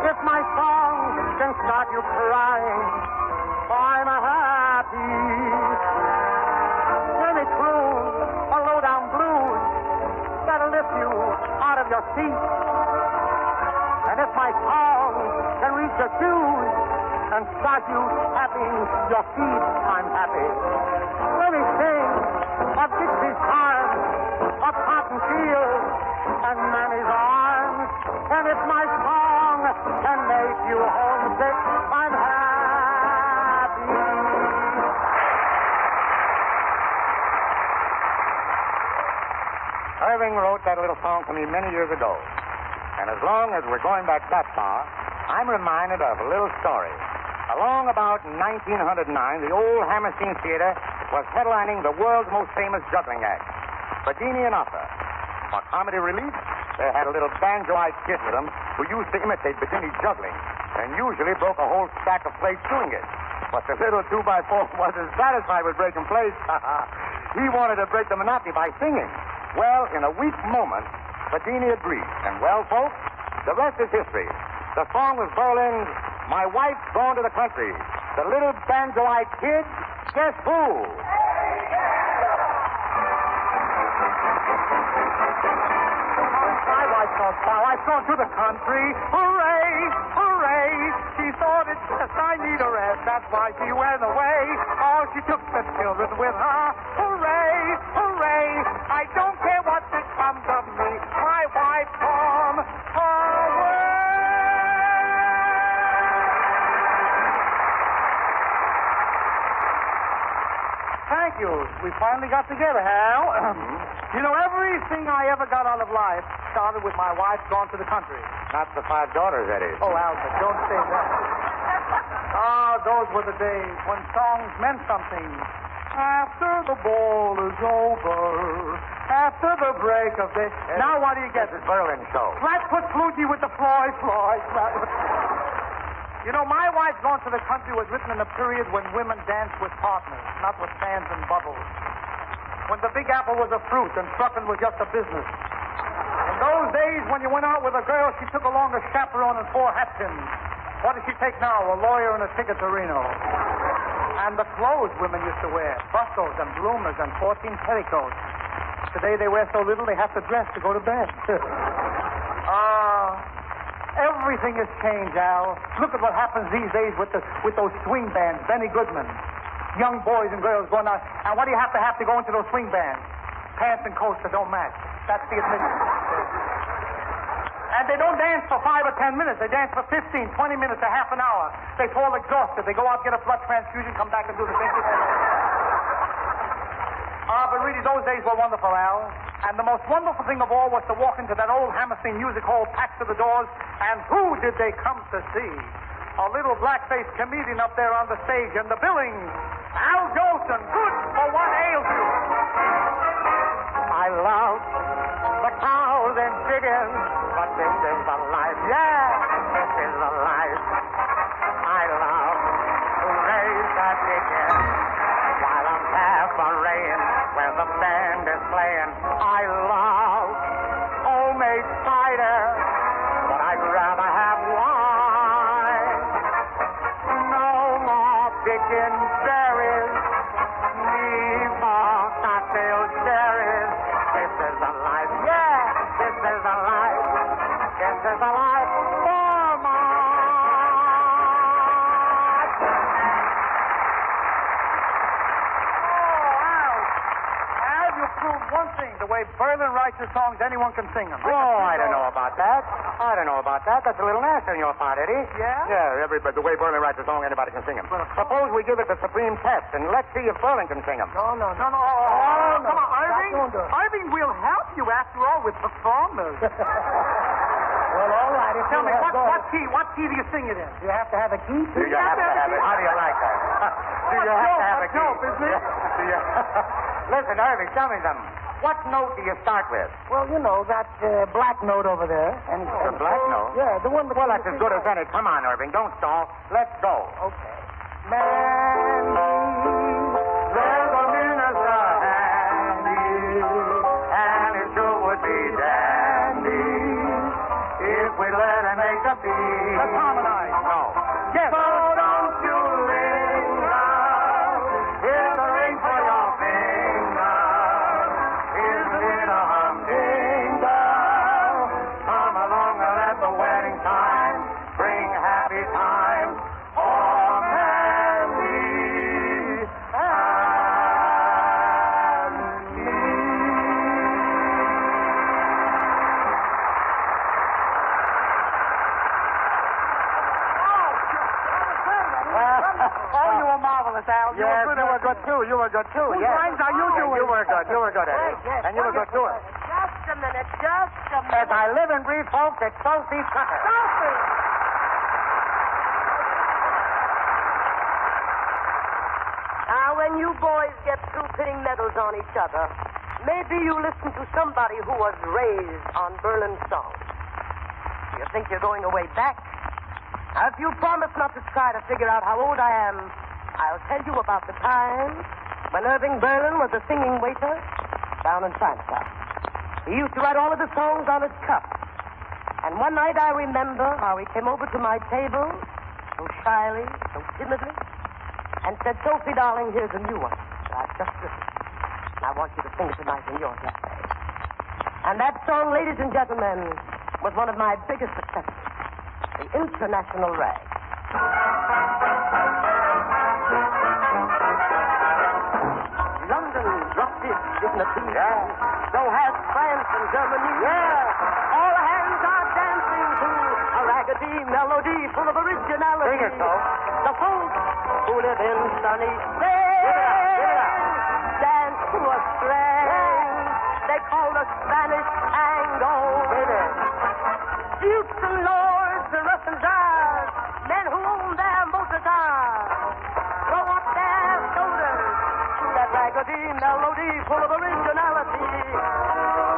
If my song can start you crying, I'm happy. Let me croon a low-down blues that'll lift you out of your seat. And if my song can reach your shoes and start you tapping your feet, I'm happy. Let me sing of Dixie's arms, of cotton fields, and Manny's arms. And if my song can make you homesick, I'm happy. Irving wrote that little song to me many years ago. And as long as we're going back that far, I'm reminded of a little story. Along about 1909, the old Hammerstein Theater was headlining the world's most famous juggling act, Bedini and Offa. For comedy relief, they had a little banjo-eyed kid with them who used to imitate Bedini juggling and usually broke a whole stack of plates doing it. But the little 2x4 wasn't satisfied with breaking plates. He wanted to break the monotony by singing. Well, in a weak moment, Bedini agreed. And, well, folks, the rest is history. The song was Berlin's My Wife's Gone to the Country. The little banjo-eyed kid, guess who? My wife's gone far. I've gone to the country. Hooray, hooray. She thought it's just I need a rest. That's why she went away. Oh, she took the children with her. Hooray, hooray. I don't care what becomes of me. My wife home away. Thank you. We finally got together, Hal. You know, everything I ever got out of life started with my wife gone to the country. Not the 5 daughters, that is. Oh, Albert, don't say that. Those were the days when songs meant something. After the ball is over, after the break of day. Now what do you guess? It's Berlin show. Flatfoot Flutie with the Floyd. You know, My Wife's Gone to the Country was written in a period when women danced with partners, not with fans and bubbles. When the Big Apple was a fruit and trucking was just a business. In those days, when you went out with a girl, she took along a chaperone and 4 hat pins. What does she take now? A lawyer and a ticket to Reno. And the clothes women used to wear, bustles and bloomers and 14 petticoats. Today they wear so little they have to dress to go to bed. Everything has changed, Al. Look at what happens these days with those swing bands, Benny Goodman. Young boys and girls going out. And what do you have to go into those swing bands? pants and coats that don't match. That's the admission. And they don't dance for 5 or 10 minutes. They dance for 15, 20 minutes, a half an hour. They fall exhausted. They go out, get a blood transfusion, come back and do the same thing. But really, those days were wonderful, Al. And the most wonderful thing of all was to walk into that old Hammerstein music hall, packed to the doors, and who did they come to see? A little black-faced comedian up there on the stage, and the billing, Al Jolson. Good for what ails you. I love the cows and chickens, but this is the life. Yeah, this is the life. I love to raise the chickens while I'm past the rain when the band is playing. I love homemade cider, but I'd rather have wine. No more picking berries, leave more cocktail cherries. This is the life, yeah, this is the life. This is the life for one thing, the way Berlin writes his songs, anyone can sing them. Oh, I don't know about that. That's a little nasty on your part, Eddie. Yeah? Yeah, the way Berlin writes a song, anybody can sing them. Suppose we give it the supreme test, and let's see if Berlin can sing them. No. Come on, Irving. Irving will help you, after all, with performers. Well, all right. Tell me, what key do you sing it in? Do you have to have a key? Do you have to have it? How do you like that? Do you have to have a key? Isn't it? Listen, Irving, tell me something. What note do you start with? Well, you know, that black note over there. The black note? Yeah, the one that... Well, that's as good as any. Come on, Irving, don't stall. Let's go. Okay. Mandy, there's a minister handy, and it sure would be dandy if we let him make the beat. Let's harmonize. No. Yes. So don't you linger. Here's the ring for your finger. Isn't it a humdinger? Come along and let the wedding time bring happy times for Mandy and me. Oh, you were marvelous, Al. You were good too. Whose lines are you doing? You were good, Eddie. Yes. And you were good too. Just a minute. As I live and breathe, folks, it's Sophie Tucker. Sophie! Now, when you boys get through pitting medals on each other, maybe you listen to somebody who was raised on Berlin songs. Do you think you're going away back? Now, if you promise not to try to figure out how old I am, I'll tell you about the time when Irving Berlin was a singing waiter down in Chinatown. He used to write all of his songs on his cup. And one night I remember how he came over to my table, so shyly, so timidly, and said, "Sophie, darling, here's a new one that I've just written. And I want you to sing it tonight in your cafe." And that song, ladies and gentlemen, was one of my biggest successes, the International Rag. London dropped its dignity. Yeah. So has France and Germany. Yeah. All hands are dancing to a raggedy melody full of originality. Sing it, so. The folks who live in sunny Spain dance to a strain they call the Spanish tango. Dukes and lords, the Russian czars, men who own their motor cars, throw up their shoulders to that raggedy melody full of originality.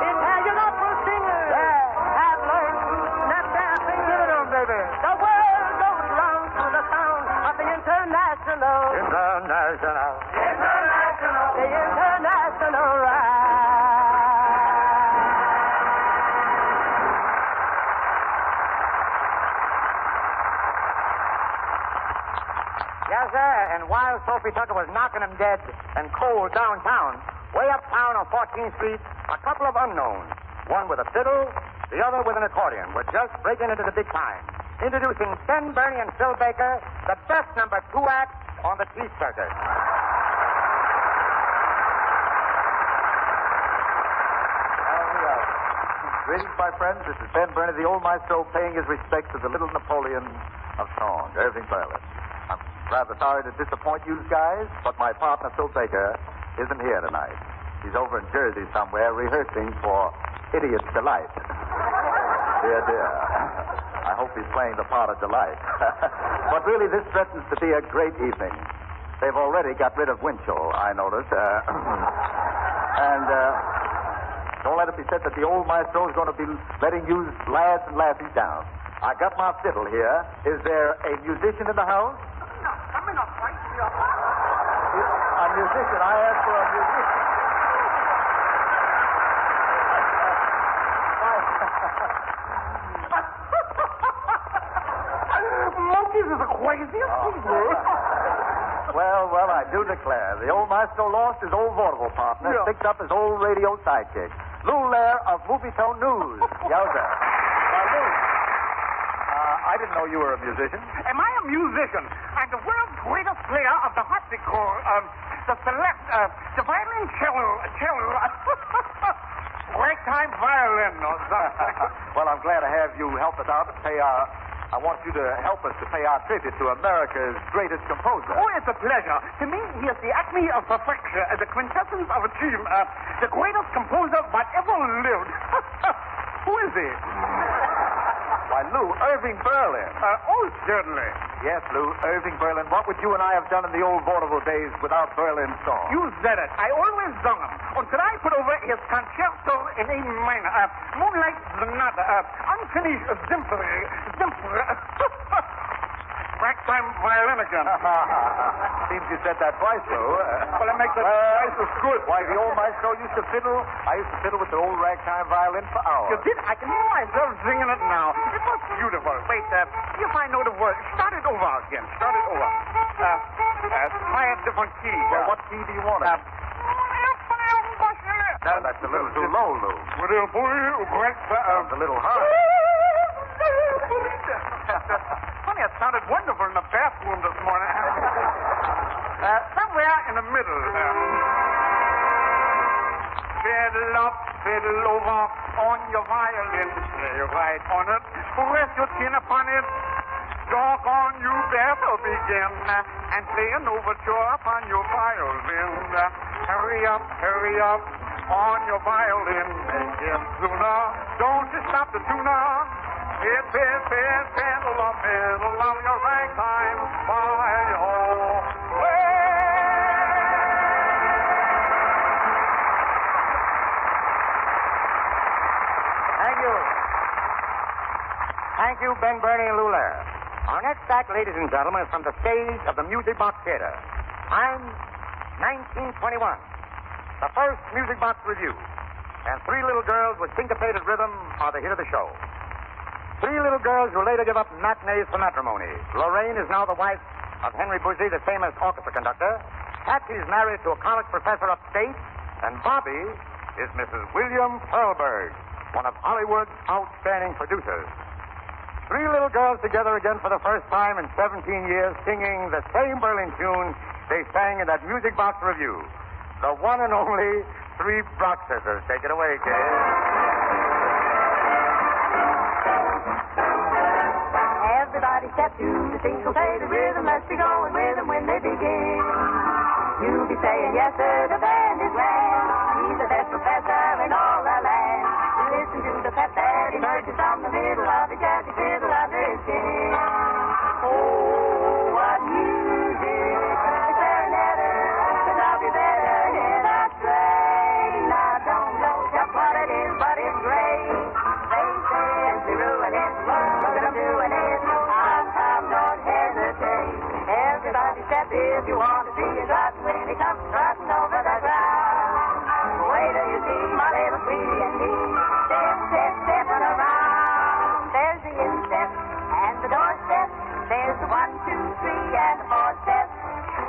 Italian opera singers have learned to snap their fingers. The world goes round to the sound of the international. The international ride. Yes, sir. And while Sophie Tucker was knocking him dead and cold downtown, way uptown on 14th Street, a couple of unknowns, one with a fiddle, the other with an accordion, were just breaking into the big time. Introducing Ken Burney and Phil Baker, the best number 2 act on the Cheese Circus. Greetings, my friends. This is Ben Burney, the old maestro, paying his respects to the little Napoleon of song, Irving Berlin. I'm rather sorry to disappoint you guys, but my partner, Phil Baker, isn't here tonight. He's over in Jersey somewhere rehearsing for Idiot's Delight. Dear, dear. I hope he's playing the part of Delight. But really, this threatens to be a great evening. They've already got rid of Winchell, I noticed. Don't let it be said that the old maestro is going to be letting you lads and lassies down. I got my fiddle here. Is there a musician in the house? Coming up right here. A musician. I asked for a musician. Monkeys is the craziest people. Well, I do declare. The old maestro lost his old vaudeville partner, picked up his old radio sidekick. Lou Lair of Movie Tone News. Yowza. Now, Lou, I didn't know you were a musician. Am I a musician? I'm the world's greatest player of the harpsichord, the select, the violin cello. Ragtime violin or something. Well, I'm glad to have you help us out to pay our... I want you to help us to pay our tribute to America's greatest composer. Oh, it's a pleasure. To me, he is the acme of perfection, the quintessence of a team, the greatest composer that ever lived. Who is he? Why, Lou, Irving Berlin. Oh, certainly. Yes, Lou, Irving Berlin. What would you and I have done in the old vaudeville days without Berlin's song? You said it. I always sung him. Until I put over his concerto in A minor, Moonlight Sonata, Unfinished Symphony, Ragtime violin again. Seems you said that twice, Lou. Well, it makes it twice as good. Why, the old maestro used to fiddle. I used to fiddle with the old ragtime violin for hours. You did? I can hear myself singing it now. It was beautiful. Wait, see if I know the words. Start it over again. Start it over. Try a different key. Well, what key do you want it? No, that's a little too low, Lou. It's a little high. Funny, it sounded wonderful in the bathroom this morning. Somewhere in the middle. Fiddle up, fiddle over on your violin. Play right on it. Rest your chin upon it. Talk on, you better begin. And play an overture upon your violin. Hurry up on your violin. Make it sooner. Don't you stop the tuner. It's fiddle up your ragtime violin. Thank you. Thank you, Ben Burney and Lou Lair. Our next act, ladies and gentlemen, is from the stage of the Music Box Theater. Time, 1921. The first Music Box Review. And three little girls with syncopated rhythm are the hit of the show. Three little girls who later give up matinees for matrimony. Lorraine is now the wife of Henry Buzzi, the famous orchestra conductor. Patsy's married to a college professor upstate. And Bobby is Mrs. William Pearlberg, one of Hollywood's outstanding producers. Three little girls together again for the first time in 17 years, singing the same Berlin tune they sang in that Music Box Review. The one and only Three Brock Sisters. Take it away, kids. Everybody step to the syncopated rhythm. Let's be going with them when they begin. You'll be saying, yes, sir, the band is grand. He's the best professor in all the land. Listen to the pep that emerges from the middle of the jazzy fiddle under his chin. Oh, what music! The clarinetter could not be better in a train. I don't know just what it is, but it's great. They say it's ruin it. Look at them doing it. Don't hesitate. Everybody step if you want to see it right when he comes trotting over the ground. Wait till you see my little sweetie and me. Stepping around. There's the instep and the doorstep. There's the 1, 2, 3 and the 4 step.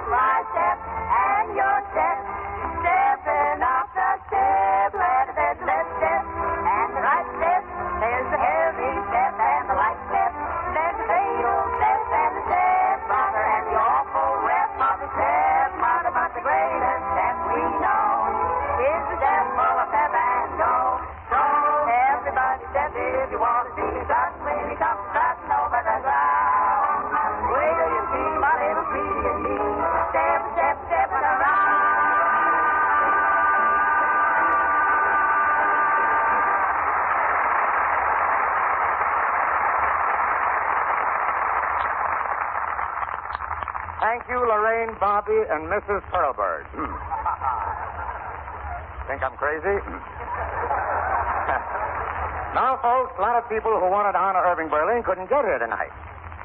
My step and your step. Stepping off the step. Left step and the right step. There's the heavy step and the light step. There's the fatal step and the stepmother and the awful rep of the stepmother. But the greatest step we know is the step full of pep and go. So everybody Thank you, Lorraine, Bobby, and Mrs. Pearlbird. Think I'm crazy? Now, folks, a lot of people who wanted to honor Irving Berlin couldn't get here tonight.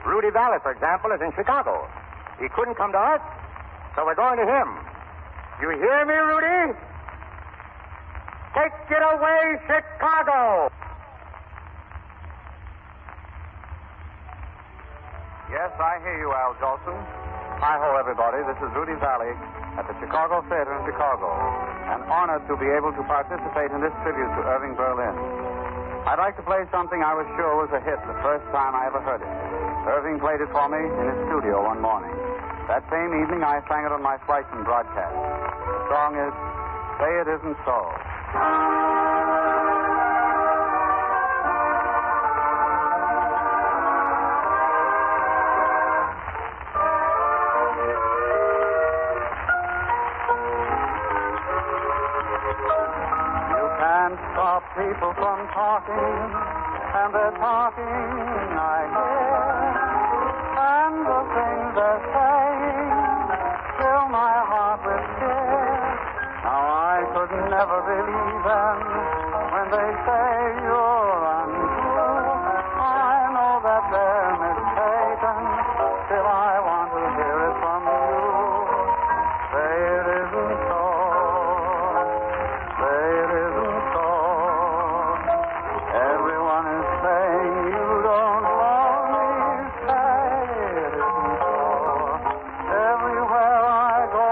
Rudy Valley, for example, is in Chicago. He couldn't come to us, so we're going to him. You hear me, Rudy? Take it away, Chicago! Yes, I hear you, Al Jolson. Hi-ho, everybody. This is Rudy Valley at the Chicago Theater in Chicago. And honored to be able to participate in this tribute to Irving Berlin. I'd like to play something I was sure was a hit the first time I ever heard it. Irving played it for me in his studio one morning. That same evening, I sang it on my Fleischman broadcast. The song is Say It Isn't So. You can't stop people from talking, and they're talking, I hear. And the things they're saying fill my heart with fear. Now I could never believe them when they say you're untrue. I know that they're mistaken, still I want to hear it from you. Say it isn't so. Say it isn't so. Everyone is saying you don't love me. Say it isn't so. Everywhere I go,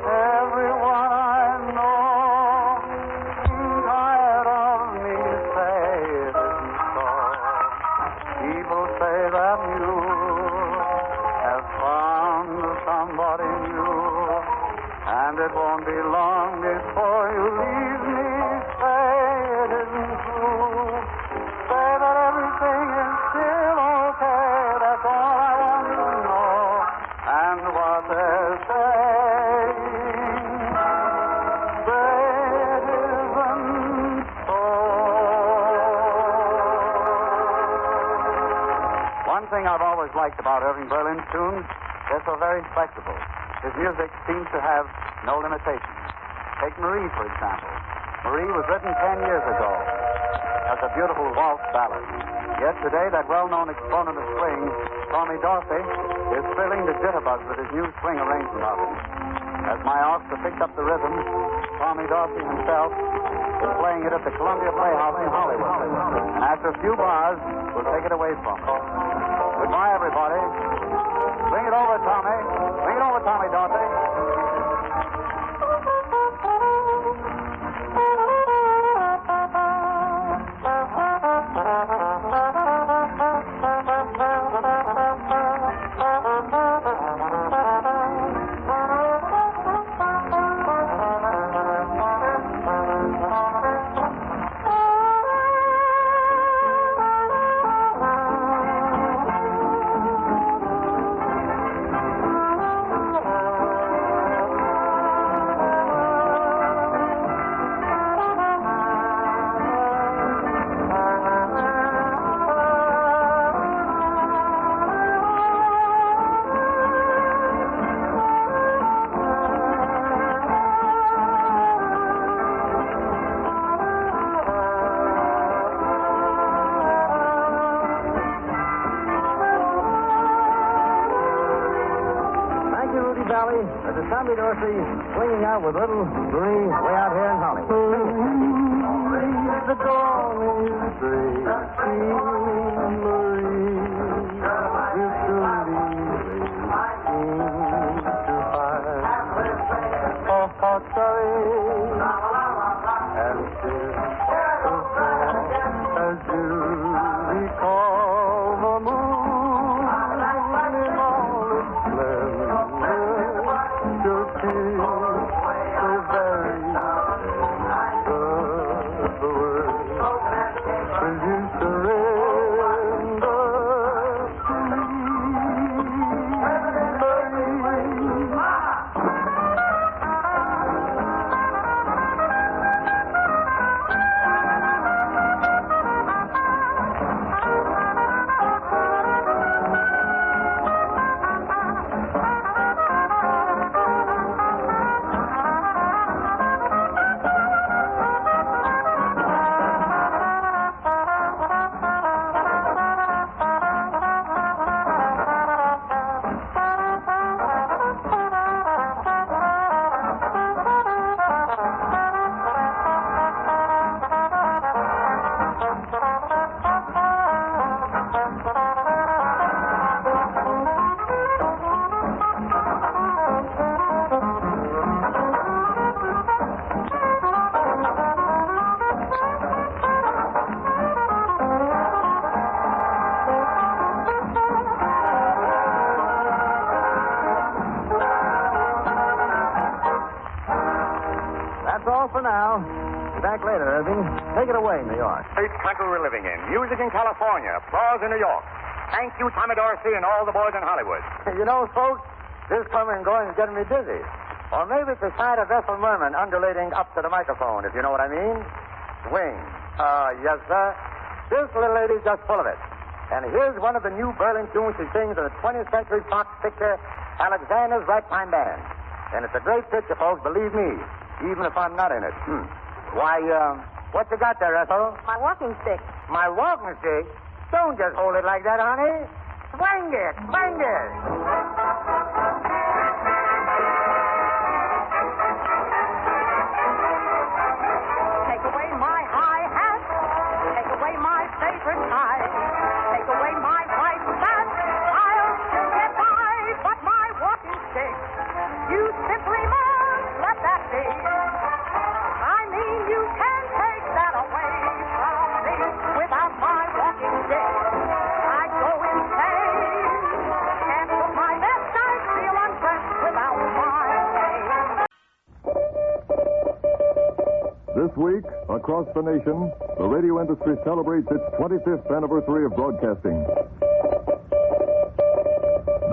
everyone I know seems tired of me. Say it isn't so. People say that you have found somebody new, and it won't be long before you leave me. Say it isn't true. Say that everything is still okay. That's all I want to know. And what they're saying, say it isn't so. One thing I've always liked about Irving Berlin's tunes, they're so very flexible. His music seems to have no limitations. Take Marie, for example. Marie was written 10 years ago as a beautiful waltz ballad. Yet today, that well-known exponent of swing, Tommy Dorsey, is filling the jitterbug with his new swing arrangement of it. As my orchestra picked up the rhythm, Tommy Dorsey himself is playing it at the Columbia Playhouse in Hollywood. And after a few bars, we'll take it away from him. Goodbye, everybody. Bring it over, Tommy. Bring it over, Tommy Dorsey. This is Tommy Dorsey swinging out with little Marie way out here in Hollywood. The dawn is breaking, Marie. If the leaves seem to hide a hot sorry and still so sad as you recall the moon in all its splendor. Your tears so very tender, the words as you surrender. for now. Be back later, Irving. Take it away, New York. Great country we're living in. Music in California. Applause in New York. Thank you, Tommy Dorsey, and all the boys in Hollywood. You know, folks, this coming and going is getting me dizzy. Or maybe it's the sight of Ethel Merman undulating up to the microphone, if you know what I mean. Swing. Yes, sir. This little lady's just full of it. And here's one of the new Berlin tunes she sings in the 20th Century Fox picture, Alexander's Ragtime Band. And it's a great picture, folks, believe me, even if I'm not in it. Why, what you got there, Ethel? My walking stick. My walking stick? Don't just hold it like that, honey. Swing it, swing it. Take away my high hat. Take away my favorite tie. Take away my white hat. I'll still get by, but my walking stick, you simply must let that be. I mean, you can't take that away from me. Without my walking stick, I'd go insane. Can't put my best, I feel undressed without my name. This week, across the nation, the radio industry celebrates its 25th anniversary of broadcasting.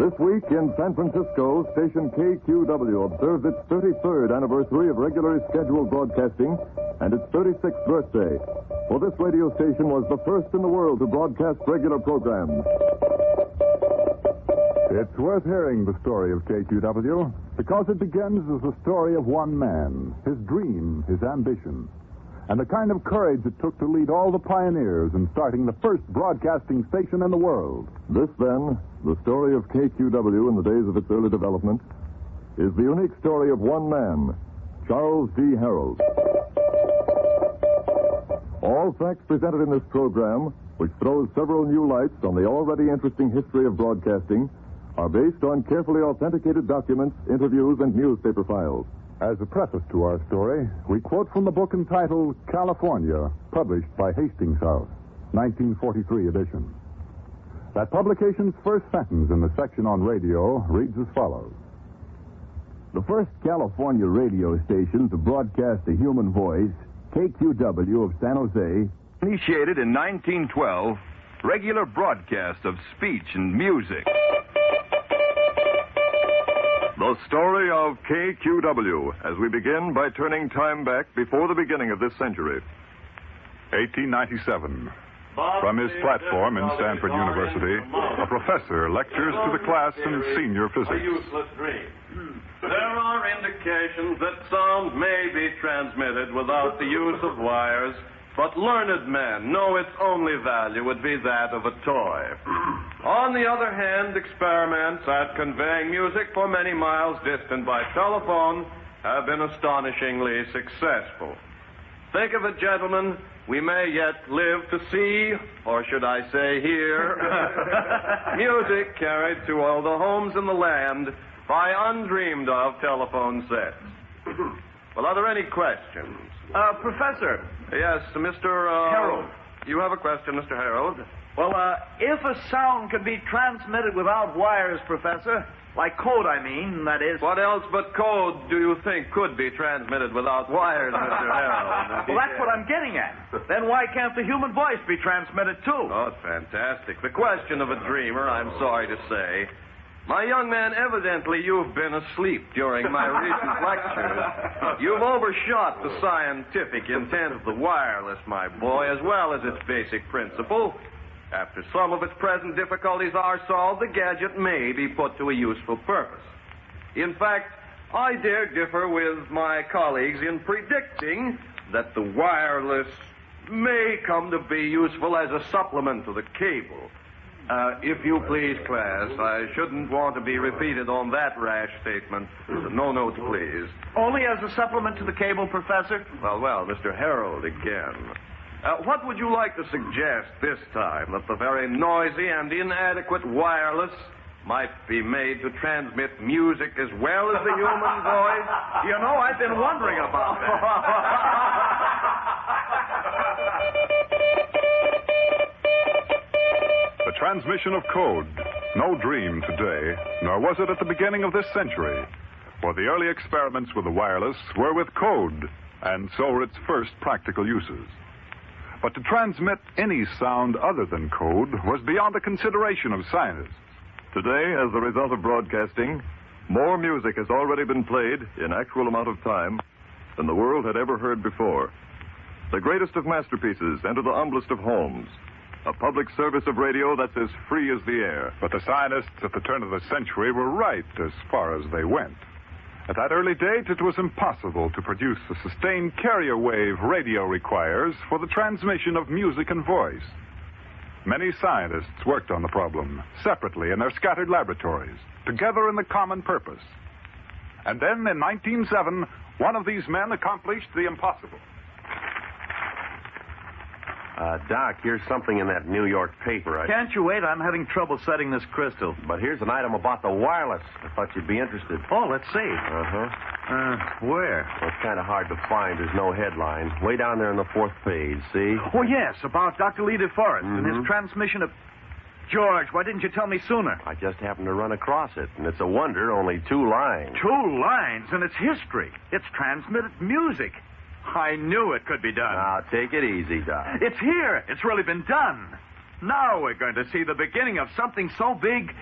This week in San Francisco, station KQW observes its 33rd anniversary of regularly scheduled broadcasting and its 36th birthday. For this radio station was the first in the world to broadcast regular programs. It's worth hearing the story of KQW because it begins as the story of one man, his dream, his ambition, and the kind of courage it took to lead all the pioneers in starting the first broadcasting station in the world. This, then, the story of KQW in the days of its early development, is the unique story of one man, Charles D. Harold. All facts presented in this program, which throws several new lights on the already interesting history of broadcasting, are based on carefully authenticated documents, interviews, and newspaper files. As a preface to our story, we quote from the book entitled California, published by Hastings House, 1943 edition. That publication's first sentence in the section on radio reads as follows. The first California radio station to broadcast a human voice, KQW of San Jose, initiated in 1912 regular broadcast of speech and music. The story of KQW, as we begin by turning time back before the beginning of this century. 1897. From his platform in Stanford University, a professor lectures to the class in senior A physics. useless dream. There are indications that sound may be transmitted without the use of wires, but learned men know its only value would be that of a toy. On the other hand, experiments at conveying music for many miles distant by telephone have been astonishingly successful. Think of it, gentlemen, we may yet live to see, or should I say hear, music carried to all the homes in the land by undreamed of telephone sets. Well, are there any questions? Professor. Yes, Mr. Harold. You have a question, Mr. Harold? Well, if a sound could be transmitted without wires, Professor, like code, I mean, that is. What else but code do you think could be transmitted without wires, Mr. Harold? Well, that's what I'm getting at. Then why can't the human voice be transmitted, too? Oh, it's fantastic. The question of a dreamer, I'm sorry to say. My young man, evidently you've been asleep during my recent lectures. You've overshot the scientific intent of the wireless, my boy, as well as its basic principle. After some of its present difficulties are solved, the gadget may be put to a useful purpose. In fact, I dare differ with my colleagues in predicting that the wireless may come to be useful as a supplement to the cable. If you please, class, I shouldn't want to be repeated on that rash statement. No notes, please. Only as a supplement to the cable, Professor? Well, Mr. Harold again. What would you like to suggest this time? That the very noisy and inadequate wireless might be made to transmit music as well as the human voice? You know, I've been wondering about The transmission of code, no dream today, nor was it at the beginning of this century. For the early experiments with the wireless were with code, and so were its first practical uses. But to transmit any sound other than code was beyond the consideration of scientists. Today, as a result of broadcasting, more music has already been played in actual amount of time than the world had ever heard before. The greatest of masterpieces enter the humblest of homes. A public service of radio that's as free as the air. But the scientists at the turn of the century were right as far as they went. At that early date, it was impossible to produce the sustained carrier wave radio requires for the transmission of music and voice. Many scientists worked on the problem, separately in their scattered laboratories, together in the common purpose. And then, in 1907, one of these men accomplished the impossible. Doc, here's something in that New York paper. Can't you wait? I'm having trouble setting this crystal. But here's an item about the wireless. I thought you'd be interested. Oh, let's see. Where? Well, it's kind of hard to find. There's no headline. Way down there on the 4th page, see? Oh, yes, about Dr. Lee DeForest and his transmission of... George, why didn't you tell me sooner? I just happened to run across it, and it's a wonder, only 2 lines. 2 lines, and it's history. It's transmitted music. I knew it could be done. Now, take it easy, Doc. It's here. It's really been done. Now we're going to see the beginning of something so big,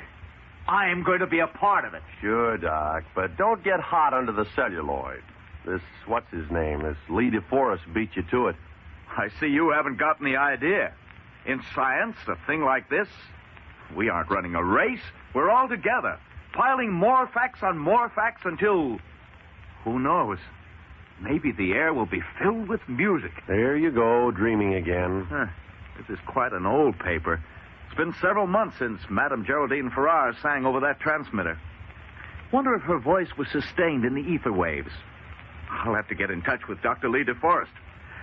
I'm going to be a part of it. Sure, Doc, but don't get hot under the celluloid. This, what's his name, this Lee DeForest beat you to it. I see you haven't gotten the idea. In science, a thing like this, we aren't running a race. We're all together, piling more facts on more facts until, who knows, maybe the air will be filled with music. There you go, dreaming again. This is quite an old paper. It's been several months since Madame Geraldine Farrar sang over that transmitter. Wonder if her voice was sustained in the ether waves. I'll have to get in touch with Dr. Lee DeForest.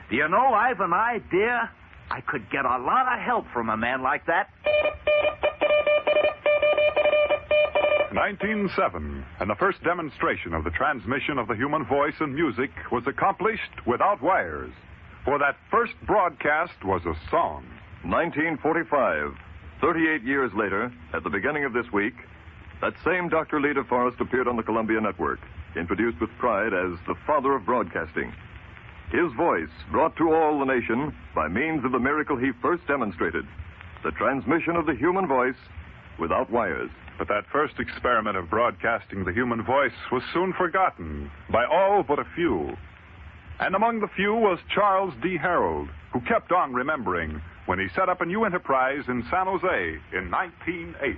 Do you know, I've an idea. I could get a lot of help from a man like that. 1907, and the first demonstration of the transmission of the human voice and music was accomplished without wires. For that first broadcast was a song. 1945, 38 years later, at the beginning of this week, that same Dr. Lee DeForest appeared on the Columbia Network, introduced with pride as the father of broadcasting. His voice brought to all the nation by means of the miracle he first demonstrated, the transmission of the human voice without wires. But that first experiment of broadcasting the human voice was soon forgotten by all but a few. And among the few was Charles D. Harold, who kept on remembering when he set up a new enterprise in San Jose in 1908.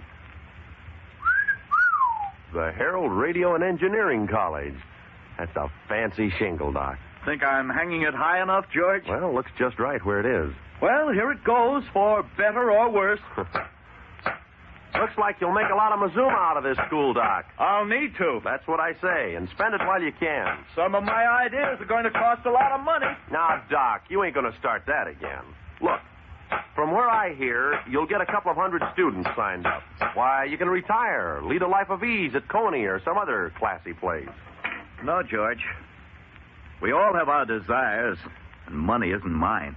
The Harold Radio and Engineering College. That's a fancy shingle, Doc. Think I'm hanging it high enough, George? Well, looks just right where it is. Well, here it goes, for better or worse. Looks like you'll make a lot of mazuma out of this school, Doc. I'll need to. That's what I say, and spend it while you can. Some of my ideas are going to cost a lot of money. Now, Doc, you ain't going to start that again. Look, from where I hear, you'll get a couple of hundred students signed up. Why, you can retire, lead a life of ease at Coney or some other classy place. No, George. We all have our desires, and money isn't mine.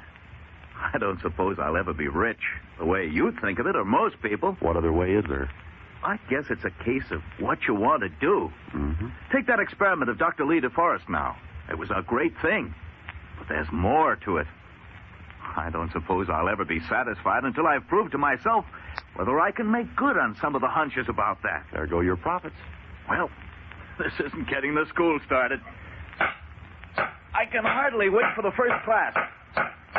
I don't suppose I'll ever be rich, the way you think of it, or most people. What other way is there? I guess it's a case of what you want to do. Mm-hmm. Take that experiment of Dr. Lee DeForest now. It was a great thing, but there's more to it. I don't suppose I'll ever be satisfied until I've proved to myself whether I can make good on some of the hunches about that. There go your profits. Well, this isn't getting the school started. I can hardly wait for the first class.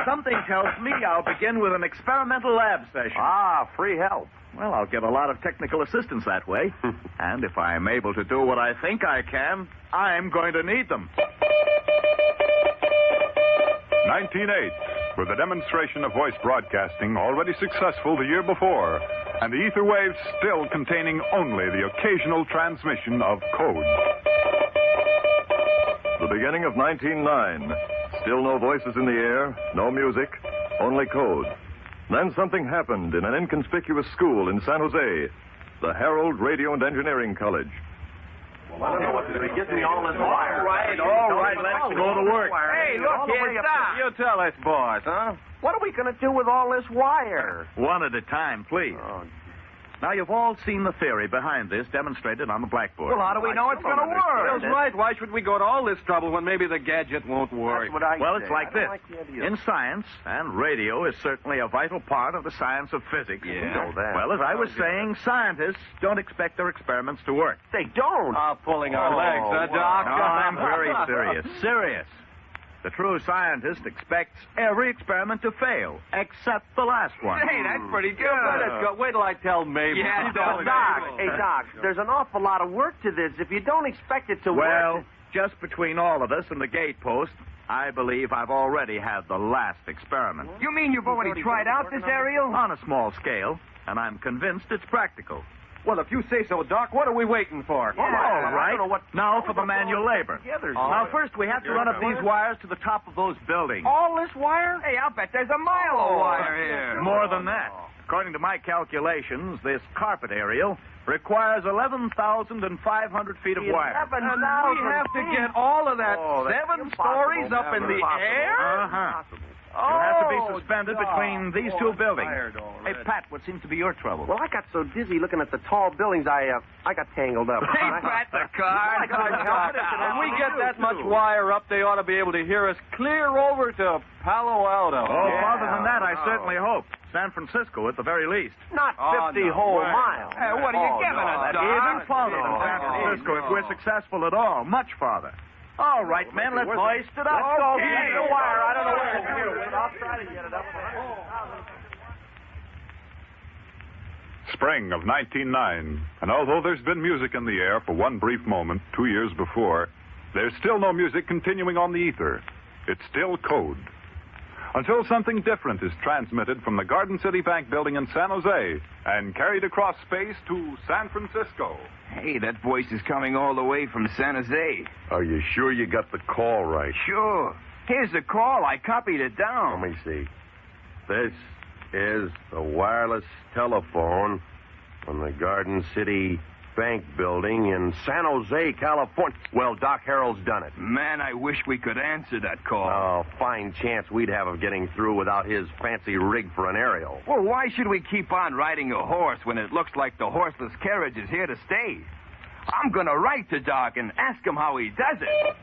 Something tells me I'll begin with an experimental lab session. Ah, free help. Well, I'll get a lot of technical assistance that way. And if I'm able to do what I think I can, I'm going to need them. 1908, with the demonstration of voice broadcasting already successful the year before, and the ether waves still containing only the occasional transmission of code. The beginning of 1909. Still no voices in the air, no music, only code. Then something happened in an inconspicuous school in San Jose, the Harold Radio and Engineering College. Well, I don't know what to do. Get me all this wire. All right, let's go to work. Hey, look here, Doc. You tell us, boss, huh? What are we going to do with all this wire? One at a time, please. Oh. Now, you've all seen the theory behind this demonstrated on the blackboard. Well, how do we know it's going to work? Bill's right. Why should we go to all this trouble when maybe the gadget won't work? Well, it's like this. In science, and radio is certainly a vital part of the science of physics. Yeah. We know that. Well, as I was saying, scientists don't expect their experiments to work. They don't. Pulling our legs, Doc? No, I'm very serious. Serious. The true scientist expects every experiment to fail, except the last one. Hey, that's pretty good. Let's go. Wait till I tell Mabel. Yeah, Doc. Hey, Doc, there's an awful lot of work to this. If you don't expect it to work... Well, just between all of us and the gatepost, I believe I've already had the last experiment. You mean you've already tried out this aerial? On a small scale, and I'm convinced it's practical. Well, if you say so, Doc, what are we waiting for? All right. Now for the manual labor. Now, first, we have to run up these wires to the top of those buildings. All this wire? Hey, I'll bet there's a mile of wire here. More than that. According to my calculations, this carpet aerial requires 11,500 feet of wire. 11,000 we have to get all of that 7 stories up in the air? Uh-huh. You'll have to be suspended between these two buildings. Hey, Pat, what seems to be your trouble? Well, I got so dizzy looking at the tall buildings, I got tangled up. Hey, Pat, the car. When we get that much wire up, they ought to be able to hear us clear over to Palo Alto. Other than that, I certainly hope. San Francisco, at the very least. Not 50 whole miles. Hey, what are you giving us, Doc? Even farther than San Francisco, if we're successful at all. Much farther. All right, men, let's hoist it up. Let's go get the wire. I don't know where to do it. I'll try to get it up. Spring of 1909, and although there's been music in the air for one brief moment 2 years before, there's still no music continuing on the ether. It's still code. Until something different is transmitted from the Garden City Bank building in San Jose and carried across space to San Francisco. Hey, that voice is coming all the way from San Jose. Are you sure you got the call right? Sure. Here's the call. I copied it down. Let me see. This is the wireless telephone from the Garden City Bank building in San Jose, California. Well, Doc Harold's done it. Man, I wish we could answer that call. Oh, fine chance we'd have of getting through without his fancy rig for an aerial. Well, why should we keep on riding a horse when it looks like the horseless carriage is here to stay? I'm going to write to Doc and ask him how he does it.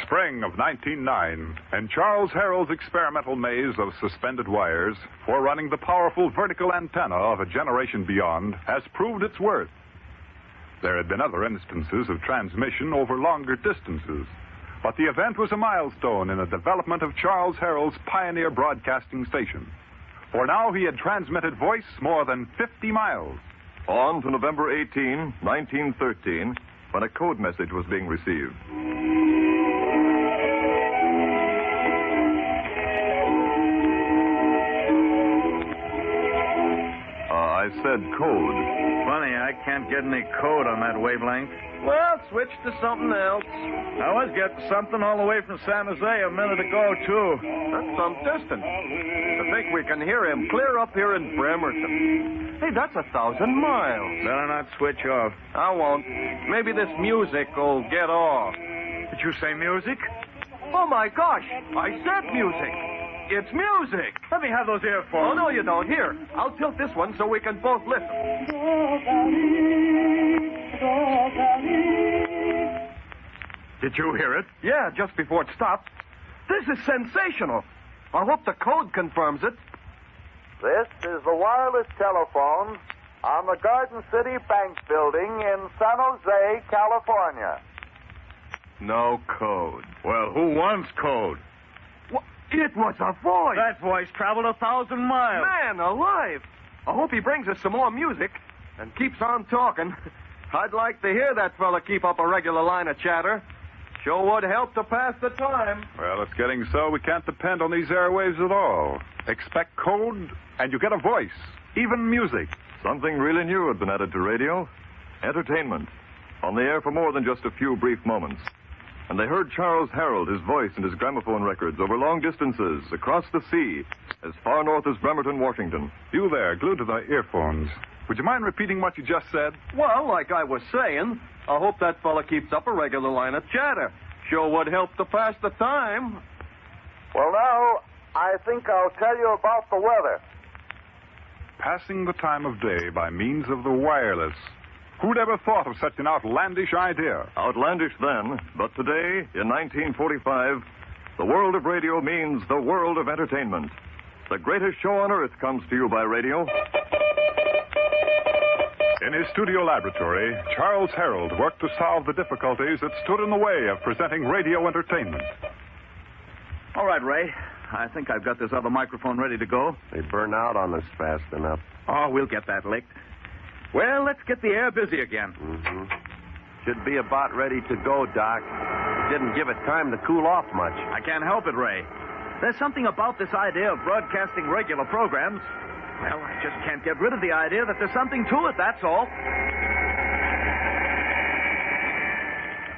Spring of 1909, and Charles Harold's experimental maze of suspended wires for running the powerful vertical antenna of a generation beyond has proved its worth. There had been other instances of transmission over longer distances, but the event was a milestone in the development of Charles Harold's pioneer broadcasting station. For now he had transmitted voice more than 50 miles. On to November 18, 1913, when a code message was being received. I said code. Funny, I can't get any code on that wavelength. Well, switch to something else. I was getting something all the way from San Jose a minute ago, too. That's some distance. I think we can hear him clear up here in Bremerton. Hey, that's 1,000 miles. Better not switch off. I won't. Maybe this music will get off. Did you say music? Oh, my gosh. I said music. It's music. Let me have those earphones. Oh, no, you don't. Here, I'll tilt this one so we can both listen. Did you hear it? Yeah, just before it stopped. This is sensational. I hope the code confirms it. This is the wireless telephone on the Garden City Bank building in San Jose, California. No code. Well, who wants code? It was a voice. That voice traveled 1,000 miles. Man alive. I hope he brings us some more music and keeps on talking. I'd like to hear that fella keep up a regular line of chatter. Sure would help to pass the time. Well, it's getting so we can't depend on these airwaves at all. Expect code, and you get a voice, even music. Something really new had been added to radio. Entertainment. On the air for more than just a few brief moments. And they heard Charles Harold, his voice and his gramophone records over long distances, across the sea, as far north as Bremerton, Washington. You there, glued to the earphones. Would you mind repeating what you just said? Well, like I was saying, I hope that fella keeps up a regular line of chatter. Sure would help to pass the time. Well, now, I think I'll tell you about the weather. passing the time of day by means of the wireless. Who'd ever thought of such an outlandish idea? Outlandish then, but today, in 1945, the world of radio means the world of entertainment. The greatest show on earth comes to you by radio. In his studio laboratory, Charles Harold worked to solve the difficulties that stood in the way of presenting radio entertainment. All right, Ray. I think I've got this other microphone ready to go. They burn out on us fast enough. Oh, we'll get that licked. Well, let's get the air busy again. Mm-hmm. Should be about ready to go, Doc. Didn't give it time to cool off much. I can't help it, Ray. There's something about this idea of broadcasting regular programs. Well, I just can't get rid of the idea that there's something to it, that's all.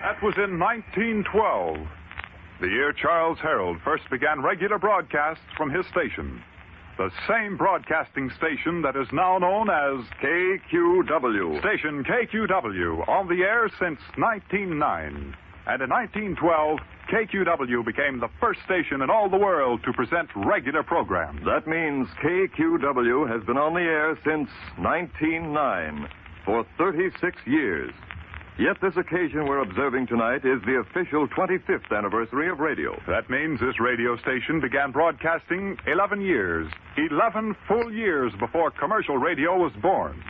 That was in 1912, the year Charles Harold first began regular broadcasts from his station. The same broadcasting station that is now known as KQW. Station KQW, on the air since 1909. And in 1912, KQW became the first station in all the world to present regular programs. That means KQW has been on the air since 1909, for 36 years. Yet this occasion we're observing tonight is the official 25th anniversary of radio. That means this radio station began broadcasting 11 years. 11 full years before commercial radio was born.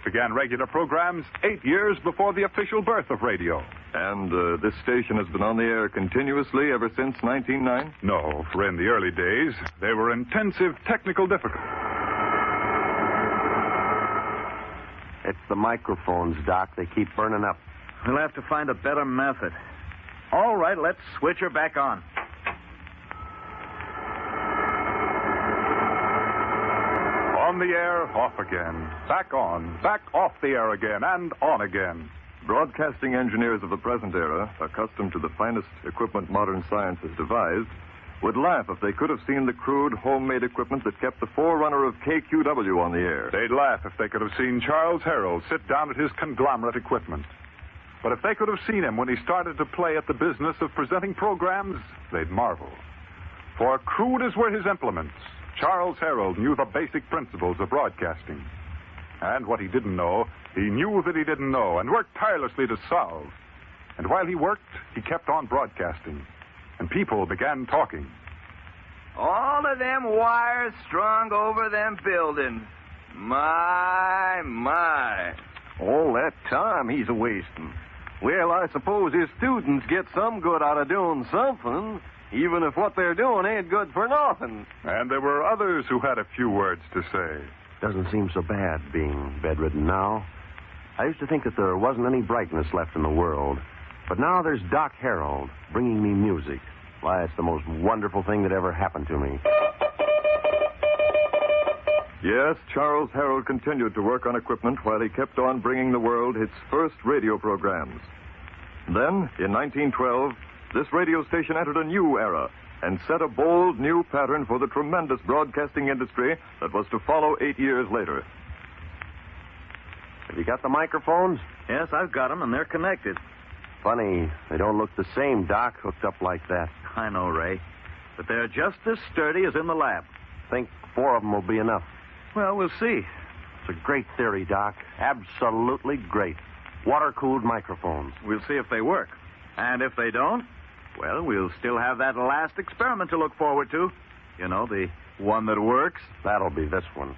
Began regular programs 8 years before the official birth of radio. And this station has been on the air continuously ever since 1909? No, for in the early days, there were intensive technical difficulties. It's the microphones, Doc. They keep burning up. We'll have to find a better method. All right, let's switch her back on. On the air, off again. Back on, back off the air again, and on again. Broadcasting engineers of the present era, accustomed to the finest equipment modern science has devised, would laugh if they could have seen the crude, homemade equipment that kept the forerunner of KQW on the air. They'd laugh if they could have seen Charles Harold sit down at his conglomerate equipment. But if they could have seen him when he started to play at the business of presenting programs, they'd marvel. For crude as were his implements, Charles Harold knew the basic principles of broadcasting. And what he didn't know, he knew that he didn't know, and worked tirelessly to solve. And while he worked, he kept on broadcasting. And people began talking. All of them wires strung over them buildings. My. All that time he's a-wasting. Well, I suppose his students get some good out of doing something, even if what they're doing ain't good for nothing. And there were others who had a few words to say. Doesn't seem so bad being bedridden now. I used to think that there wasn't any brightness left in the world. But now there's Doc Harold bringing me music. Why, it's the most wonderful thing that ever happened to me. Yes, Charles Harold continued to work on equipment while he kept on bringing the world its first radio programs. Then, in 1912, this radio station entered a new era and set a bold new pattern for the tremendous broadcasting industry that was to follow 8 years later. Have you got the microphones? Yes, I've got them, and they're connected. Funny, they don't look the same, Doc, hooked up like that. I know, Ray. But they're just as sturdy as in the lab. Think 4 of them will be enough. Well, we'll see. It's a great theory, Doc. Absolutely great. Water-cooled microphones. We'll see if they work. And if they don't, well, we'll still have that last experiment to look forward to. You know, the one that works. That'll be this one.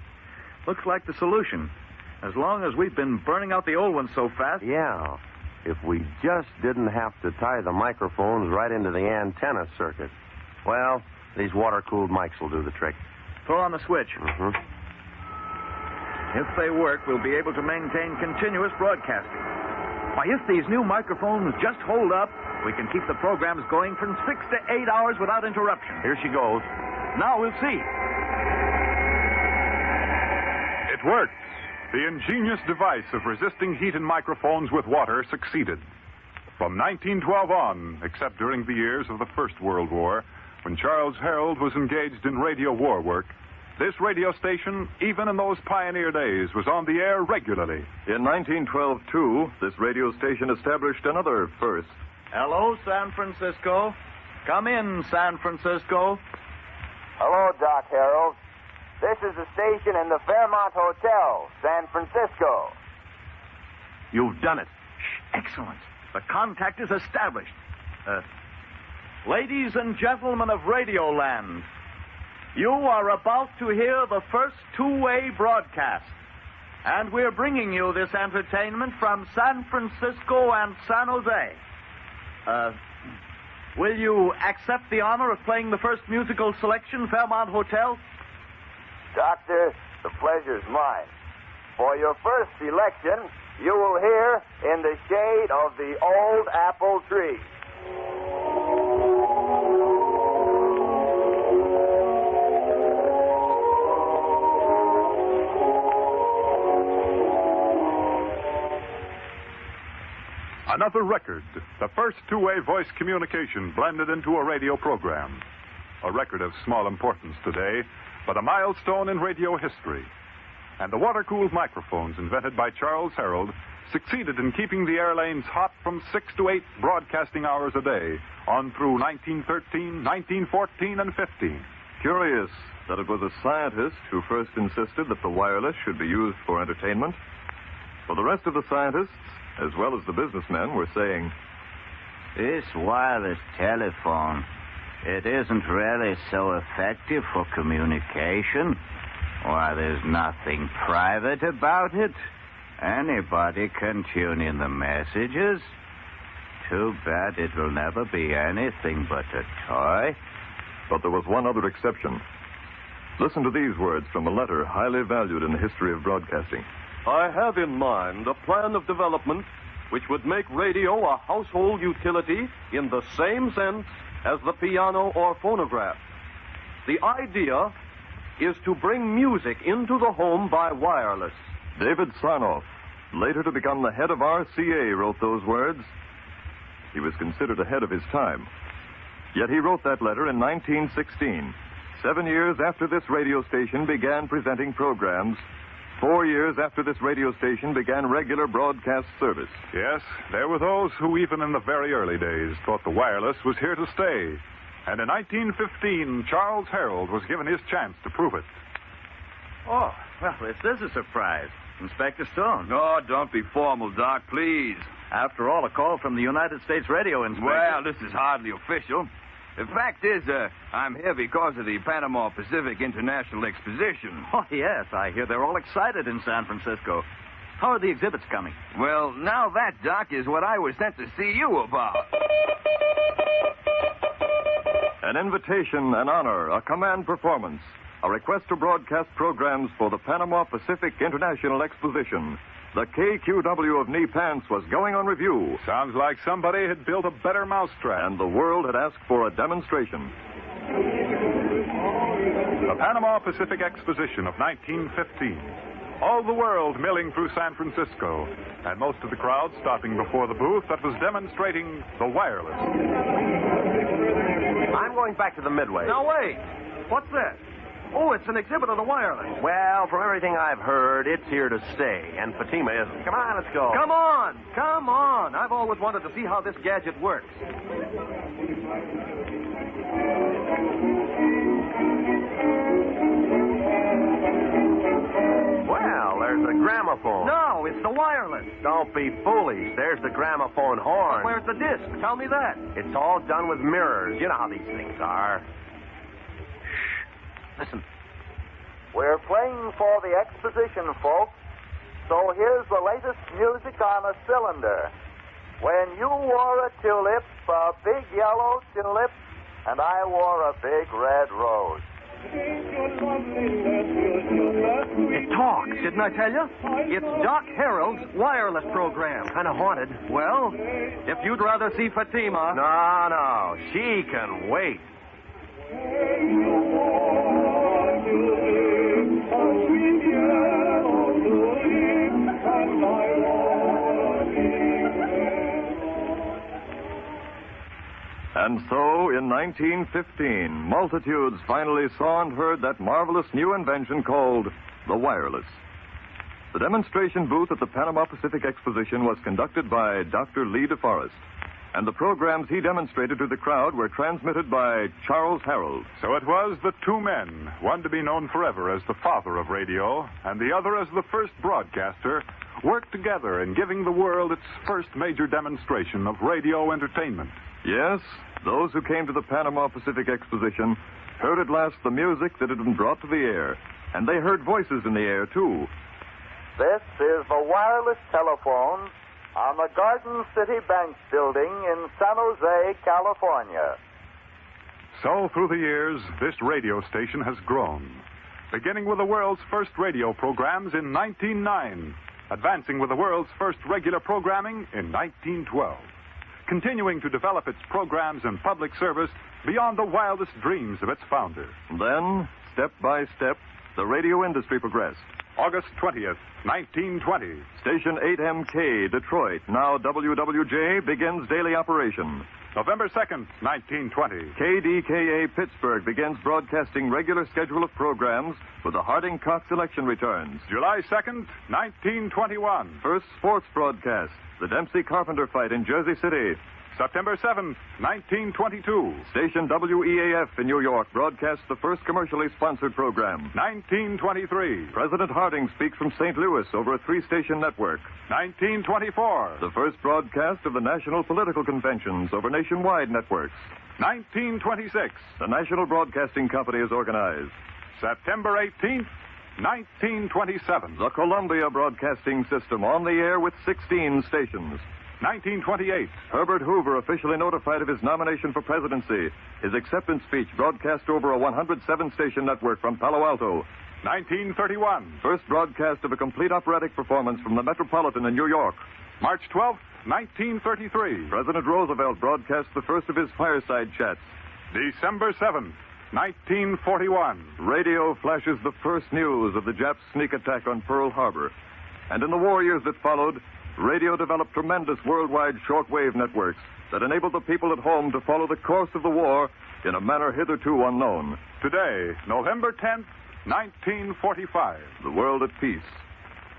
Looks like the solution. As long as we've been burning out the old ones so fast. Yeah. If we just didn't have to tie the microphones right into the antenna circuit. Well, these water-cooled mics will do the trick. Throw on the switch. Mm-hmm. If they work, we'll be able to maintain continuous broadcasting. Why, if these new microphones just hold up, we can keep the programs going from 6 to 8 hours without interruption. Here she goes. Now we'll see. It worked. The ingenious device of resisting heat in microphones with water succeeded. From 1912 on, except during the years of the First World War, when Charles Harold was engaged in radio war work, this radio station, even in those pioneer days, was on the air regularly. In 1912, too, this radio station established another first. Hello, San Francisco. Come in, San Francisco. Hello, Doc Harold. This is the station in the Fairmont Hotel, San Francisco. You've done it. Excellent. The contact is established. Ladies and gentlemen of Radioland, you are about to hear the first two-way broadcast. And we're bringing you this entertainment from San Francisco and San Jose. Will you accept the honor of playing the first musical selection, Fairmont Hotel? Doctor, the pleasure's mine. For your first selection, you will hear In the Shade of the Old Apple Tree. Another record, the first two-way voice communication blended into a radio program. A record of small importance today, but a milestone in radio history. And the water-cooled microphones invented by Charles Herald succeeded in keeping the air lanes hot from 6 to 8 broadcasting hours a day on through 1913, 1914, and 15. Curious that it was a scientist who first insisted that the wireless should be used for entertainment. For the rest of the scientists, as well as the businessmen, were saying, this wireless telephone, it isn't really so effective for communication. Why, there's nothing private about it. Anybody can tune in the messages. Too bad it will never be anything but a toy. But there was one other exception. Listen to these words from a letter highly valued in the history of broadcasting. I have in mind a plan of development which would make radio a household utility in the same sense as the piano or phonograph. The idea is to bring music into the home by wireless. David Sarnoff, later to become the head of RCA, wrote those words. He was considered ahead of his time. Yet he wrote that letter in 1916, 7 years after this radio station began presenting programs, 4 years after this radio station began regular broadcast service. Yes, there were those who even in the very early days thought the wireless was here to stay. And in 1915, Charles Herald was given his chance to prove it. Oh, well, this is a surprise. Inspector Stone. Oh, don't be formal, Doc, please. After all, a call from the United States Radio Inspector. Well, this is hardly official. The fact is, I'm here because of the Panama Pacific International Exposition. Oh, yes, I hear they're all excited in San Francisco. How are the exhibits coming? Well, now that, Doc, is what I was sent to see you about. An invitation, an honor, a command performance, a request to broadcast programs for the Panama Pacific International Exposition. The KQW of knee pants was going on review. Sounds like somebody had built a better mousetrap. And the world had asked for a demonstration. The Panama Pacific Exposition of 1915. All the world milling through San Francisco, and most of the crowd stopping before the booth that was demonstrating the wireless. I'm going back to the Midway. Now, wait. What's that? Oh, it's an exhibit of the wireless. Well, from everything I've heard, it's here to stay, and Fatima isn't. Come on, let's go. Come on. Come on. I've always wanted to see how this gadget works. Well, there's the gramophone. No, it's the wireless. Don't be foolish. There's the gramophone horn. But where's the disc? Tell me that. It's all done with mirrors. You know how these things are. Listen. We're playing for the exposition, folks. So here's the latest music on a cylinder. When you wore a tulip, a big yellow tulip, and I wore a big red rose. It talks, didn't I tell you? It's Doc Herald's wireless program. Kind of haunted. Well, if you'd rather see Fatima... No, she can wait. And so, in 1915, multitudes finally saw and heard that marvelous new invention called the wireless. The demonstration booth at the Panama Pacific Exposition was conducted by Dr. Lee DeForest. And the programs he demonstrated to the crowd were transmitted by Charles Harold. So it was the two men, one to be known forever as the father of radio, and the other as the first broadcaster, worked together in giving the world its first major demonstration of radio entertainment. Yes, those who came to the Panama Pacific Exposition heard at last the music that had been brought to the air. And they heard voices in the air, too. This is the wireless telephone on the Garden City Bank building in San Jose, California. So, through the years, this radio station has grown, beginning with the world's first radio programs in 1909, advancing with the world's first regular programming in 1912, continuing to develop its programs and public service beyond the wildest dreams of its founder. Then, step by step, the radio industry progressed. August 20th, 1920. Station 8MK, Detroit, now WWJ, begins daily operation. November 2nd, 1920. KDKA, Pittsburgh, begins broadcasting regular schedule of programs with the Harding Cox election returns. July 2nd, 1921. First sports broadcast, the Dempsey Carpenter fight in Jersey City. September 7th, 1922. Station WEAF in New York broadcasts the first commercially sponsored program. 1923. President Harding speaks from St. Louis over a 3-station network. 1924. The first broadcast of the national political conventions over nationwide networks. 1926. The National Broadcasting Company is organized. September 18th, 1927. The Columbia Broadcasting System on the air with 16 stations. 1928. Herbert Hoover officially notified of his nomination for presidency. His acceptance speech broadcast over a 107-station network from Palo Alto. 1931. First broadcast of a complete operatic performance from the Metropolitan in New York. March 12th, 1933. President Roosevelt broadcast the first of his fireside chats. December 7th, 1941. Radio flashes the first news of the Japs' sneak attack on Pearl Harbor. And in the war years that followed, radio developed tremendous worldwide shortwave networks that enabled the people at home to follow the course of the war in a manner hitherto unknown. Today, November 10th, 1945. The world at peace.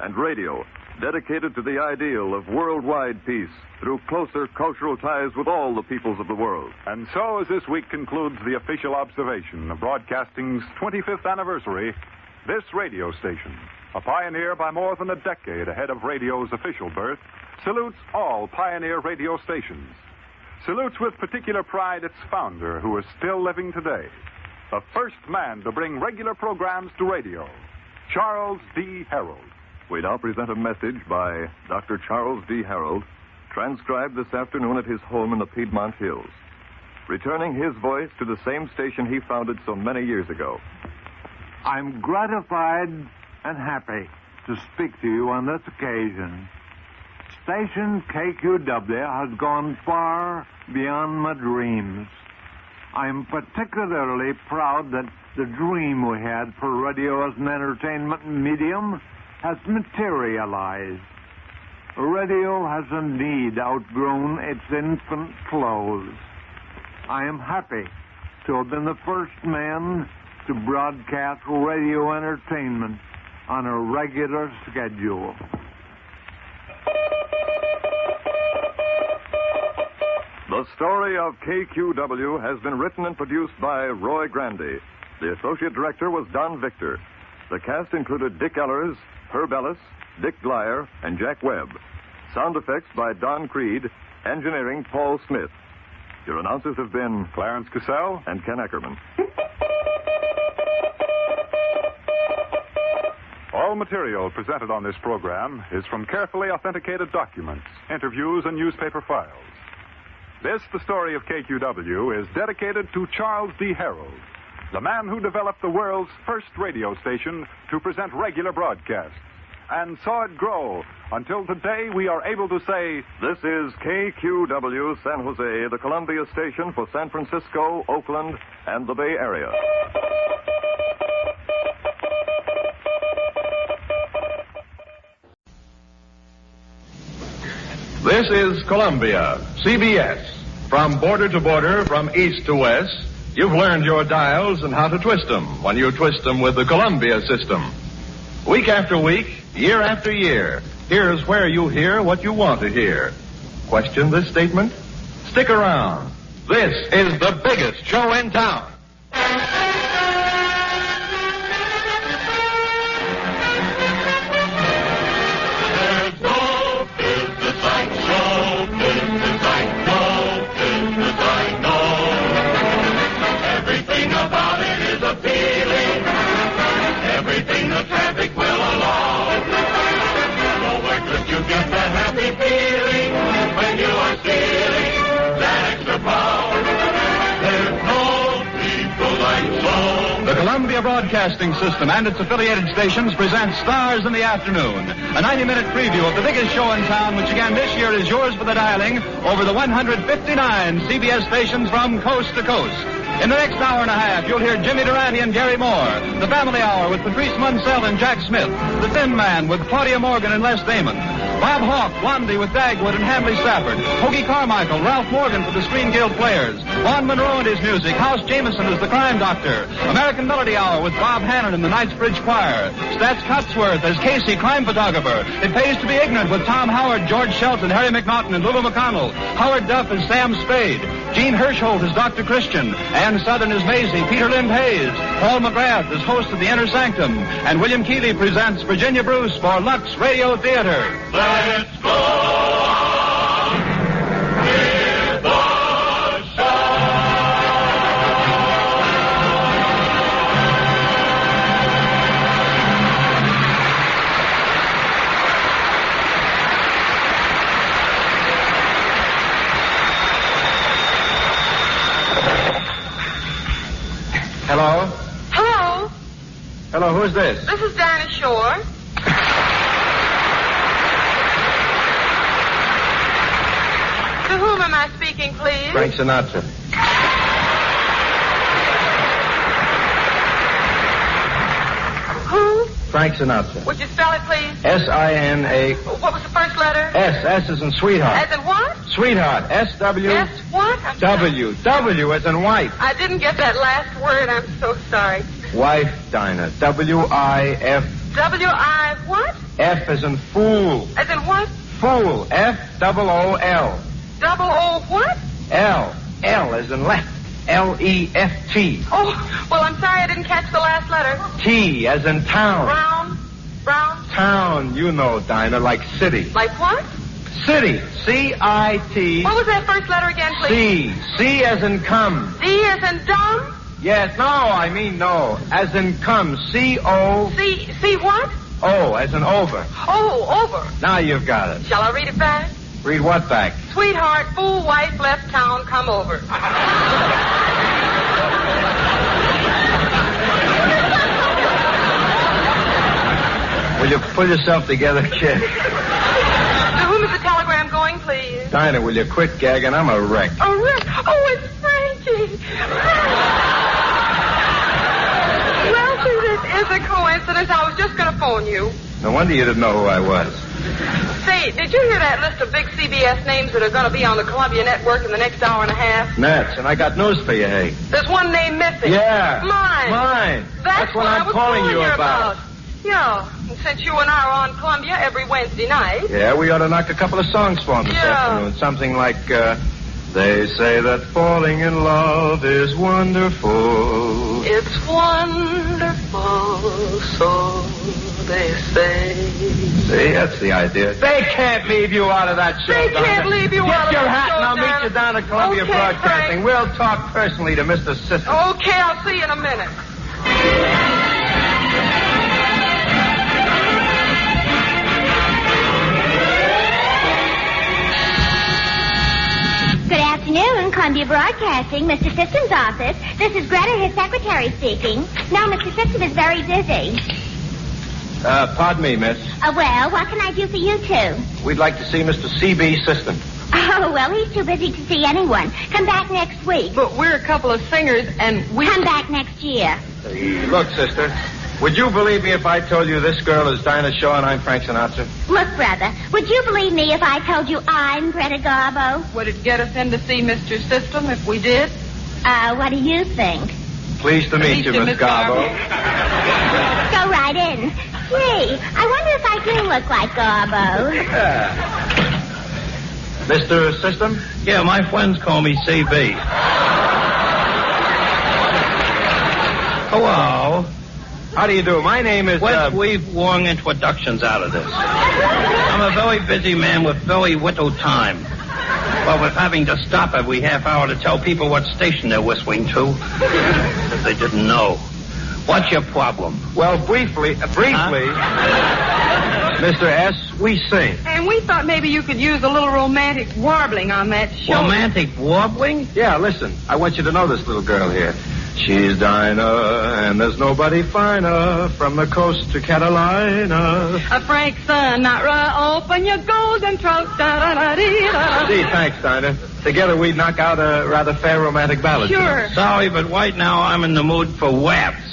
And radio, dedicated to the ideal of worldwide peace through closer cultural ties with all the peoples of the world. And so, as this week concludes the official observation of broadcasting's 25th anniversary, this radio station, a pioneer by more than a decade ahead of radio's official birth, salutes all pioneer radio stations. Salutes with particular pride its founder, who is still living today. The first man to bring regular programs to radio, Charles D. Harold. We now present a message by Dr. Charles D. Harold, transcribed this afternoon at his home in the Piedmont Hills, returning his voice to the same station he founded so many years ago. I'm gratified and happy to speak to you on this occasion. Station KQW has gone far beyond my dreams. I'm particularly proud that the dream we had for radio as an entertainment medium has materialized. Radio has indeed outgrown its infant clothes. I am happy to have been the first man to broadcast radio entertainment on a regular schedule. The story of KQW has been written and produced by Roy Grandy. The associate director was Don Victor. The cast included Dick Ellers, Herb Ellis, Dick Glyer, and Jack Webb. Sound effects by Don Creed. Engineering, Paul Smith. Your announcers have been Clarence Cassell and Ken Eckerman. All material presented on this program is from carefully authenticated documents, interviews, and newspaper files. This, the story of KQW, is dedicated to Charles D. Harold, the man who developed the world's first radio station to present regular broadcasts, and saw it grow until today we are able to say, this is KQW San Jose, the Columbia station for San Francisco, Oakland, and the Bay Area. This is Columbia, CBS. From border to border, from east to west, you've learned your dials and how to twist them when you twist them with the Columbia system. Week after week, year after year, here's where you hear what you want to hear. Question this statement? Stick around. This is the biggest show in town. Columbia Broadcasting System and its affiliated stations present Stars in the Afternoon, a 90-minute preview of the biggest show in town, which again this year is yours for the dialing over the 159 CBS stations from coast to coast. In the next hour and a half, you'll hear Jimmy Durante and Gary Moore, The Family Hour with Patrice Munsell and Jack Smith, The Thin Man with Claudia Morgan and Les Damon, Bob Hawke, Blondie with Dagwood and Hanley Stafford, Hoagie Carmichael, Ralph Morgan for the Screen Guild Players, Vaughn Monroe and his music, House Jameson as the Crime Doctor, American Melody Hour with Bob Hannon and the Knightsbridge Choir, Stats Cotsworth as Casey, Crime Photographer, It Pays to Be Ignorant with Tom Howard, George Shelton, Harry McNaughton, and Lulu McConnell, Howard Duff as Sam Spade, Gene Hirschholt as Dr. Christian, Ann Southern as Maisie, Peter Lynn Hayes, Paul McGrath as host of The Inner Sanctum, and William Keeley presents Virginia Bruce for Lux Radio Theater. Let's go on with the show. Hello? Hello? Hello, who's this? This is Dinah Shore. To whom am I speaking, please? Frank Sinatra. Who? Frank Sinatra. Would you spell it, please? S-I-N-A... What was the first letter? S as in sweetheart. As in what? Sweetheart. S-W... S what? I'm W. W as in wife. I didn't get that last word. I'm so sorry. Wife, Dinah. W-I-F... W-I what? F as in fool. As in what? Fool. F-double-O-L. Double O what? L. L as in left. L-E-F-T. Oh, well, I'm sorry I didn't catch the last letter. T as in town. Brown? Brown? Town, you know, Dinah, like city. Like what? City. C-I-T. What was that first letter again, please? C. C as in come. D as in dumb? Yes, no, I mean no. As in come. C-O... C what? O as in over. Oh, over. Now you've got it. Shall I read it back? Read what back? Sweetheart, fool, wife, left town, come over. Will you pull yourself together, kid? To whom is the telegram going, please? Dinah, will you quit gagging? I'm a wreck. A wreck? Oh, it's Frankie. Well, see, this is a coincidence. I was just going to phone you. No wonder you didn't know who I was. Say, did you hear that list of big CBS names that are going to be on the Columbia Network in the next hour and a half? Nats, and I got news for you, hey. There's one name missing. Yeah. Mine. That's what I'm calling you about. Yeah, and since you and I are on Columbia every Wednesday night. Yeah, we ought to knock a couple of songs for him this afternoon. Something like, they say that falling in love is wonderful. It's wonderful, so they say. See, that's the idea. They can't leave you out of that show, They can't leave you out of Get your that hat show, and I'll meet you down at Columbia Okay, Broadcasting. Frank. We'll talk personally to Mr. Sisson. Okay, I'll see you in a minute. Good afternoon, Columbia Broadcasting, Mr. Sisson's office. This is Greta, his secretary, speaking. No, Mr. Sisson is very busy. Pardon me, miss. Well, what can I do for you two? We'd like to see Mr. C.B. Sisson. Oh, well, he's too busy to see anyone. Come back next week. But we're a couple of singers, and we... Come back next year. Look, sister, would you believe me if I told you this girl is Dinah Shaw and I'm Frank Sinatra? Look, brother, would you believe me if I told you I'm Greta Garbo? Would it get us in to see Mr. System if we did? What do you think? Pleased to meet you, Miss Garbo. Go right in. Gee, I wonder if I do look like Garbo. Mr. System? Yeah, my friends call me CB. Hello. How do you do? My name is... Let's weave long introductions out of this. I'm a very busy man with very little time. Well, with having to stop every half hour to tell people what station they're whistling to. If they didn't know. What's your problem? Well, briefly, Mr. S., we sing. And we thought maybe you could use a little romantic warbling on that show. Romantic warbling? Yeah, listen. I want you to know this little girl here. She's Dinah, and there's nobody finer from the coast to Catalina. A Frank Sinatra, open your golden trunk. Da-da-da-dee-da. Gee, thanks, Dinah. Together we'd knock out a rather fair romantic ballad. Sure. Sorry, but right now I'm in the mood for waps.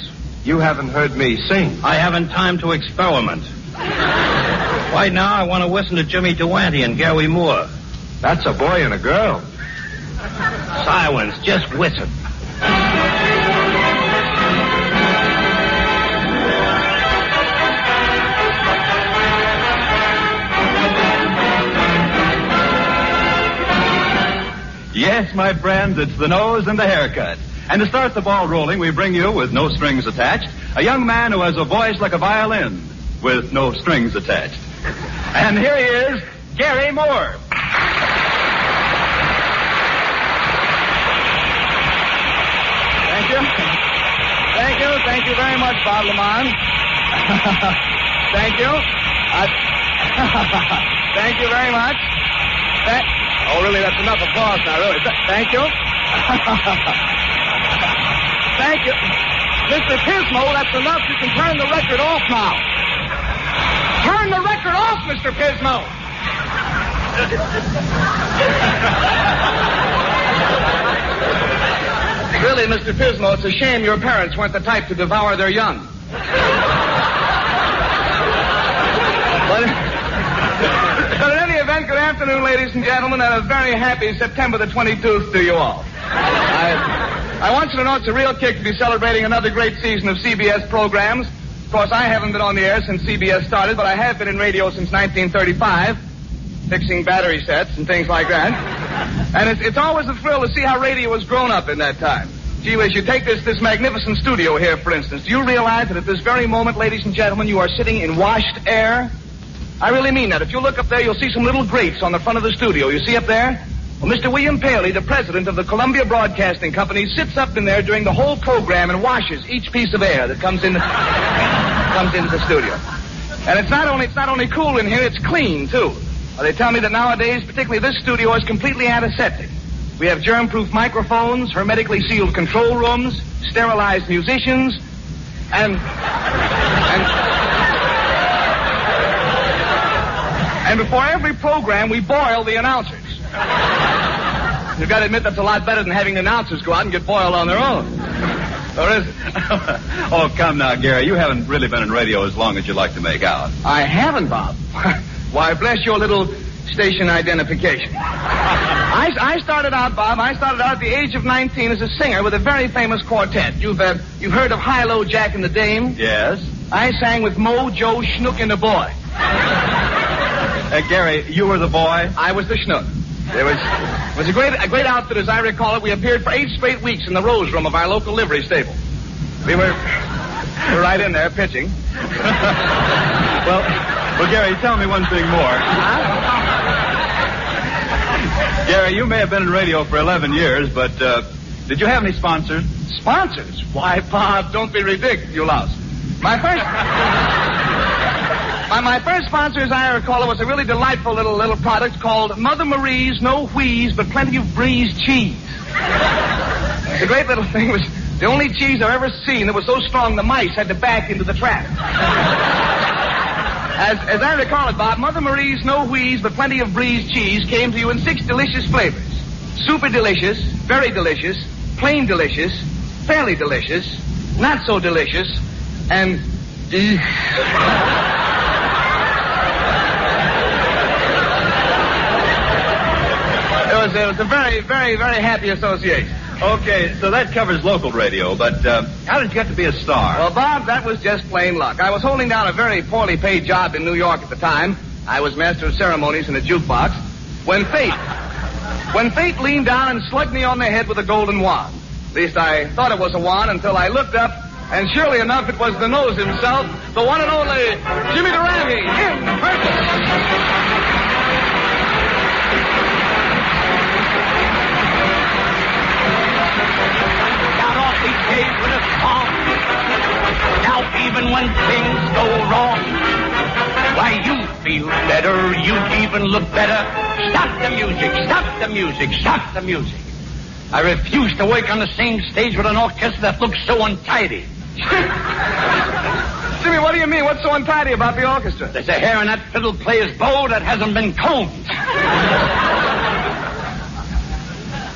You haven't heard me sing. I haven't time to experiment. Right now I want to listen to Jimmy Durante and Gary Moore. That's a boy and a girl. Silence, just listen. Yes, my friends, it's the nose and the haircut. And to start the ball rolling, we bring you, with no strings attached, a young man who has a voice like a violin, with no strings attached. And here he is, Gary Moore. Thank you. Thank you very much, Bob Lamont. Thank you. Thank you very much. Oh, really, that's enough applause now, really. Thank you. Thank you. Mr. Pismo, that's enough. You can turn the record off now. Turn the record off, Mr. Pismo. Really, Mr. Pismo, it's a shame your parents weren't the type to devour their young. But in any event, good afternoon, ladies and gentlemen, and a very happy September the 22nd to you all. I want you to know it's a real kick to be celebrating another great season of CBS programs. Of course, I haven't been on the air since CBS started, but I have been in radio since 1935, fixing battery sets and things like that. And it's always a thrill to see how radio has grown up in that time. Gee whiz, you take this magnificent studio here, for instance. Do you realize that at this very moment, ladies and gentlemen, you are sitting in washed air? I really mean that. If you look up there, you'll see some little grates on the front of the studio. You see up there? Well, Mr. William Paley, the president of the Columbia Broadcasting Company, sits up in there during the whole program and washes each piece of air that comes into the studio. And it's not only cool in here, it's clean, too. Well, they tell me that nowadays, particularly this studio, is completely antiseptic. We have germ-proof microphones, hermetically sealed control rooms, sterilized musicians, and before every program, we boil the announcers. You've got to admit that's a lot better than having the announcers go out and get boiled on their own. Or is it? Oh, come now, Gary. You haven't really been in radio as long as you'd like to make out. I haven't, Bob. Why, bless your little station identification. I started out, Bob, at the age of 19 as a singer with a very famous quartet. You've heard of High-Low Jack and the Dame? Yes. I sang with Mo, Joe, Schnook, and the Boy. Gary, you were the boy? I was the Schnook. It was a great outfit, as I recall it. We appeared for 8 straight weeks in the Rose Room of our local livery stable. We were right in there pitching. Well, Gary, tell me one thing more. Huh? Gary, you may have been in radio for 11 years, but did you have any sponsors? Sponsors? Why, Bob, don't be ridiculous. My first sponsor, as I recall it, was a really delightful little product called Mother Marie's No Wheeze, but Plenty of Breeze Cheese. The great little thing was the only cheese I've ever seen that was so strong the mice had to back into the trap. As I recall it, Bob, Mother Marie's No Wheeze, but Plenty of Breeze Cheese came to you in 6 delicious flavors. Super delicious, very delicious, plain delicious, fairly delicious, not so delicious, and... It was a very, very, very happy association. Okay, so that covers local radio, but how did you get to be a star? Well, Bob, that was just plain luck. I was holding down a very poorly paid job in New York at the time. I was master of ceremonies in a jukebox. When fate leaned down and slugged me on the head with a golden wand. At least I thought it was a wand until I looked up, and surely enough it was the nose himself, the one and only Jimmy Durante in person. With a song. Now even when things go wrong, why you feel better, you even look better. Stop the music, stop the music, stop the music. I refuse to work on the same stage with an orchestra that looks so untidy. Jimmy, what do you mean? What's so untidy about the orchestra? There's a hair in that fiddle player's bow that hasn't been combed.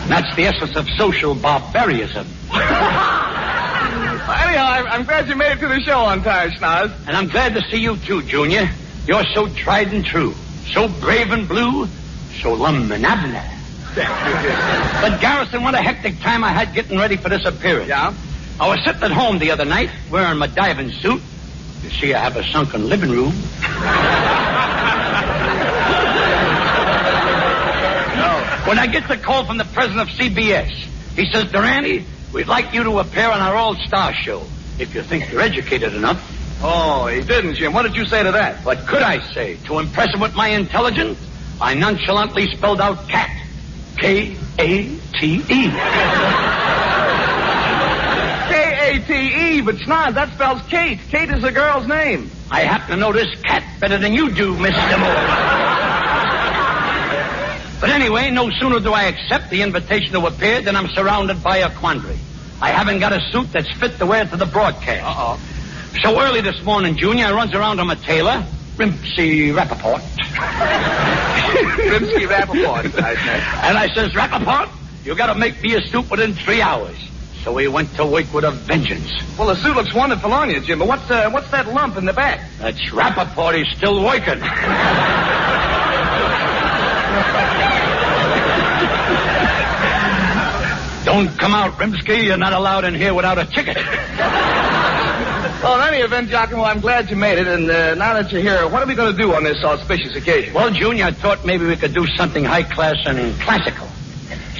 That's the essence of social barbarism. Anyhow, I'm glad you made it to the show on time, Schnoz. And I'm glad to see you, too, Junior. You're so tried and true, so brave and blue, so luminable. But, Garrison, what a hectic time I had getting ready for this appearance. Yeah? I was sitting at home the other night, wearing my diving suit. You see, I have a sunken living room. When I get the call from the president of CBS, he says, Durante, we'd like you to appear on our all-star show, if you think you're educated enough. Oh, he didn't, Jim. What did you say to that? What could I say? To impress him with my intelligence, I nonchalantly spelled out cat. K-A-T-E. K-A-T-E, but Schnoz, that spells Kate. Kate is a girl's name. I happen to know this cat better than you do, Mr. Moore. But anyway, no sooner do I accept the invitation to appear than I'm surrounded by a quandary. I haven't got a suit that's fit to wear to the broadcast. Uh-oh. So early this morning, Junior, I runs around to my tailor, Rimsky Rappaport. Rimsky Rappaport. And I says, Rappaport, you got to make me a suit within 3 hours. So he went to work with a vengeance. Well, the suit looks wonderful on you, Jim, but what's that lump in the back? That's Rappaport. He's still working. Don't come out, Rimsky. You're not allowed in here without a ticket. Well, in any event, Giacomo, I'm glad you made it. And now that you're here, what are we going to do on this auspicious occasion? Well, Junior, I thought maybe we could do something high class and classical.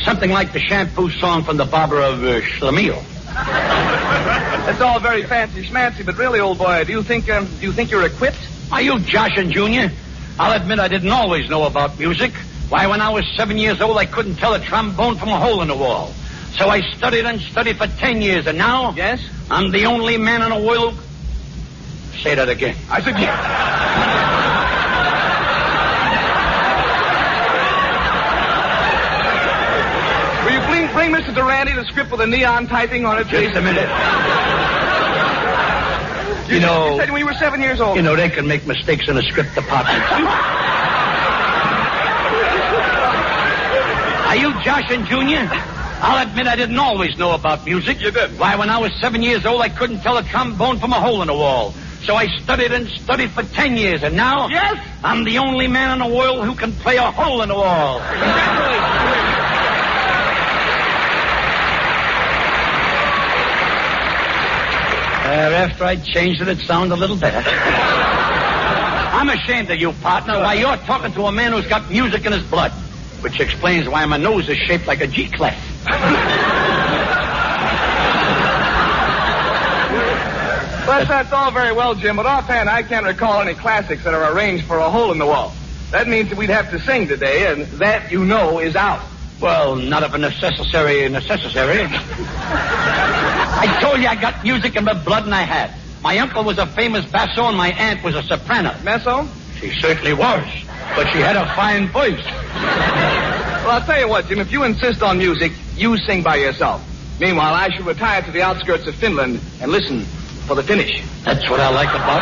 Something like the shampoo song from the barber of Schlemiel. That's all very fancy schmancy, but really, old boy, do you think you're equipped? Are you joshing, Junior? I'll admit I didn't always know about music. Why, when I was 7 years old, I couldn't tell a trombone from a hole in the wall. So I studied and studied for 10 years, and now... Yes? I'm the only man in the world... Say that again. I said... Will you please bring Mr. Durante the script with the neon typing on it, please? Just a minute. You said when you were 7 years old. You know, they can make mistakes in the script department, too. Are you joshing, Junior? I'll admit I didn't always know about music. You did? Why, when I was 7 years old, I couldn't tell a trombone from a hole in the wall. So I studied and studied for 10 years, and now... Yes? I'm the only man in the world who can play a hole in the wall. After I changed it sounded a little better. I'm ashamed of you, partner. Why, you're talking to a man who's got music in his blood. Which explains why my nose is shaped like a G clef. But that's all very well, Jim, but offhand I can't recall any classics that are arranged for a hole in the wall. That means that we'd have to sing today, and that, you know, is out. Well, not of a necessary. I told you I got music in my blood, and I had. My uncle was a famous basso, and my aunt was a soprano. Messo? She certainly was, but she had a fine voice. Well, I'll tell you what, Jim, if you insist on music, you sing by yourself. Meanwhile, I shall retire to the outskirts of Finland and listen for the finish. That's what I like about...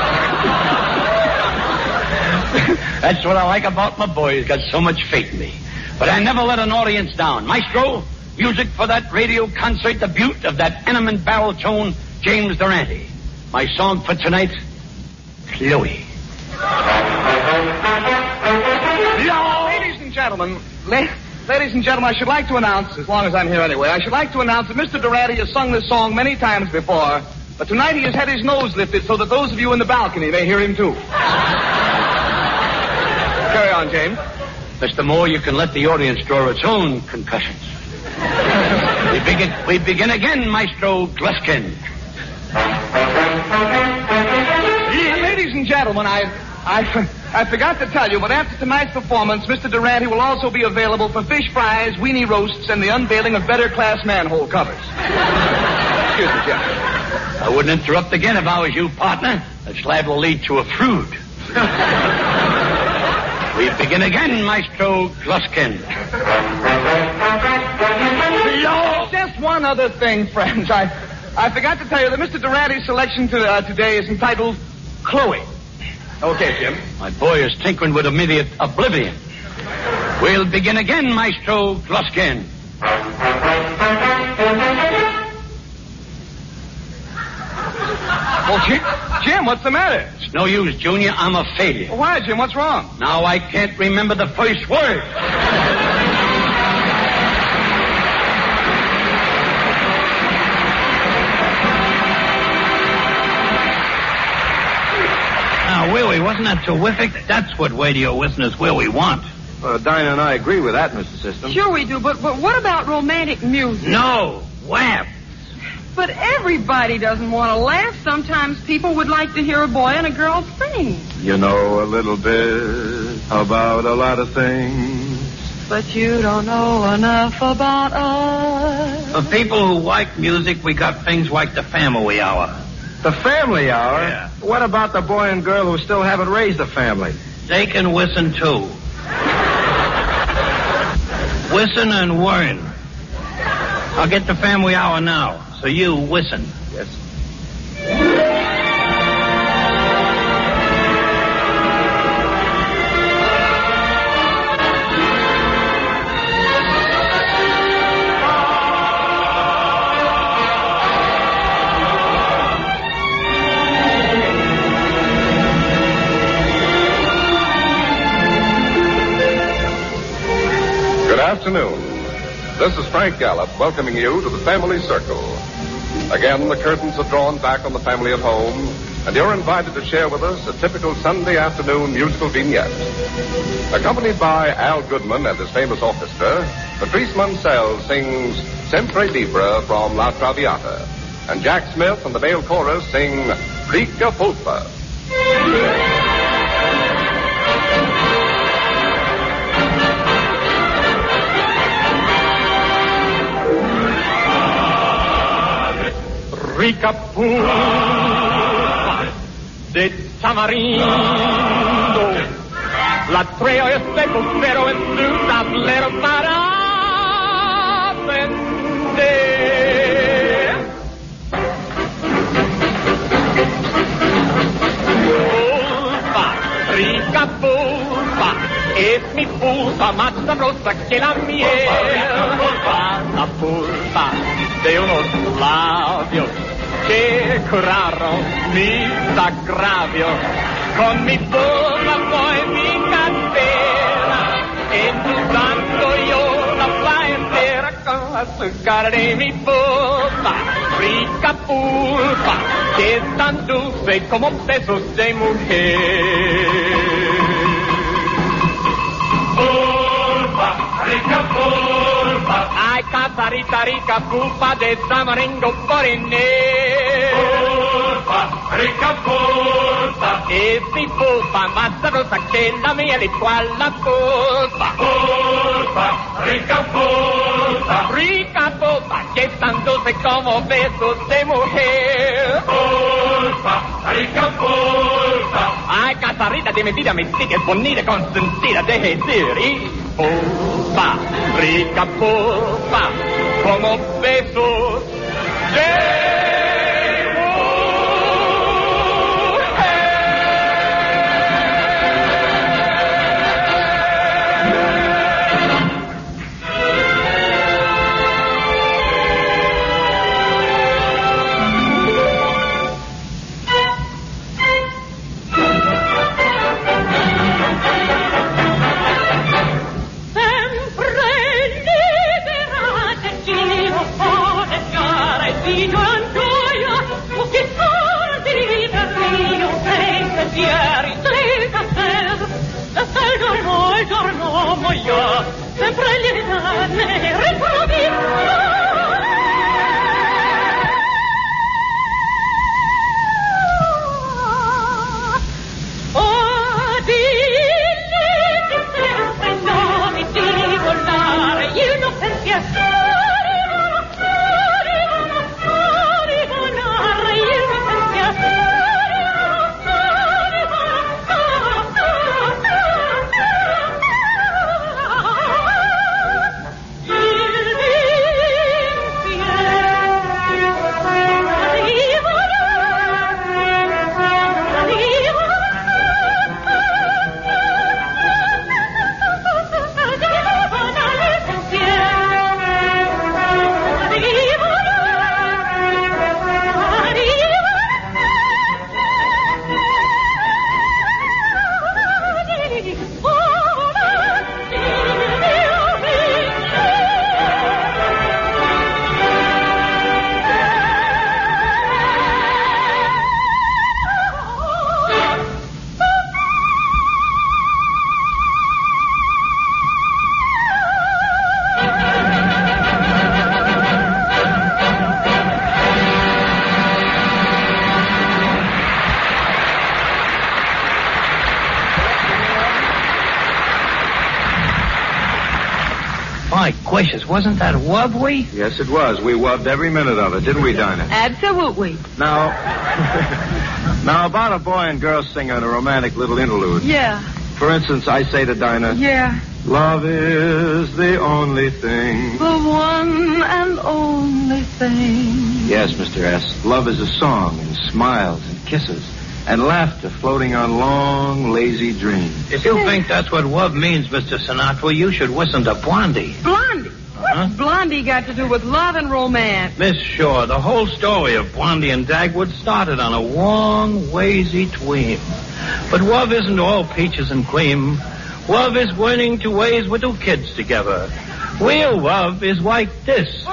That's what I like about my boy. He's got so much faith in me. But I never let an audience down. Maestro, music for that radio concert debut of that eminent baritone, James Durante. My song for tonight, Chloe. Ladies and gentlemen, I should like to announce, as long as I'm here anyway, I should like to announce that Mr. Durante has sung this song many times before, but tonight he has had his nose lifted so that those of you in the balcony may hear him too. Carry on, James. Mr. Moore, you can let the audience draw its own concussions. We begin again, Maestro Gluskin. Ladies and gentlemen, I forgot to tell you, but after tonight's performance, Mr. Durante will also be available for fish fries, weenie roasts, and the unveiling of better-class manhole covers. Excuse me, Jim. I wouldn't interrupt again if I was you, partner. That's liable to lead to a feud. We begin again, Maestro Gluskin. Just one other thing, friends. I forgot to tell you that Mr. Durante's selection today is entitled Chloe. Okay, Jim. My boy is tinkering with immediate oblivion. We'll begin again, Maestro Gluskin. Well, Jim, what's the matter? It's no use, Junior. I'm a failure. Well, why, Jim? What's wrong? Now I can't remember the first word. Now, Willie, wasn't that terrific? That's what radio listeners really want. Dinah and I agree with that, Mr. System. Sure we do, but what about romantic music? No, laugh. But everybody doesn't want to laugh. Sometimes people would like to hear a boy and a girl sing. You know a little bit about a lot of things. But you don't know enough about us. For people who like music, we got things like the Family Hour. The Family Hour? Yeah. What about the boy and girl who still haven't raised a family? They can listen, too. Listen and learn. I'll get the Family Hour now, so you listen. Yes. Good afternoon. This is Frank Gallup welcoming you to the Family Circle. Again, the curtains are drawn back on the family at home, and you're invited to share with us a typical Sunday afternoon musical vignette. Accompanied by Al Goodman and his famous orchestra, Patrice Munsell sings Sempre Libra from La Traviata, and Jack Smith and the male chorus sing Rica Pulpa. Rica pulpa de tamarindo, la treo este pulpero en su tablero para vender. Pulpa, rica pulpa, es mi pulpa más sabrosa que la miel. La pulpa de unos labios que curaron mis agravios. Con mi boca voy mi cartera, endulzando yo la entera con la azúcar de mi pulpa, rica pulpa, que es tan dulce como besos de mujer. Pulpa, rica pulpa, ay, casarita rica pulpa de Samaringo por Inés. Pulpa, rica pulpa, es mi pulpa más sabrosa que la miel y cual la pulpa. Pulpa, rica pulpa, que es tan dulce como besos de mujer. Pulpa, rica pulpa, ay, casarita de mentira, mentira, bonita, consentida de decir. Y pulpa, rica pulpa, como besos de Gino, gioia, sempre lieta ne ritrovi. My gracious, wasn't that wubbly? Yes, it was. We wubbed every minute of it, didn't we, Dinah? Absolutely. Now, about a boy and girl singing a romantic little interlude. Yeah. For instance, I say to Dinah, Yeah. love is the only thing. The one and only thing. Yes, Mr. S. Love is a song and smiles and kisses and laughter floating on long, lazy dreams. If you think that's what wub means, Mr. Sinatra, you should listen to Blondie. Blondie? What's Blondie got to do with love and romance? Miss Shaw, the whole story of Blondie and Dagwood started on a long, lazy dream. But love isn't all peaches and cream. Love is learning to raise little kids together. Real love is like this.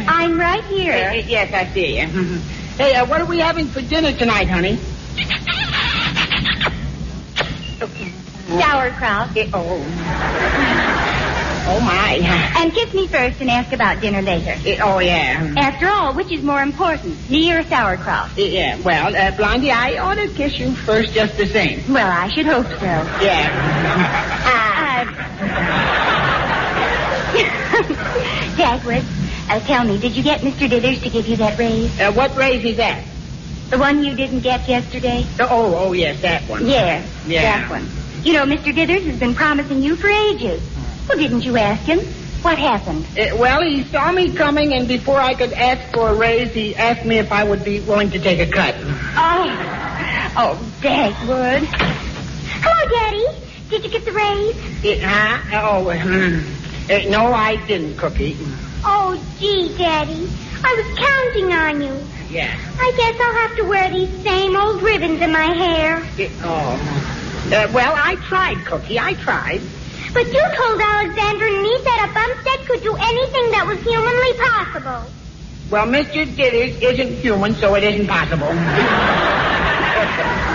I'm right here. Yes, I see you. Hey, what are we having for dinner tonight, honey? Sauerkraut. Oh, my. And kiss me first and ask about dinner later. Oh, yeah. After all, which is more important, me or sauerkraut? Yeah, well, Blondie, I ought to kiss you first just the same. Well, I should hope so. Yeah. Dagwood, tell me, did you get Mr. Dithers to give you that raise? What raise is that? The one you didn't get yesterday? Oh, yes, that one. Yeah, Yeah. that one. You know, Mr. Dithers has been promising you for ages. Well, didn't you ask him? What happened? Well, he saw me coming, and before I could ask for a raise, he asked me if I would be willing to take a cut. Oh, Dagwood. Hello, Daddy. Did you get the raise? No, I didn't, Cookie. Oh, gee, Daddy. I was counting on you. Yeah. I guess I'll have to wear these same old ribbons in my hair. Well, I tried, Cookie. I tried. But you told Alexander and me that a Bumstead could do anything that was humanly possible. Well, Mr. Dithers isn't human, so it isn't possible.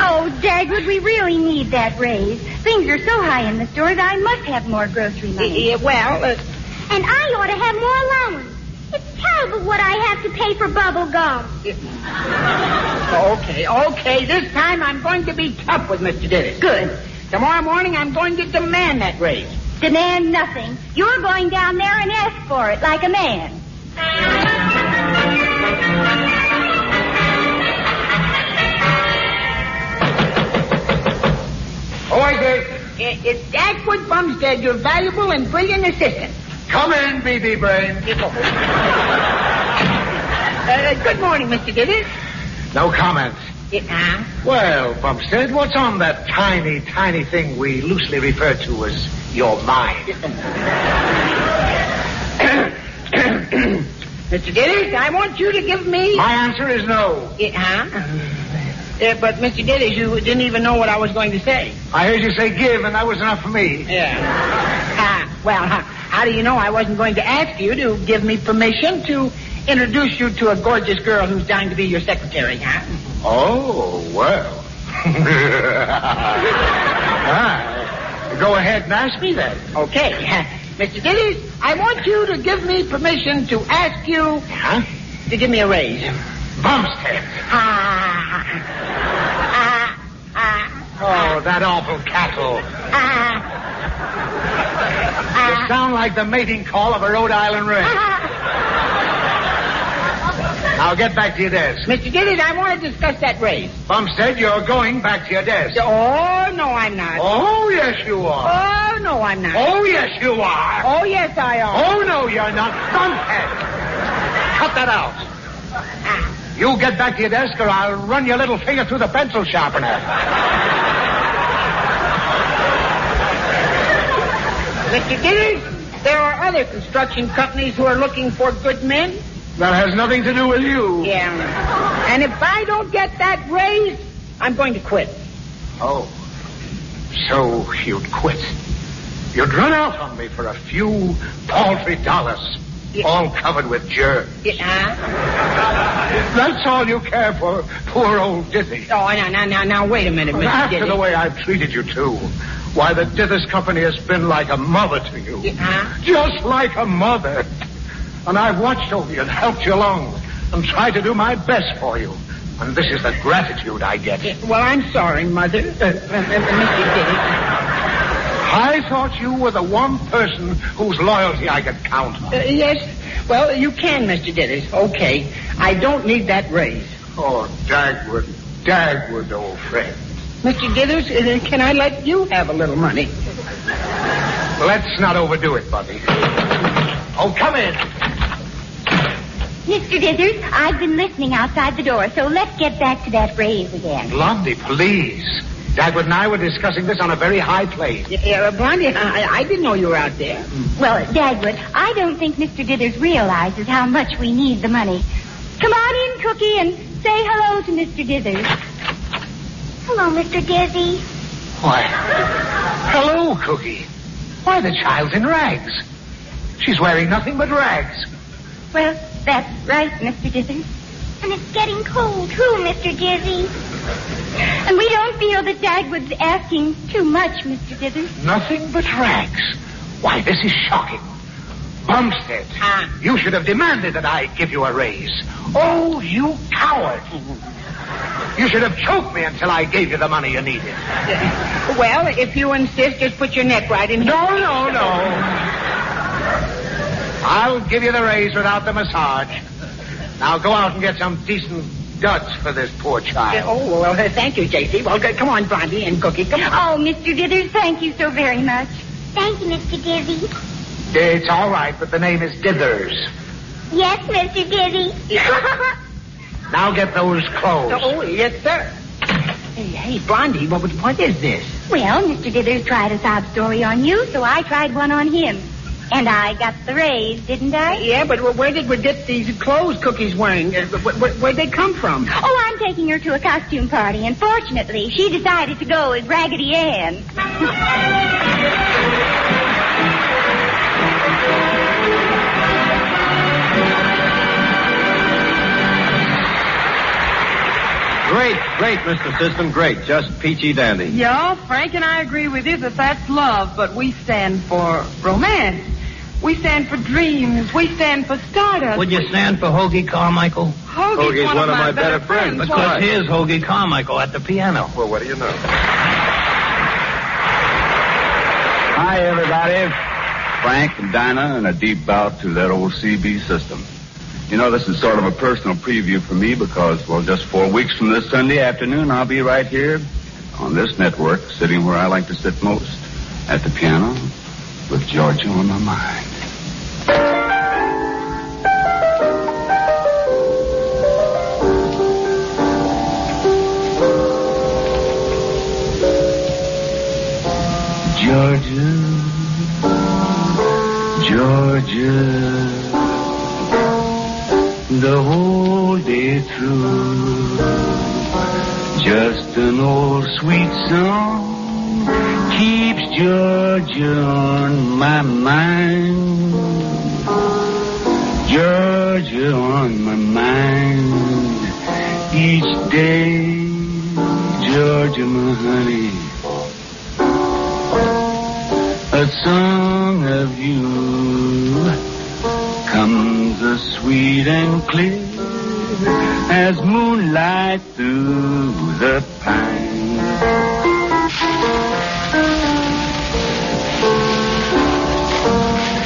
Oh, Dagwood, we really need that raise. Things are so high in the stores, I must have more grocery money. And I ought to have more allowance. It's terrible what I have to pay for bubble gum. Okay. This time I'm going to be tough with Mr. Dithers. Good. Tomorrow morning I'm going to demand that raise. Demand nothing. You're going down there and ask for it like a man. Who is it? It's Dagwood Bumstead, your valuable and brilliant assistant. Come in, BB Brain. Good morning, Mr. Dithers. No comments. Huh? Well, Bumstead, what's on that tiny, tiny thing we loosely refer to as your mind? Mr. Dithers, I want you to give me... My answer is no. But, Mr. Dithers, you didn't even know what I was going to say. I heard you say give, and that was enough for me. Yeah. How do you know I wasn't going to ask you to give me permission to introduce you to a gorgeous girl who's dying to be your secretary, huh? Oh, well. Go ahead and ask me then. Okay. Mr. Dithers, I want you to give me permission to ask you to give me a raise. Bumstead. Oh, that awful cackle. You sound like the mating call of a Rhode Island wren. Now get back to your desk. Mr. Dithers, I want to discuss that raise. Bumstead, you're going back to your desk. Oh, no, I'm not. Oh, yes, you are. Oh, no, I'm not. Oh, yes, you are. Oh, yes, I am. Oh, no, you're not. Bumstead. Cut that out. You get back to your desk or I'll run your little finger through the pencil sharpener. Mr. Dithers, there are other construction companies who are looking for good men. That has nothing to do with you. Yeah. And if I don't get that raise, I'm going to quit. Oh. So you'd quit. You'd run out on me for a few paltry dollars, all covered with germs. That's all you care for, poor old Dithers. Oh, now, wait a minute, Mr. After Dithers. the way I've treated you, too. Why, the Dithers Company has been like a mother to you. Just like a mother. And I've watched over you and helped you along and tried to do my best for you. And this is the gratitude I get. Well, I'm sorry, Mother. Mr. Dithers. I thought you were the one person whose loyalty I could count on. Yes. Well, you can, Mr. Dithers. Okay. I don't need that raise. Oh, Dagwood, old friend. Mr. Dithers, can I let you have a little money? Let's not overdo it, Bobby. Oh, come in. Mr. Dithers, I've been listening outside the door, so let's get back to that raise again. Blondie, please. Dagwood and I were discussing this on a very high plane. Blondie, I didn't know you were out there. Well, Dagwood, I don't think Mr. Dithers realizes how much we need the money. Come on in, Cookie, and say hello to Mr. Dithers. Hello, Mr. Dizzy. Why, hello, Cookie. Why, the child's in rags. She's wearing nothing but rags. Well, that's right, Mr. Dithers. And it's getting cold, too, Mr. Dizzy. And we don't feel that Dagwood's asking too much, Mr. Dithers. Nothing but rags. Why, this is shocking. Bumstead, you should have demanded that I give you a raise. Oh, you coward. You should have choked me until I gave you the money you needed. Well, if you insist, just put your neck right in here. No. I'll give you the raise without the massage. Now go out and get some decent duds for this poor child. Well, thank you, J.C. Well, come on, Blondie and Cookie. Come on. Oh, Mr. Dithers, thank you so very much. Thank you, Mr. Dizzy. It's all right, but the name is Dithers. Yes, Mr. Dizzy. Now get those clothes. Oh, yes, sir. Hey, Blondie, what is this? Well, Mr. Dithers tried a sob story on you, so I tried one on him. And I got the raise, didn't I? Yeah, but where did we get these clothes Cookie's wearing? Where'd they come from? Oh, I'm taking her to a costume party, and fortunately, she decided to go as Raggedy Ann. Great, Mr. System, great. Just peachy dandy. Yeah, Frank and I agree with you that that's love, but we stand for romance. We stand for dreams. We stand for stardust. Would you stand for Hoagie Carmichael? Hoagie's one of my better friends. Because here's Hoagie Carmichael at the piano. Well, what do you know? Hi, everybody. Frank and Dinah, and a deep bow to that old CB system. You know, this is sort of a personal preview for me because, well, just 4 weeks from this Sunday afternoon, I'll be right here on this network, sitting where I like to sit most, at the piano, with Georgia on my mind. Georgia, the whole day through. Just an old sweet song keeps Georgia on my mind. Georgia on my mind each day. Georgia, my honey, a song of you comes as sweet and clear as moonlight through the pine.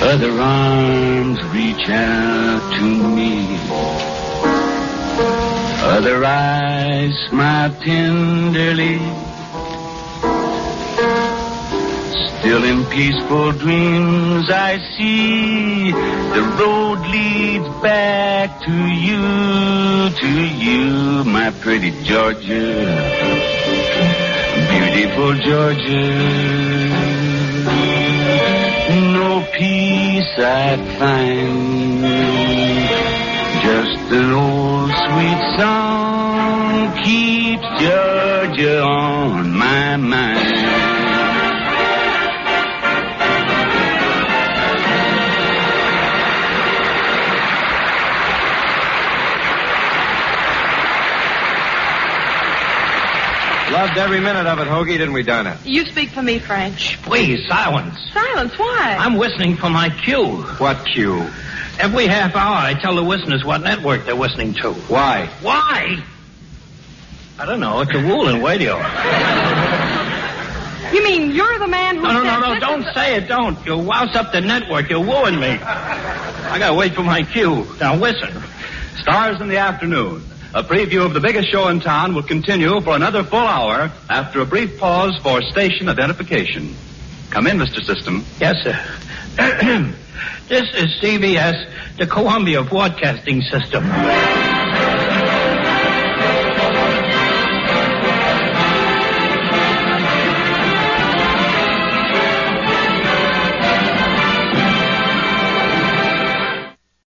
Other arms reach out to me. Other eyes smile tenderly. Still in peaceful dreams I see the road leads back to you, my pretty Georgia, beautiful Georgia. No peace I find, just an old sweet song keeps Georgia on my mind. Loved every minute of it, Hoagie, didn't we, Dinah? You speak for me, French. Please, silence. Silence? Why? I'm listening for my cue. What cue? Every half hour, I tell the listeners what network they're listening to. Why? Why? I don't know. It's a rule in radio. You mean you're the man who No, don't say it, don't. You'll rouse up the network. You'll ruin me. I gotta wait for my cue. Now, listen. Stars in the afternoon. A preview of the biggest show in town will continue for another full hour after a brief pause for station identification. Come in, Mr. System. Yes, sir. This is CBS, the Columbia Broadcasting System.